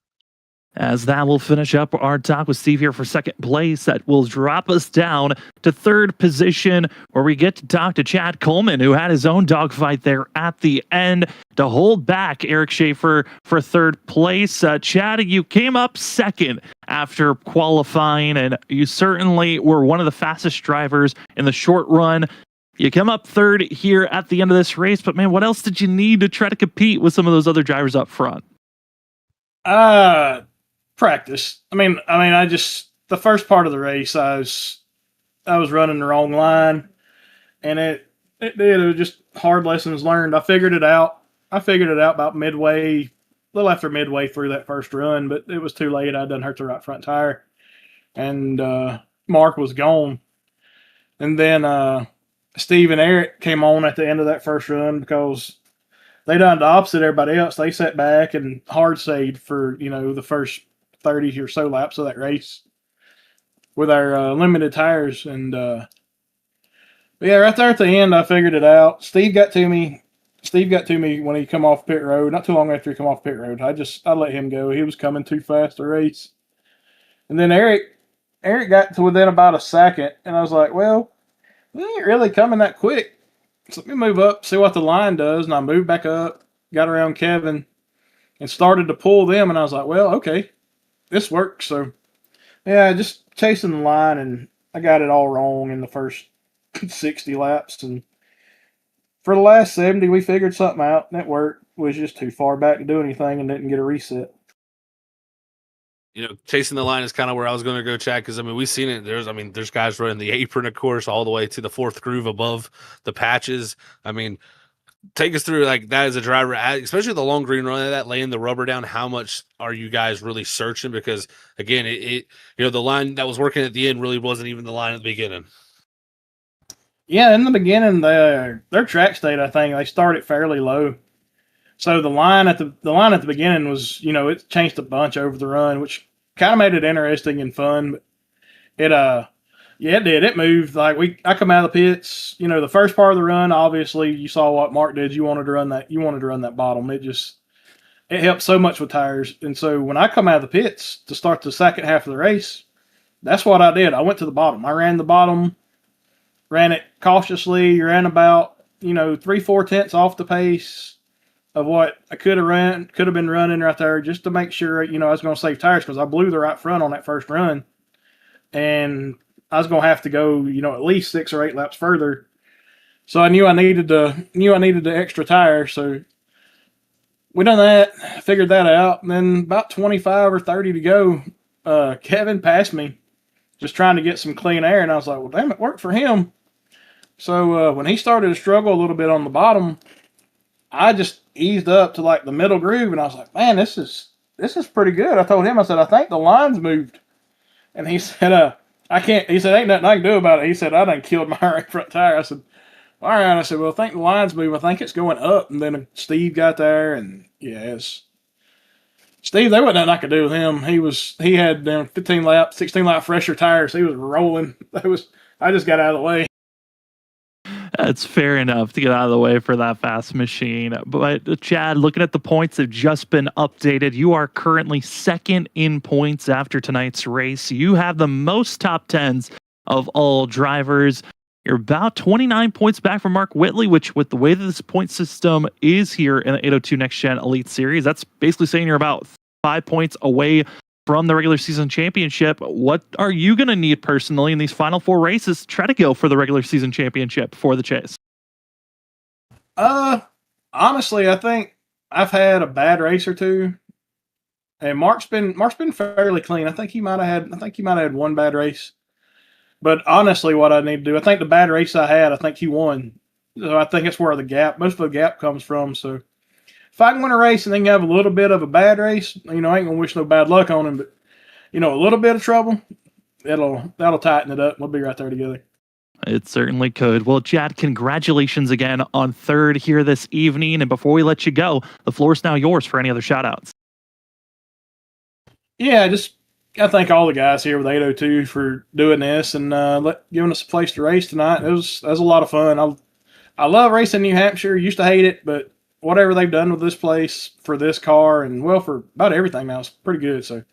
As that will finish up our talk with Steve here for second place, that will drop us down to third position, where we get to talk to Chad Coleman, who had his own dogfight there at the end to hold back Eric Schaefer for third place. Chad, you came up second after qualifying, and you certainly were one of the fastest drivers in the short run. You come up third here at the end of this race, but man, what else did you need to try to compete with some of those other drivers up front? Practice. I mean, I just, the first part of the race, I was running the wrong line, and it was just hard lessons learned. I figured it out about midway, a little after midway through that first run, but it was too late. I done hurt the right front tire, and Mark was gone. And then Steve and Eric came on at the end of that first run because they done the opposite of everybody else. They sat back and hard saved for, the first 30 or so laps of that race with our limited tires. And but yeah, right there at the end, I figured it out. Steve got to me when he come off pit road. Not too long after he come off pit road, I let him go. He was coming too fast to race. And then Eric got to within about a second, and I was like, well, we ain't really coming that quick. So let me move up, see what the line does. And I moved back up, got around Kevin, and started to pull them. And I was like, well, okay, this works. So, yeah, just chasing the line, and I got it all wrong in the first 60 laps. And for the last 70, we figured something out, and it worked. We was just too far back to do anything and didn't get a reset. Chasing the line is kind of where I was going to go, Chad, because, we've seen it. There's guys running the apron, of course, all the way to the fourth groove above the patches. Take us through, like, that as a driver, especially the long green run of that, laying the rubber down. How much are you guys really searching? Because, again, the line that was working at the end really wasn't even the line at the beginning. Yeah, in the beginning, their track state, I think, they started fairly low. So the line at the beginning was, it changed a bunch over the run, which kind of made it interesting and fun. But it did. It moved. I come out of the pits. The first part of the run, obviously, you saw what Mark did. You wanted to run that bottom. It helped so much with tires. And so when I come out of the pits to start the second half of the race, that's what I did. I went to the bottom. I ran the bottom, ran it cautiously, ran about 3-4 tenths off the pace of what I could have been running right there, just to make sure, I was going to save tires, because I blew the right front on that first run, and I was going to have to go, at least 6 or 8 laps further. So I knew I needed the extra tire. So we done that, figured that out, and then about 25 or 30 to go, Kevin passed me, just trying to get some clean air, and I was like, well, damn, it worked for him. So when he started to struggle a little bit on the bottom, I just eased up to like the middle groove, and I was like, man, this is pretty good. I told him, I said, I think the line's moved. And he said, I can't, he said, ain't nothing I can do about it. He said, I done killed my right front tire. I said, all right. I said, well, I think the line's moved. I think it's going up. And then Steve got there, and Steve, there wasn't nothing I could do with him. He had them 15 lap, 16 lap fresher tires. He was rolling. I just got out of the way. That's fair enough to get out of the way for that fast machine. But Chad, looking at the points that have just been updated, you are currently second in points after tonight's race. You have the most top 10s of all drivers. You're about 29 points back from Mark Whitley, which with the way that this point system is here in the 802 Next Gen Elite Series, that's basically saying you're about 5 points away from the regular season championship. What are you going to need personally in these final 4 races to try to go for the regular season championship for the chase? Honestly, I think I've had a bad race or two, and Mark's been fairly clean. I think he might have had one bad race. But honestly, what I need to do, I think the bad race I had, I think he won. So I think it's where most of the gap comes from. So if I can win a race and then have a little bit of a bad race, I ain't gonna wish no bad luck on him, but a little bit of trouble, that'll tighten it up. We'll be right there together. It certainly could. Well, Chad, congratulations again on third here this evening. And before we let you go, the floor is now yours for any other shout outs. Yeah, I thank all the guys here with 802 for doing this and giving us a place to race tonight. It was a lot of fun. I love racing New Hampshire. Used to hate it, but whatever they've done with this place for this car and for about everything now, it's pretty good. So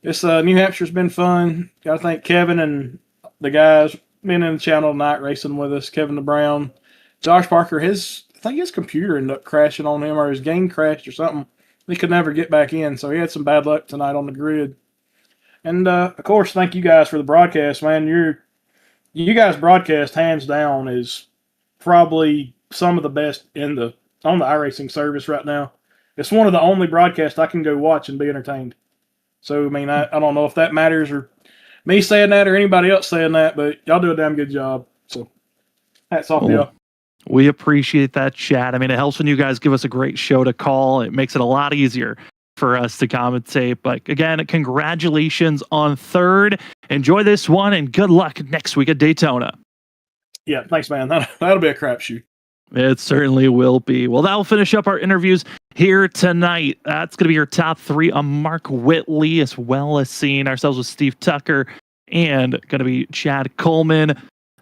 this New Hampshire's been fun. Got to thank Kevin and the guys been in the channel tonight racing with us. Kevin DeBrown, Josh Parker. I think his computer ended up crashing on him, or his game crashed or something. He could never get back in, so he had some bad luck tonight on the grid. And of course, thank you guys for the broadcast, man. You guys broadcast hands down is probably some of the best on the iRacing service right now. It's one of the only broadcasts I can go watch and be entertained. So I don't know if that matters or me saying that or anybody else saying that, but y'all do a damn good job. So hats off to y'all. We appreciate that, Chad. It helps when you guys give us a great show to call. It makes it a lot easier for us to commentate. But again, congratulations on third. Enjoy this one and good luck next week at Daytona. Yeah, thanks, man. That'll be a crapshoot. It certainly will be. Well, that'll finish up our interviews here tonight. That's going to be your top 3 on Mark Whitley, as well as seeing ourselves with Steve Tucker and going to be Chad Coleman.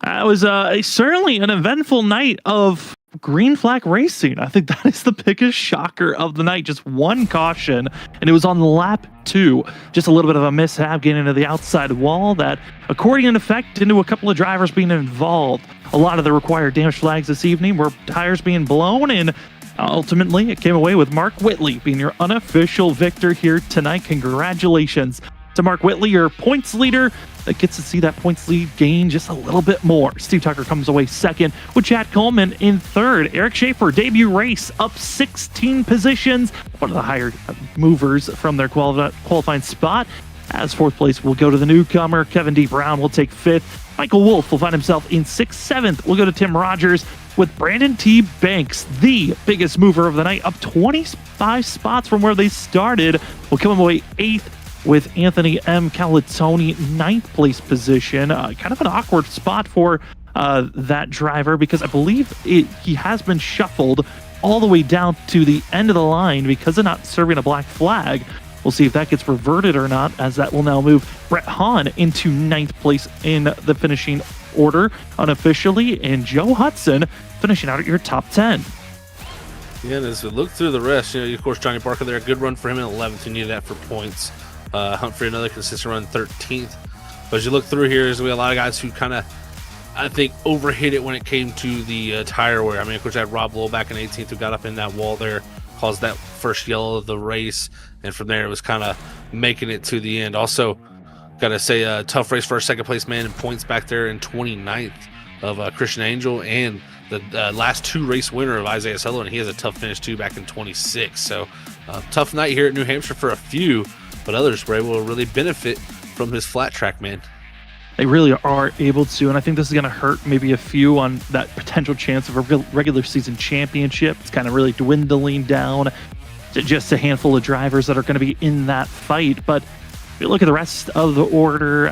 It was certainly an eventful night of green flag racing. I think that is the biggest shocker of the night. Just one caution, and it was on lap 2. Just a little bit of a mishap getting into the outside wall that, according in effect, into a couple of drivers being involved. A lot of the required damage flags this evening were tires being blown, and ultimately it came away with Mark Whitley being your unofficial victor here tonight. Congratulations to Mark Whitley, your points leader, that gets to see that points lead gain just a little bit more. Steve Tucker comes away second with Chad Coleman in third. Eric Schaefer, debut race, up 16 positions, one of the higher movers from their qualifying spot. As fourth place will go to the newcomer. Kevin D. Brown will take fifth. Michael Wolf will find himself in 6th. 7th will go to Tim Rogers, with Brandon T. Banks, the biggest mover of the night, up 25 spots from where they started, will come away 8th, with Anthony M. Calatoni, 9th place position. Kind of an awkward spot for that driver, because I believe he has been shuffled all the way down to the end of the line because of not serving a black flag. We'll see if that gets reverted or not, as that will now move Brett Hahn into 9th place in the finishing order unofficially, and Joe Hudson finishing out at your top 10. Yeah, and as we look through the rest, of course, Johnny Parker there, a good run for him in 11th. You needed that for points. Humphrey, another consistent run, 13th. But as you look through here, we have a lot of guys who kind of, I think, overhit it when it came to the tire wear. Of course, I had Rob Lowell back in 18th who got up in that wall there, caused that first yellow of the race, and from there it was kind of making it to the end. Also, got to say, a tough race for our second place man in points back there in 29th of Christian Angel, and the last 2 race winner of Isaiah Sutherland. He has a tough finish too back in 26. So tough night here at New Hampshire for a few, but others were able to really benefit from his flat track, man. They really are able to, and I think this is going to hurt maybe a few on that potential chance of a regular season championship. It's kind of really dwindling down to just a handful of drivers that are going to be in that fight. But if you look at the rest of the order,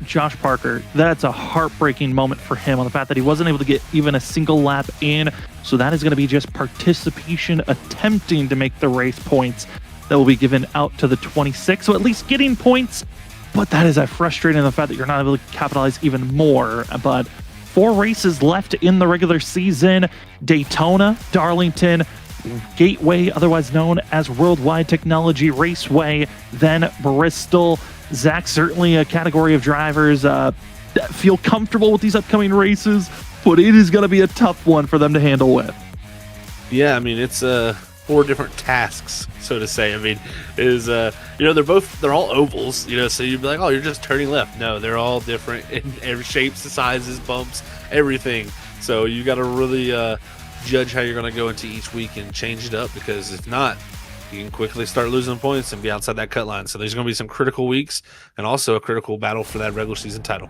Josh Parker, that's a heartbreaking moment for him on the fact that he wasn't able to get even a single lap in. So that is going to be just participation attempting to make the race points that will be given out to the 26. So at least getting points. But that is frustrating, the fact that you're not able to capitalize even more. But 4 races left in the regular season: Daytona, Darlington, Gateway, otherwise known as Worldwide Technology Raceway, then Bristol. Zach, certainly a category of drivers that feel comfortable with these upcoming races, but it is going to be a tough one for them to handle with. Yeah, I mean, it's 4 different tasks, so to say. I mean, they're all ovals, so you'd be like, oh, you're just turning left. No, they're all different in every shapes, sizes, bumps, everything. So you got to really judge how you're going to go into each week and change it up, because if not, you can quickly start losing points and be outside that cut line. So there's going to be some critical weeks and also a critical battle for that regular season title.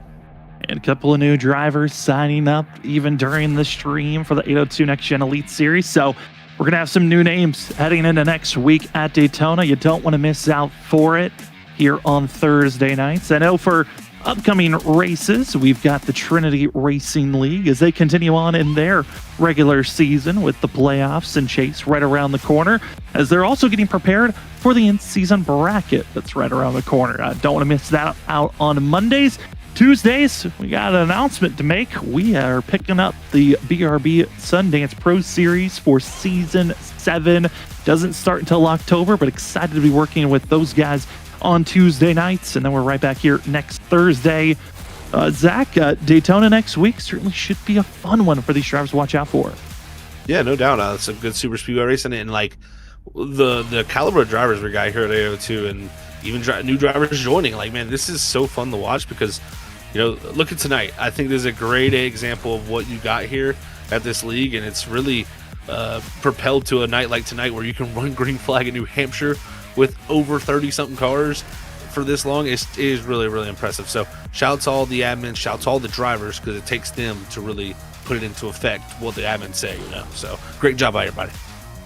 And a couple of new drivers signing up even during the stream for the 802 Next Gen Elite Series. So we're going to have some new names heading into next week at Daytona. You don't want to miss out for it here on Thursday nights. I know for upcoming races, we've got the Trinity Racing League as they continue on in their regular season with the playoffs and chase right around the corner, as they're also getting prepared for the in-season bracket that's right around the corner. Don't want to miss that out on Mondays. Tuesdays, we got an announcement to make. We are picking up the BRB Sundance Pro Series for Season 7. Doesn't start until October, but excited to be working with those guys on Tuesday nights. And then we're right back here next Thursday. Zach, Daytona next week certainly should be a fun one for these drivers to watch out for. Yeah, no doubt. It's a good super speedway racing, and like the caliber of drivers we got here at AO2, and even new drivers joining. Like, man, this is so fun to watch because, look at tonight. I think there's a great example of what you got here at this league, and it's really propelled to a night like tonight where you can run green flag in New Hampshire with over 30-something cars for this long. It is really, really impressive. So shouts to all the admins, shouts to all the drivers, because it takes them to really put it into effect what the admins say, So great job by everybody.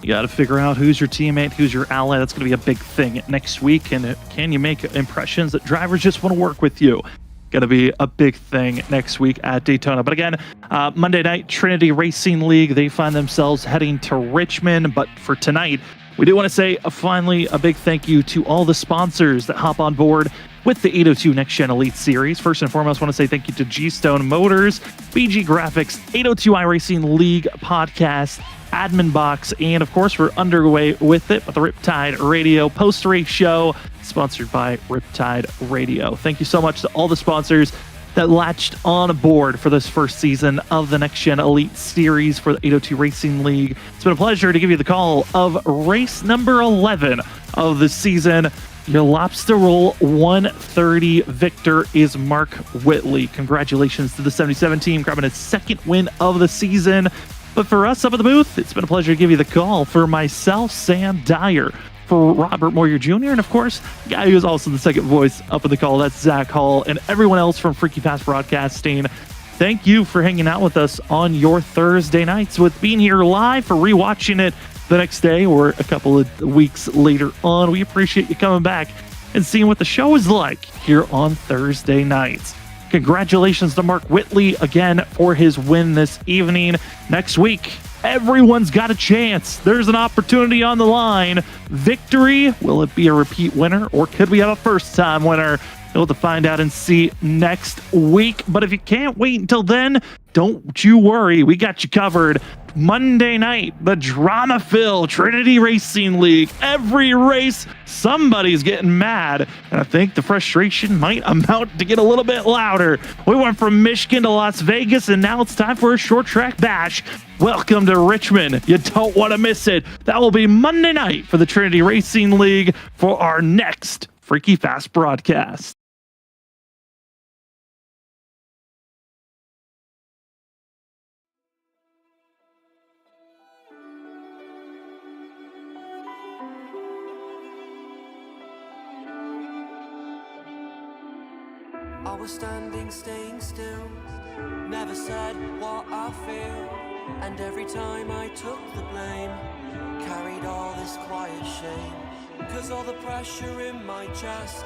You got to figure out who's your teammate, who's your ally. That's going to be a big thing next week. And can you make impressions that drivers just want to work with you? Going to be a big thing next week at Daytona. But again, Monday night, Trinity Racing League, they find themselves heading to Richmond. But for tonight, we do want to say finally a big thank you to all the sponsors that hop on board with the 802 Next Gen Elite Series. First and foremost, I want to say thank you to Gstone Motors, BG Graphics, 802 iRacing League Podcast, Admin Box, and of course, we're underway with it with the Riptide Radio post-race show, sponsored by Riptide Radio. Thank you so much to all the sponsors that latched on board for this first season of the Next Gen Elite Series for the 802 Racing League. It's been a pleasure to give you the call of race number 11 of the season. Your Lobster Roll 130 victor is Mark Whitley. Congratulations to the 77 team, grabbing his second win of the season. But for us up at the booth, it's been a pleasure to give you the call. For myself, Sam Dyer, for Robert Moyer Jr., and of course, the guy who is also the second voice up in the call, that's Zach Hall, and everyone else from Freaky Fast Broadcasting. Thank you for hanging out with us on your Thursday nights, with being here live, for rewatching it the next day or a couple of weeks later on. We appreciate you coming back and seeing what the show is like here on Thursday nights. Congratulations to Mark Whitley again for his win this evening. Next week, everyone's got a chance. There's an opportunity on the line. Victory, will it be a repeat winner, or could we have a first-time winner? You'll have to find out and see next week. But if you can't wait until then, don't you worry. We got you covered. Monday night, the drama-filled Trinity Racing League. Every race, somebody's getting mad. And I think the frustration might amount to get a little bit louder. We went from Michigan to Las Vegas, and now it's time for a short track bash. Welcome to Richmond. You don't want to miss it. That will be Monday night for the Trinity Racing League for our next Freaky Fast broadcast. I was standing, staying still, never said what I feel. And every time I took the blame, carried all this quiet shame. Cause all the pressure in my chest,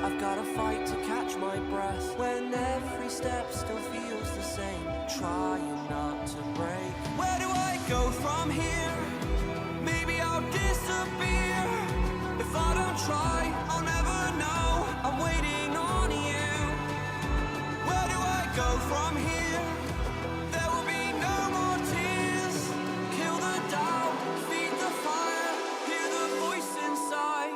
I've gotta fight to catch my breath. When every step still feels the same, trying not to break. Where do I go from here? Maybe I'll disappear. If I don't try, I'll never know. I'm waiting on you. Where do I go from here? There will be no more tears. Kill the doubt, feed the fire, hear the voice inside.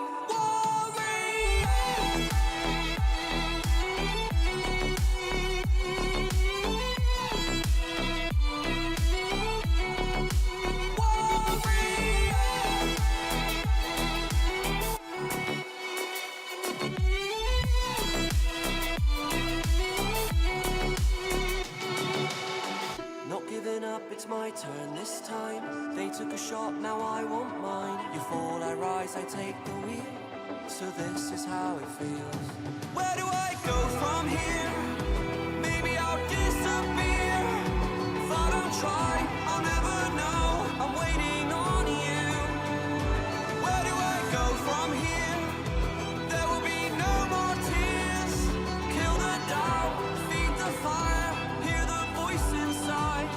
Up, it's my turn this time. They took a shot, now I want mine. You fall, I rise, I take the wheel. So this is how it feels. Where do I go from here? Maybe I'll disappear. If I don't try, I'll never know. I'm waiting on you. Where do I go from here? There will be no more tears. Kill the doubt, feed the fire, hear the voice inside.